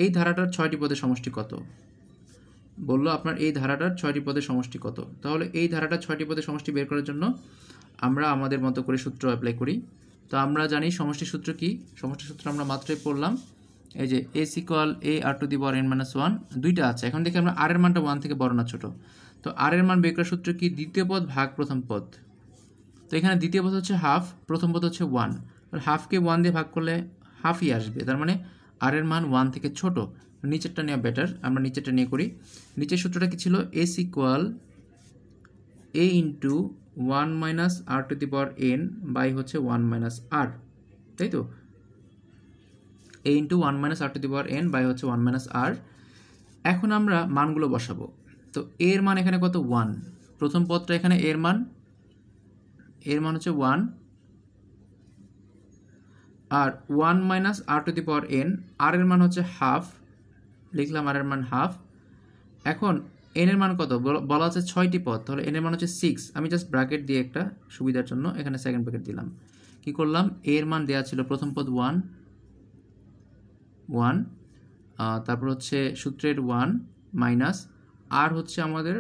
এই ধারাটার 6টি পদের সমষ্টি কত। বললো আপনার এই ধারাটার 6টি পদের সমষ্টি কত। তাহলে এই ধারাটার 6টি পদের সমষ্টি বের করার জন্য আমরা আমাদের মতো করে সূত্র অ্যাপ্লাই করি। তো আমরা জানি সমষ্টি সূত্র কি, সমষ্টি সূত্র আমরা মাত্রই পড়লাম, এই যে s = a r to the power n-1, দুইটা আছে। এখন দেখি আমরা r এর মানটা 1 থেকে বড় না ছোট। তো r এর মান বের করার সূত্র কি, দ্বিতীয় পদ ভাগ প্রথম পদ। তো এখানে দ্বিতীয় পদ হচ্ছে হাফ, প্রথম পদ হচ্ছে 1, হাফকে 1 দিয়ে ভাগ করলে হাফই আসবে, তার মানে r এর মান 1 থেকে ছোট। নিচেরটা নেওয়া বেটার, আমরা নিচেরটা নিয়ে করি। নিচের সূত্রটা কি ছিল, s = a × 1 - r to the power n by হচ্ছে 1 - r, তাই তো, a × 1 - r to the power n by হচ্ছে 1 - r। এখন আমরা মানগুলো বসাবো। তো এর মান এখানে কত, 1, প্রথম পদটা এখানে এর মান হচ্ছে 1, আর 1 - r to the power n, r এর মান হচ্ছে হাফ, লিখলাম r এর মান হাফ। এখন n এর মান কত, বলা আছে 6টি পদ, তাহলে n এর মান হচ্ছে 6। আমি জাস্ট ব্র্যাকেট দিয়ে একটা সুবিধার জন্য এখানে সেকেন্ড ব্র্যাকেট দিলাম। কি করলাম, এর মান দেওয়া ছিল প্রথম পদ 1, তারপর হচ্ছে সূত্রের 1 মাইনাস আর হচ্ছে আমাদের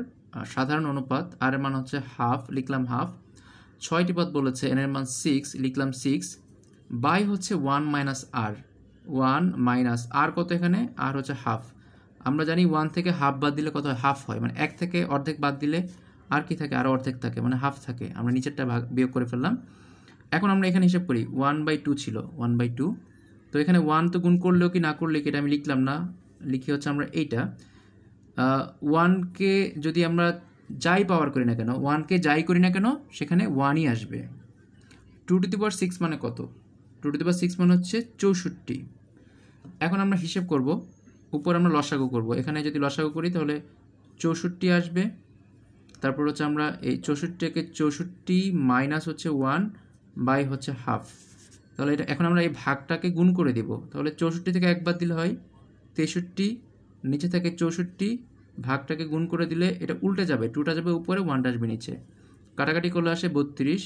সাধারণ অনুপাত, আর এর মান হচ্ছে হাফ, লিখলাম হাফ। 6টি পদ বলেছে, n এর মান 6, লিখলাম 6, বাই হচ্ছে 1 - r, 1 - r কত এখানে, r হচ্ছে হাফ। আমরা জানি 1 থেকে হাফ বাদ দিলে কত হয়, হাফ হয়, মানে 1 থেকে অর্ধেক বাদ দিলে আর কি থাকে, আরও অর্ধেক থাকে, মানে হাফ থাকে। আমরা নিচেরটা বিয়োগ করে ফেললাম। এখন আমরা এখানে হিসাব করি, 1/2 ছিল, 1/2। তো এখানে 1 তো গুণ করলেও কি না করলে কি, এটা আমি লিখলাম না, লিখি হচ্ছে আমরা এইটা 1কে যদি আমরা যাই পাওয়ার করি না কেন, 1কে যাই করি না কেন, সেখানে 1ই আসবে। 2 টু দি পাওয়ার 6 মানে কত, 2 টু দি পাওয়ার 6 মানে হচ্ছে 64। এখন আমরা হিসেব করব, উপর আমরা লসাগু করব। এখানে যদি লসাগু করি তাহলে 64 আসবে। তারপর হচ্ছে আমরা এই 64কে 64 মাইনাস হচ্ছে 1 বাই হচ্ছে হাফ। তাহলে এটা এখন আমরা এই ভাগটাকে গুণ করে দেব। তাহলে 64 থেকে একবার দিলে হয় 63, নিচে থেকে 64, ভাগটাকে গুণ করে দিলে এটা উল্টে যাবে, 2টা যাবে উপরে, 1টা আসবে নিচে, কাটাকাটি করলে আসে 32,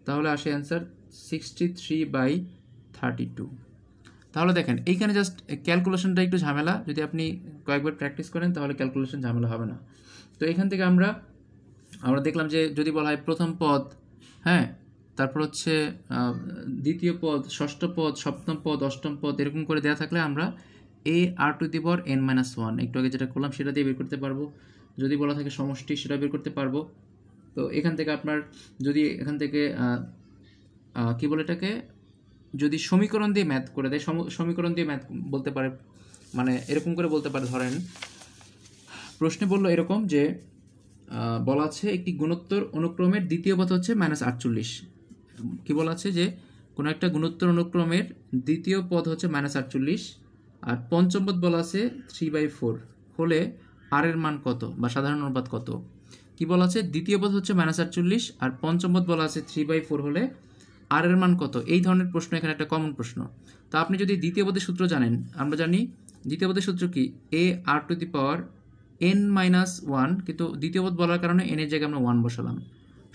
তাহলে আসে অ্যান্সার 63/32। তাহলে দেখেন এইখানে জাস্ট ক্যালকুলেশনটা একটু ঝামেলা, যদি আপনি কয়েকবার প্র্যাকটিস করেন তাহলে ক্যালকুলেশন ঝামেলা হবে না। তো এখান থেকে আমরা দেখলাম যে যদি বলা হয় প্রথম পদ, হ্যাঁ, তারপর হচ্ছে দ্বিতীয় পদ, ষষ্ঠ পদ, সপ্তম পদ, অষ্টম পদ, এরকম করে দেওয়া থাকলে আমরা a r to the power n-1, একটু আগে যেটা করলাম সেটা দিয়ে বের করতে পারবো। যদি বলা থাকে সমষ্টি, সেটা বের করতে পারবো। তো এখান থেকে আপনার যদি এখান থেকে কী বলে এটাকে, যদি সমীকরণ দিয়ে ম্যাথ করে দেয়, সমীকরণ দিয়ে ম্যাথ বলতে পারে, মানে এরকম করে বলতে পারে। ধরেন প্রশ্নে বললো এরকম যে বলা আছে একটি গুণোত্তর অনুক্রমের দ্বিতীয় পদ হচ্ছে -48। কি বলা আছে যে কোনো একটা গুণোত্তর অনুক্রমের দ্বিতীয় পদ হচ্ছে -48, আর পঞ্চম পদ বলা আছে 3/4 হলে আর এর মান কত বা সাধারণ অনুপাত কত। কি বলা আছে, দ্বিতীয় পদ হচ্ছে -48 আর পঞ্চম পদ বলা আছে 3/4 হলে আর এর মান কত। এই ধরনের প্রশ্ন এখানে একটা কমন প্রশ্ন। তো আপনি যদি দ্বিতীয় পদের সূত্র জানেন, আমরা জানি দ্বিতীয় পদের সূত্র কি, a r to the power n-1, কিন্তু দ্বিতীয় পদ বলার কারণে n এর জায়গায় আমরা 1 বসালাম,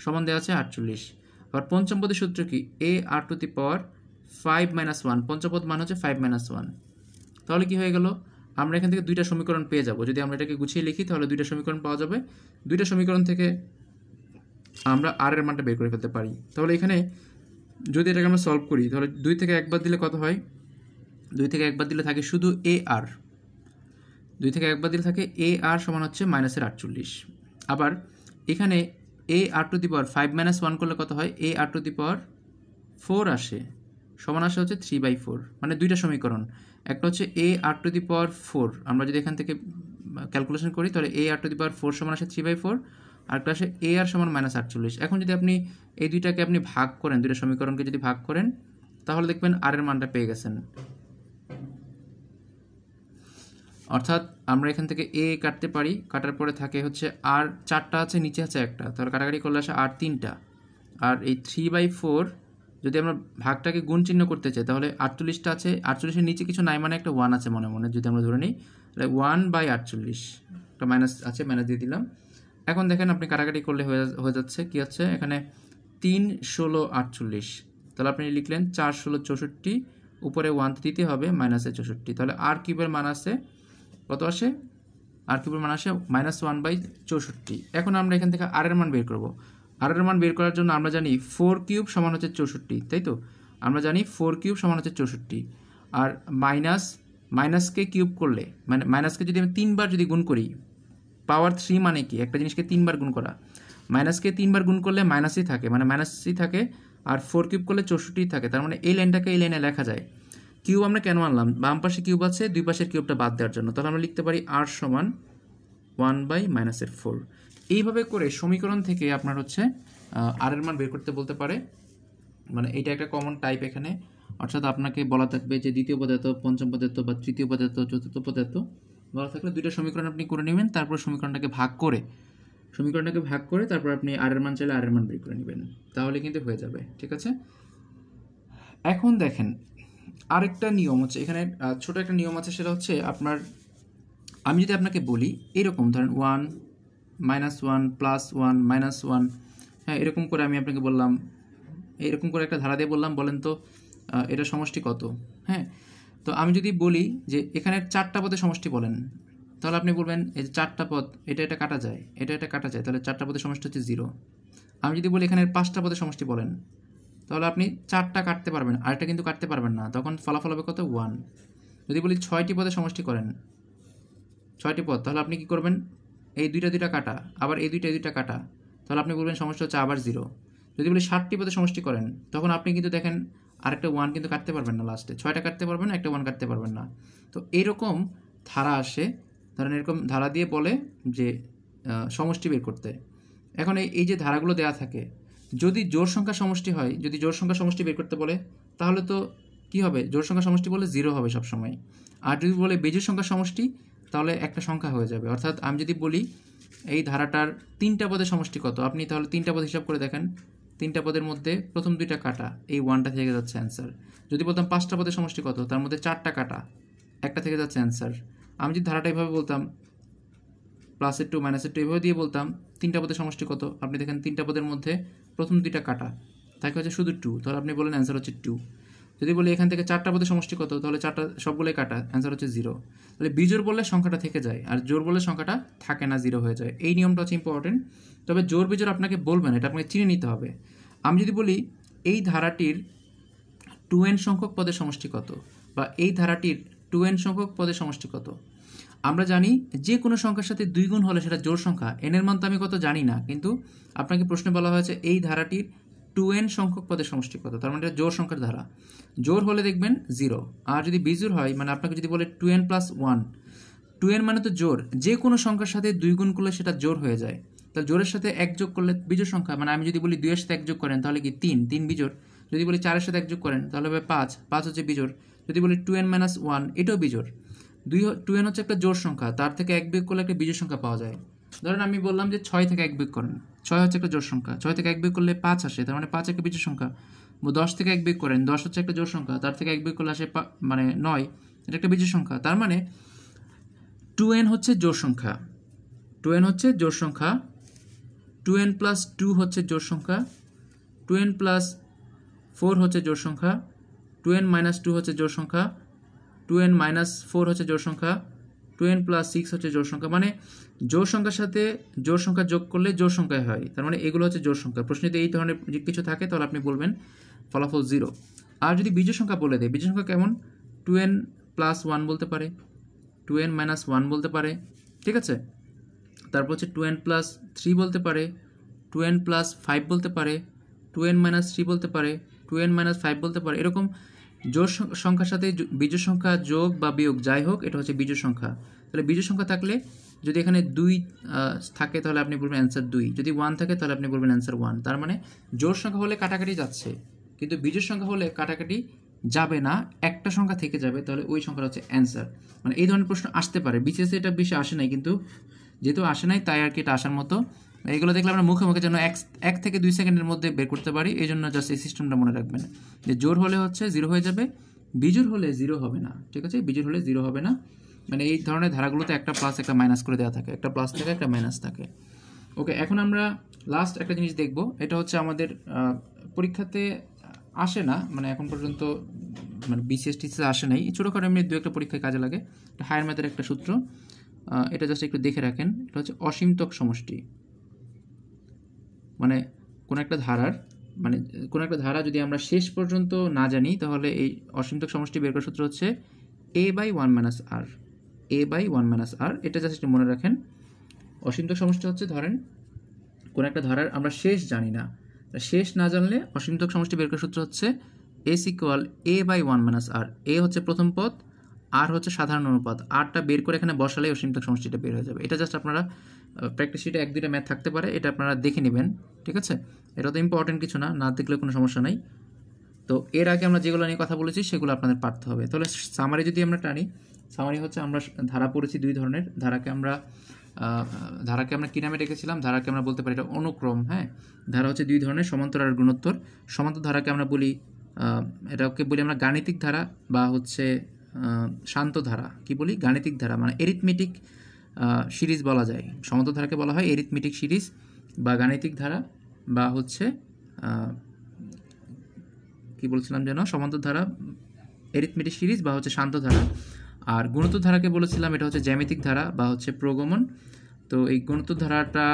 সমান দেওয়া আছে 48। আবার পঞ্চম পদের সূত্র কি, a r টু দি পাওয়ার 5-1, পঞ্চম পদ মান হচ্ছে 5-1। তাহলে কি হয়ে গেল, আমরা এখান থেকে দুইটা সমীকরণ পেয়ে যাব। যদি আমরা এটাকে গুছিয়ে লিখি তাহলে দুইটা সমীকরণ পাওয়া যাবে। দুইটা সমীকরণ থেকে আমরা আর এর মানটা বের করে ফেলতে পারি। তাহলে এখানে যদি এটাকে আমরা সলভ করি তাহলে 2 থেকে একবার দিলে কত হয়, 2 থেকে একবার দিলে থাকে শুধু এ আর, 2 থেকে একবার দিলে থাকে এ আর সমান হচ্ছে -48। আবার এখানে এ আর টু দি পাওয়ার 5-1 করলে কত হয়, এ আর টু দি পাওয়ার 4 আসে, সমান আসে হচ্ছে 3/4। মানে দুইটা সমীকরণ, একটা হচ্ছে এ আর টু দি পাওয়ার 4, আমরা যদি এখান থেকে ক্যালকুলেশন করি তাহলে এ আর টু দি পাওয়ার 4 সমান আসে 3/4, আর একটা আসে এ আর সমান -48। এখন যদি আপনি এই দুইটাকে আপনি ভাগ করেন, দুইটা সমীকরণকে যদি ভাগ করেন তাহলে দেখবেন আর এর মানটা পেয়ে গেছেন। অর্থাৎ আমরা এখান থেকে এ কাটতে পারি, কাটার পরে থাকে হচ্ছে আর 4টা আছে, নিচে আছে একটা, তাহলে কাটাকাটি করলে আসে আর 3টা। আর এই 3/4 যদি আমরা ভাগটাকে গুণ চিহ্ন করতে চাই তাহলে 48টা আছে, 48-এর নিচে কিছু নাই মানে একটা 1 আছে মনে মনে যদি আমরা ধরে নিই, তাহলে 1/48 একটা মাইনাস আছে, মাইনাস দিয়ে দিলাম। এখন দেখেন আপনি কাটাকাটি করলে হয়ে যাচ্ছে কি হচ্ছে এখানে 3 16 48, তাহলে আপনি লিখলেন 4 16 64, উপরে 1 দিতে হবে মাইনাসে 64, তাহলে আর কিউবের মান আছে কত আসে, আর কিউবের মান আসে -1/64। এখন আমরা এখান থেকে আর এর মান বের করব। আর এর মান বের করার জন্য আমরা জানি 4 কিউব সমান হচ্ছে 64, তাই তো? আমরা জানি 4 কিউব সমান হচ্ছে 64, আর মাইনাসকে কিউব করলে মানে মাইনাসকে যদি আমি 3 বার যদি গুণ করি, পাওয়ার 3 মানে কি, একটা জিনিসকে 3 বার গুণ করা, মাইনাসকে 3 বার গুণ করলে মাইনাসই থাকে, মানে মাইনাসই থাকে, আর 4 কিউব করলে 64 থাকে, তার মানে এই লাইনটাকে এই লাইনে লেখা যায়। কিউব আমরা কেন আনলাম, বাম পাশে কিউব আছে, দুই পাশের কিউবটা বাদ দেওয়ার জন্য, তাহলে আমরা লিখতে পারি আর সমান 1/-4। এইভাবে করে সমীকরণ থেকে আপনার হচ্ছে আর এর মান বের করতে বলতে পারে, মানে এটা একটা কমন টাইপ এখানে। অর্থাৎ আপনাকে বলা থাকবে যে দ্বিতীয় পদার্থ, পঞ্চম পদার্থ বা তৃতীয় পদার্থ, চতুর্থ পদার্থ বলা থাকলে দুইটা সমীকরণ আপনি করে নেবেন, তারপর সমীকরণটাকে ভাগ করে তারপর আপনি আর এর মান চাইলে আর এর মান বের করে নেবেন, তাহলে কিন্তু হয়ে যাবে। ঠিক আছে, এখন দেখেন আরেকটা নিয়ম হচ্ছে এখানে, ছোট একটা নিয়ম আছে, সেটা হচ্ছে আপনার, আমি যদি আপনাকে বলি এরকম ধরেন 1 -1 +1 -1, হ্যাঁ এরকম করে আমি আপনাকে বললাম, এরকম করে একটা ধারা দিয়ে বললাম, বলেন তো এটা সমষ্টি কত? হ্যাঁ, তো আমি যদি বলি যে এখানে 4টা পদের সমষ্টি বলেন, তাহলে আপনি বলবেন এই যে 4টা পদ, এটা কাটা যায়, এটা কাটা যায়, তাহলে 4টা পদের সমষ্টি হচ্ছে 0। আমি যদি বলি এখানে 5টা পদের সমষ্টি বলেন, তাহলে আপনি 4টা কাটতে পারবেন, আরেকটা কিন্তু কাটতে পারবেন না, তখন ফলাফল হবে কত? 1। যদি বলি 6টি পদের সমষ্টি করেন, 6টি পদ, তাহলে আপনি কি করবেন, এই দুইটা কাটা, আবার এই দুইটা কাটা, তাহলে আপনি বলবেন সমষ্টি হচ্ছে আবার 0। যদি বলি 7টি পদের সমষ্টি করেন, তখন আপনি কিন্তু দেখেন আরেকটা 1 কিন্তু কাটতে পারবেন না, লাস্টে 6টা কাটতে পারবেন না, একটা 1 কাটতে পারবেন না। তো এইরকম ধারা আসে, ধরেন এরকম ধারা দিয়ে বলে যে সমষ্টি বের করতে। এখন এই যে ধারাগুলো দেওয়া থাকে, যদি জোড় সংখ্যা সমষ্টি হয়, যদি জোড় সংখ্যা সমষ্টি বের করতে বলে, তাহলে তো কি হবে, জোড় সংখ্যা সমষ্টি বলে 0 হবে সবসময়। আর যদি বলে বেজোড় সংখ্যা সমষ্টি, তাহলে একটা সংখ্যা হয়ে যাবে। অর্থাৎ আমি যদি বলি এই ধারাটার 3টা পদের সমষ্টি কত, আপনি তাহলে 3টা পদ হিসাব করে দেখেন, 3টা পদের মধ্যে প্রথম 2টা কাটা, এই 1টা থেকে যাচ্ছে অ্যান্সার। যদি বলতাম 5টা পদের সমষ্টি কত, তার মধ্যে 4টা কাটা, একটা থেকে যাচ্ছে অ্যান্সার। আমি যদি ধারাটা এইভাবে বলতাম, +2 -2 এভাবে দিয়ে বলতাম 3টা পদের সমষ্টি কত, আপনি দেখেন 3টা পদের মধ্যে প্রথম 2টা কাটা, তাকে হচ্ছে শুধু 2, তাহলে আপনি বলেন অ্যান্সার হচ্ছে 2। যদি বলি এখান থেকে 4টা পদের সমষ্টি কত, তাহলে 4টা সবগুলোই কাটা, অ্যান্সার হচ্ছে 0। তাহলে বিজোড় বললে সংখ্যাটা থেকে যায়, আর জোড় বললে সংখ্যাটা থাকে না, 0 হয়ে যায়। এই নিয়মটা হচ্ছে ইম্পর্টেন্ট। তবে জোড় বিজোড় আপনাকে বলবেন, এটা আপনাকে চিনে নিতে হবে। আমি যদি বলি এই ধারাটির 2n সংখ্যক পদের সমষ্টি কত, বা এই ধারাটির 2n সংখ্যক পদের সমষ্টি কত, আমরা জানি যে কোনো সংখ্যার সাথে 2 গুণ হলে সেটা জোড় সংখ্যা। n এর মান তো আমি কত জানি না, কিন্তু আপনাকে প্রশ্নে বলা হয়েছে এই ধারাটির 2n সংখ্যক পদের সমষ্টি কত, তার মানে এটা জোড় সংখ্যার ধারা। জোড় হলে দেখবেন 0, আর যদি বিজোড় হয়, মানে আপনাকে যদি বলে 2n + 1, 2n মানে তো জোড়, যে কোনো সংখ্যার সাথে 2 গুণ করলে সেটা জোড় হয়ে যায়। তাহলে জোড়ের সাথে 1 যোগ করলে বিজোড় সংখ্যা, মানে আমি যদি বলি 2 এর সাথে 1 যোগ করেন তাহলে কি 3 বিজোড়। যদি বলি 4 এর সাথে 1 যোগ করেন তাহলে হবে 5 হচ্ছে বিজোড়। যদি বলি 2n - 1, এটাও বিজোড়। 2n হচ্ছে একটা জোড় সংখ্যা, তার থেকে 1 বিয়োগ করলে একটা বিজোড় সংখ্যা পাওয়া যায়। ধরেন আমি বললাম যে 6 থেকে 1 বিয়োগ করেন, 6 হচ্ছে একটা জোড় সংখ্যা, 6 থেকে 1 বিয়োগ করলে 5 আসে, তার মানে 5 একটা বিজোড় সংখ্যা। 10 থেকে 1 বিয়োগ করেন, 10 হচ্ছে একটা জোড় সংখ্যা, তার থেকে 1 বিয়োগ করলে আসে মানে 9, এটা একটা বিজোড় সংখ্যা। তার মানে 2n হচ্ছে জোড় সংখ্যা, 2n হচ্ছে জোড় সংখ্যা, 2n + 2 হচ্ছে জোড় সংখ্যা, 2n + 4 হচ্ছে জোড় সংখ্যা, 2n - 2 হচ্ছে জোড় সংখ্যা, 2n - 4 হচ্ছে জোড় সংখ্যা, 2n + 6 হচ্ছে জোড় সংখ্যা। মানে জোড় সংখ্যার সাথে জোড় সংখ্যা যোগ করলে জোড় সংখ্যায় হয়, তার মানে এগুলো হচ্ছে জোড় সংখ্যা। প্রশ্নে যদি এই ধরনের কিছু থাকে তাহলে আপনি বলবেন ফলাফল 0। আর যদি বিজোড় সংখ্যা বলে দেয়, বিজোড় সংখ্যা কেমন, 2n + 1 বলতে পারে, 2n - 1 বলতে পারে, ঠিক আছে। তারপর হচ্ছে 2n + 3 বলতে পারে, 2n + 5 বলতে পারে, 2n - 3 বলতে পারে, 2n - 5 বলতে পারে। এরকম জোড় সংখ্যার সাথে বিজোড় সংখ্যা যোগ বা বিয়োগ যাই হোক, এটা হচ্ছে বিজোড় সংখ্যা। তাহলে বিজোড় সংখ্যা থাকলে যদি এখানে 2 থাকে তাহলে আপনি বলবেন অ্যান্সার 2, যদি 1 থাকে তাহলে আপনি বলবেন অ্যান্সার 1। তার মানে জোড় সংখ্যা হলে কাটাকাটি যাচ্ছে, কিন্তু বিজোড় সংখ্যা হলে কাটাকাটি যাবে না, একটা সংখ্যা থেকে যাবে, তাহলে ওই সংখ্যাটা হচ্ছে অ্যান্সার। মানে এই ধরনের প্রশ্ন আসতে পারে, বিসিএসে এটা বেশি আসে নাই, কিন্তু যেহেতু আসে নাই তাই আর কি এটা আসার মতো। এগুলো দেখলে আমরা মুখে মুখে যেন 1 থেকে 2 সেকেন্ডের মধ্যে বের করতে পারি, এই জন্য জাস্ট এই সিস্টেমটা মনে রাখবেন যে জোড় হলে হচ্ছে 0 হয়ে যাবে, বিজোড় হলে 0 হবে না। ঠিক আছে, বিজোড় হলে 0 হবে না। মানে এই ধরনের ধারাগুলোতে একটা প্লাস একটা মাইনাস করে দেওয়া থাকে, একটা প্লাস থাকে একটা মাইনাস থাকে। ওকে, এখন আমরা লাস্ট একটা জিনিস দেখব, এটা হচ্ছে আমাদের পরীক্ষাতে আসে না, মানে এখন পর্যন্ত মানে বিসিএস টিসিএস আসে নাই, ছোটোখাটো এমনি 2-1টা পরীক্ষায় কাজে লাগে। এটা হায়ার ম্যাথের একটা সূত্র, এটা জাস্ট একটু দেখে রাখেন। এটা হচ্ছে অসীমতক সমষ্টি। মানে কোনো একটা ধারা যদি আমরা শেষ পর্যন্ত না জানি, তাহলে এই অসীমতক সমষ্টি বের করার সূত্র হচ্ছে a/1 - r। a/1 - r, এটা জাস্ট মনে রাখেন। অসীমতক সমষ্টি হচ্ছে, ধরেন কোনো একটা ধারার আমরা শেষ জানি না, শেষ না জানলে অসীমতক সমষ্টি বের করার সূত্র হচ্ছে s = a/1 - r। a হচ্ছে প্রথম পদ, আর হচ্ছে সাধারণ অনুপাত, আরটা বের করে এখানে বসালে অসীমতক সমষ্টিটা বের হয়ে যাবে। এটা জাস্ট আপনারা প্র্যাকটিস শিটে 1-2টা ম্যাথ থাকতে পারে, এটা আপনারা দেখে নেবেন। ঠিক আছে, এটা তো ইম্পর্টেন্ট কিছু না, না দেখলে কোনো সমস্যা নাই। তো এর আগে আমরা যেগুলো নিয়ে কথা বলেছি সেগুলো আপনাদের পারতে হবে। তাহলে সামারি যদি আমরা টানি, সামারি হচ্ছে আমরা ধারা পড়েছি 2 ধরনের। ধারাকে আমরা কী নামে রেখেছিলাম? ধারাকে আমরা বলতে পারি এটা অনুক্রম। হ্যাঁ, ধারা হচ্ছে 2 ধরনের, সমান্তর আর গুণোত্তর। সমান্তর ধারাকে আমরা বলি, এটাকে বলি আমরা গাণিতিক ধারা বা হচ্ছে শান্ত ধারা। কি বলি? গাণিতিক ধারা, মানে এরিথমেটিক সিরিজ বলা যায়। সমান্তর ধারাকে বলা হয় এরিথমেটিক সিরিজ বা গাণিতিক ধারা, বা হচ্ছে কি বলছিলাম যেন, সমান্তর ধারা, এরিথমেটিক সিরিজ বা হচ্ছে শান্ত ধারা। আর গুণোত্তর ধারাকে বলেছিলাম এটা হচ্ছে জ্যামিতিক ধারা বা হচ্ছে প্রগমন। তো এই গুণোত্তর ধারাটা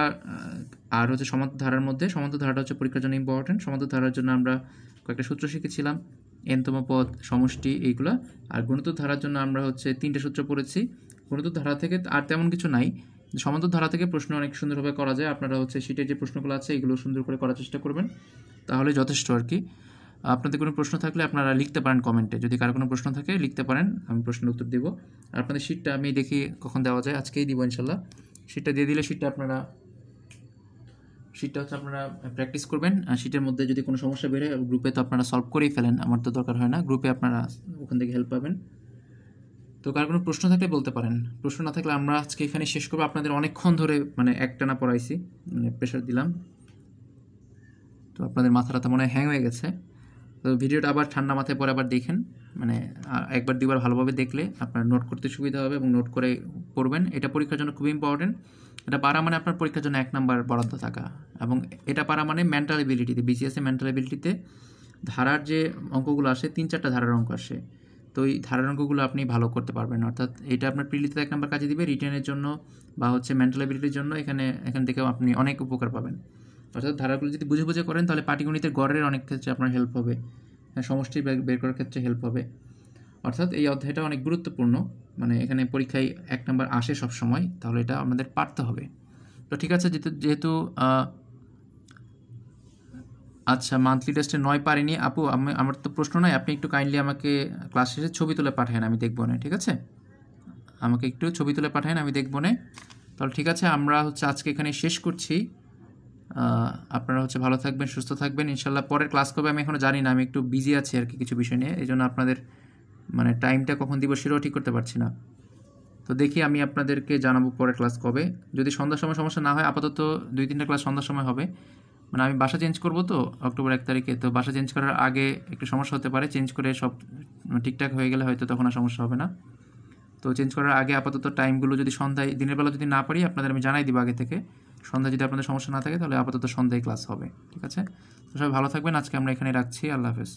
আর হচ্ছে সমান্তর ধারার মধ্যে, সমান্তর ধারাটা হচ্ছে পরীক্ষার জন্য ইম্পর্টেন্ট। সমান্তর ধারার জন্য আমরা কয়েকটা সূত্র শিখেছিলাম, এনতম পদ, সমষ্টি, এইগুলা। আর গুণোত্তর ধারার জন্য আমরা হচ্ছে 3টে সূত্র পড়েছি। গুণোত্তর ধারা থেকে আর তেমন কিছু নাই, সমান্তর ধারা থেকে প্রশ্ন অনেক সুন্দরভাবে করা যায়। আপনারা হচ্ছে শীটের যে প্রশ্নগুলো আছে এগুলো সুন্দর করে করার চেষ্টা করবেন, তাহলে যথেষ্ট আর কি। আপনাদের কোনো প্রশ্ন থাকলে আপনারা লিখতে পারেন কমেন্টে, যদি কারো কোনো প্রশ্ন থাকে লিখতে পারেন, আমি প্রশ্নের উত্তর দেবো। আর আপনাদের শীটটা আমি দেখি কখন দেওয়া যায়, আজকেই দিব ইনশাল্লাহ। শীটটা দিয়ে দিলে শীটটা হচ্ছে আপনারা প্র্যাকটিস করবেন। আর শীটের মধ্যে যদি কোনো সমস্যা বেড়ে গ্রুপে তো আপনারা সলভ করেই ফেলেন, আমার তো দরকার হয় না, গ্রুপে আপনারা ওখান থেকে হেল্প পাবেন। তো কার কোনো প্রশ্ন থাকলে বলতে পারেন, প্রশ্ন না থাকলে আমরা আজকে এখানে শেষ করবো। আপনাদের অনেকক্ষণ ধরে মানে একটানা পড়াইছি, মানে প্রেশার দিলাম, তো আপনাদের মাথা মনে হয় হ্যাং হয়ে গেছে। তো ভিডিওটা আবার ঠান্ডা মাথায় পরে আবার দেখেন, মানে 1-2বার ভালোভাবে দেখলে আপনার নোট করতে সুবিধা হবে এবং নোট করে পড়বেন। এটা পরীক্ষার জন্য খুবই ইম্পর্টেন্ট। এটা পারা মানে আপনার পরীক্ষার জন্য 1 নাম্বার বরাদ্দ থাকা, এবং এটা পারা মানে মেন্টাল এবিলিটিতে, বিসিএসে মেন্টাল এবিলিটিতে ধারার যে অঙ্কগুলো আসে, 3-4টা ধারার অঙ্ক আসে, তো এই ধারার অঙ্কগুলো আপনি ভালো করতে পারবেন। অর্থাৎ এটা আপনার প্রিলিতে 1 নাম্বার কাজে দিবে, রিটেনের জন্য বা হচ্ছে মেন্টাল এবিলিটির জন্য এখান থেকেও আপনি অনেক উপকার পাবেন। অর্থাৎ ধারাগুলো যদি বুঝে বুঝে করেন, তাহলে পাটিগণিতের গড়ের অনেক ক্ষেত্রে আপনার হেল্প হবে, সমষ্টি বের করার ক্ষেত্রে হেল্প হবে। অর্থাৎ এই অধ্যায়টা অনেক গুরুত্বপূর্ণ, মানে এখানে পরীক্ষায় 1 নাম্বার আসে সব সময়, তাহলে এটা আমাদের পারতে হবে। তো ঠিক আছে, যেহেতু আচ্ছা, মান্থলি টেস্টে 9 পারিনি আপু, আমার তো প্রশ্ন নাই, আপনি একটু কাইন্ডলি আমাকে ক্লাস শেষে ছবি তুলে পাঠান, আমি দেখবো না। ঠিক আছে, আমাকে একটু ছবি তুলে পাঠান, আমি দেখবো না। তাহলে ঠিক আছে, আমরা হচ্ছে আজকে এখানে শেষ করছি। আপনারা হচ্ছে ভালো থাকবেন, সুস্থ থাকবেন ইনশাল্লাহ। পরের ক্লাস কবে আমি এখনও জানি না, আমি একটু বিজি আছি আর কি কিছু বিষয় নিয়ে, এই জন্য আপনাদের মানে টাইমটা কখন দিব সেটাও ঠিক করতে পারছি না। তো দেখি আমি আপনাদেরকে জানাবো পরের ক্লাস কবে। যদি সন্ধ্যার সময় সমস্যা না হয়, আপাতত 2-3টা ক্লাস সন্ধ্যার সময় হবে। মানে আমি বাসা চেঞ্জ করবো তো অক্টোবর 1 তারিখে, তো বাসা চেঞ্জ করার আগে একটু সমস্যা হতে পারে, চেঞ্জ করে সব ঠিকঠাক হয়ে গেলে হয়তো তখন আর সমস্যা হবে না। তো চেঞ্জ করার আগে আপাতত টাইমগুলো যদি সন্ধ্যায়, দিনের বেলা যদি না পারি আপনাদের আমি জানাই দিব আগে থেকে। সন্ধ্যায় যদি আপনাদের সমস্যা না থাকে তাহলে আপাতত সন্ধ্যায় ক্লাস হবে। ঠিক আছে, তো সবাই ভালো থাকবেন, আজকে আমরা এখানে রাখছি, আল্লাহ হাফেজ।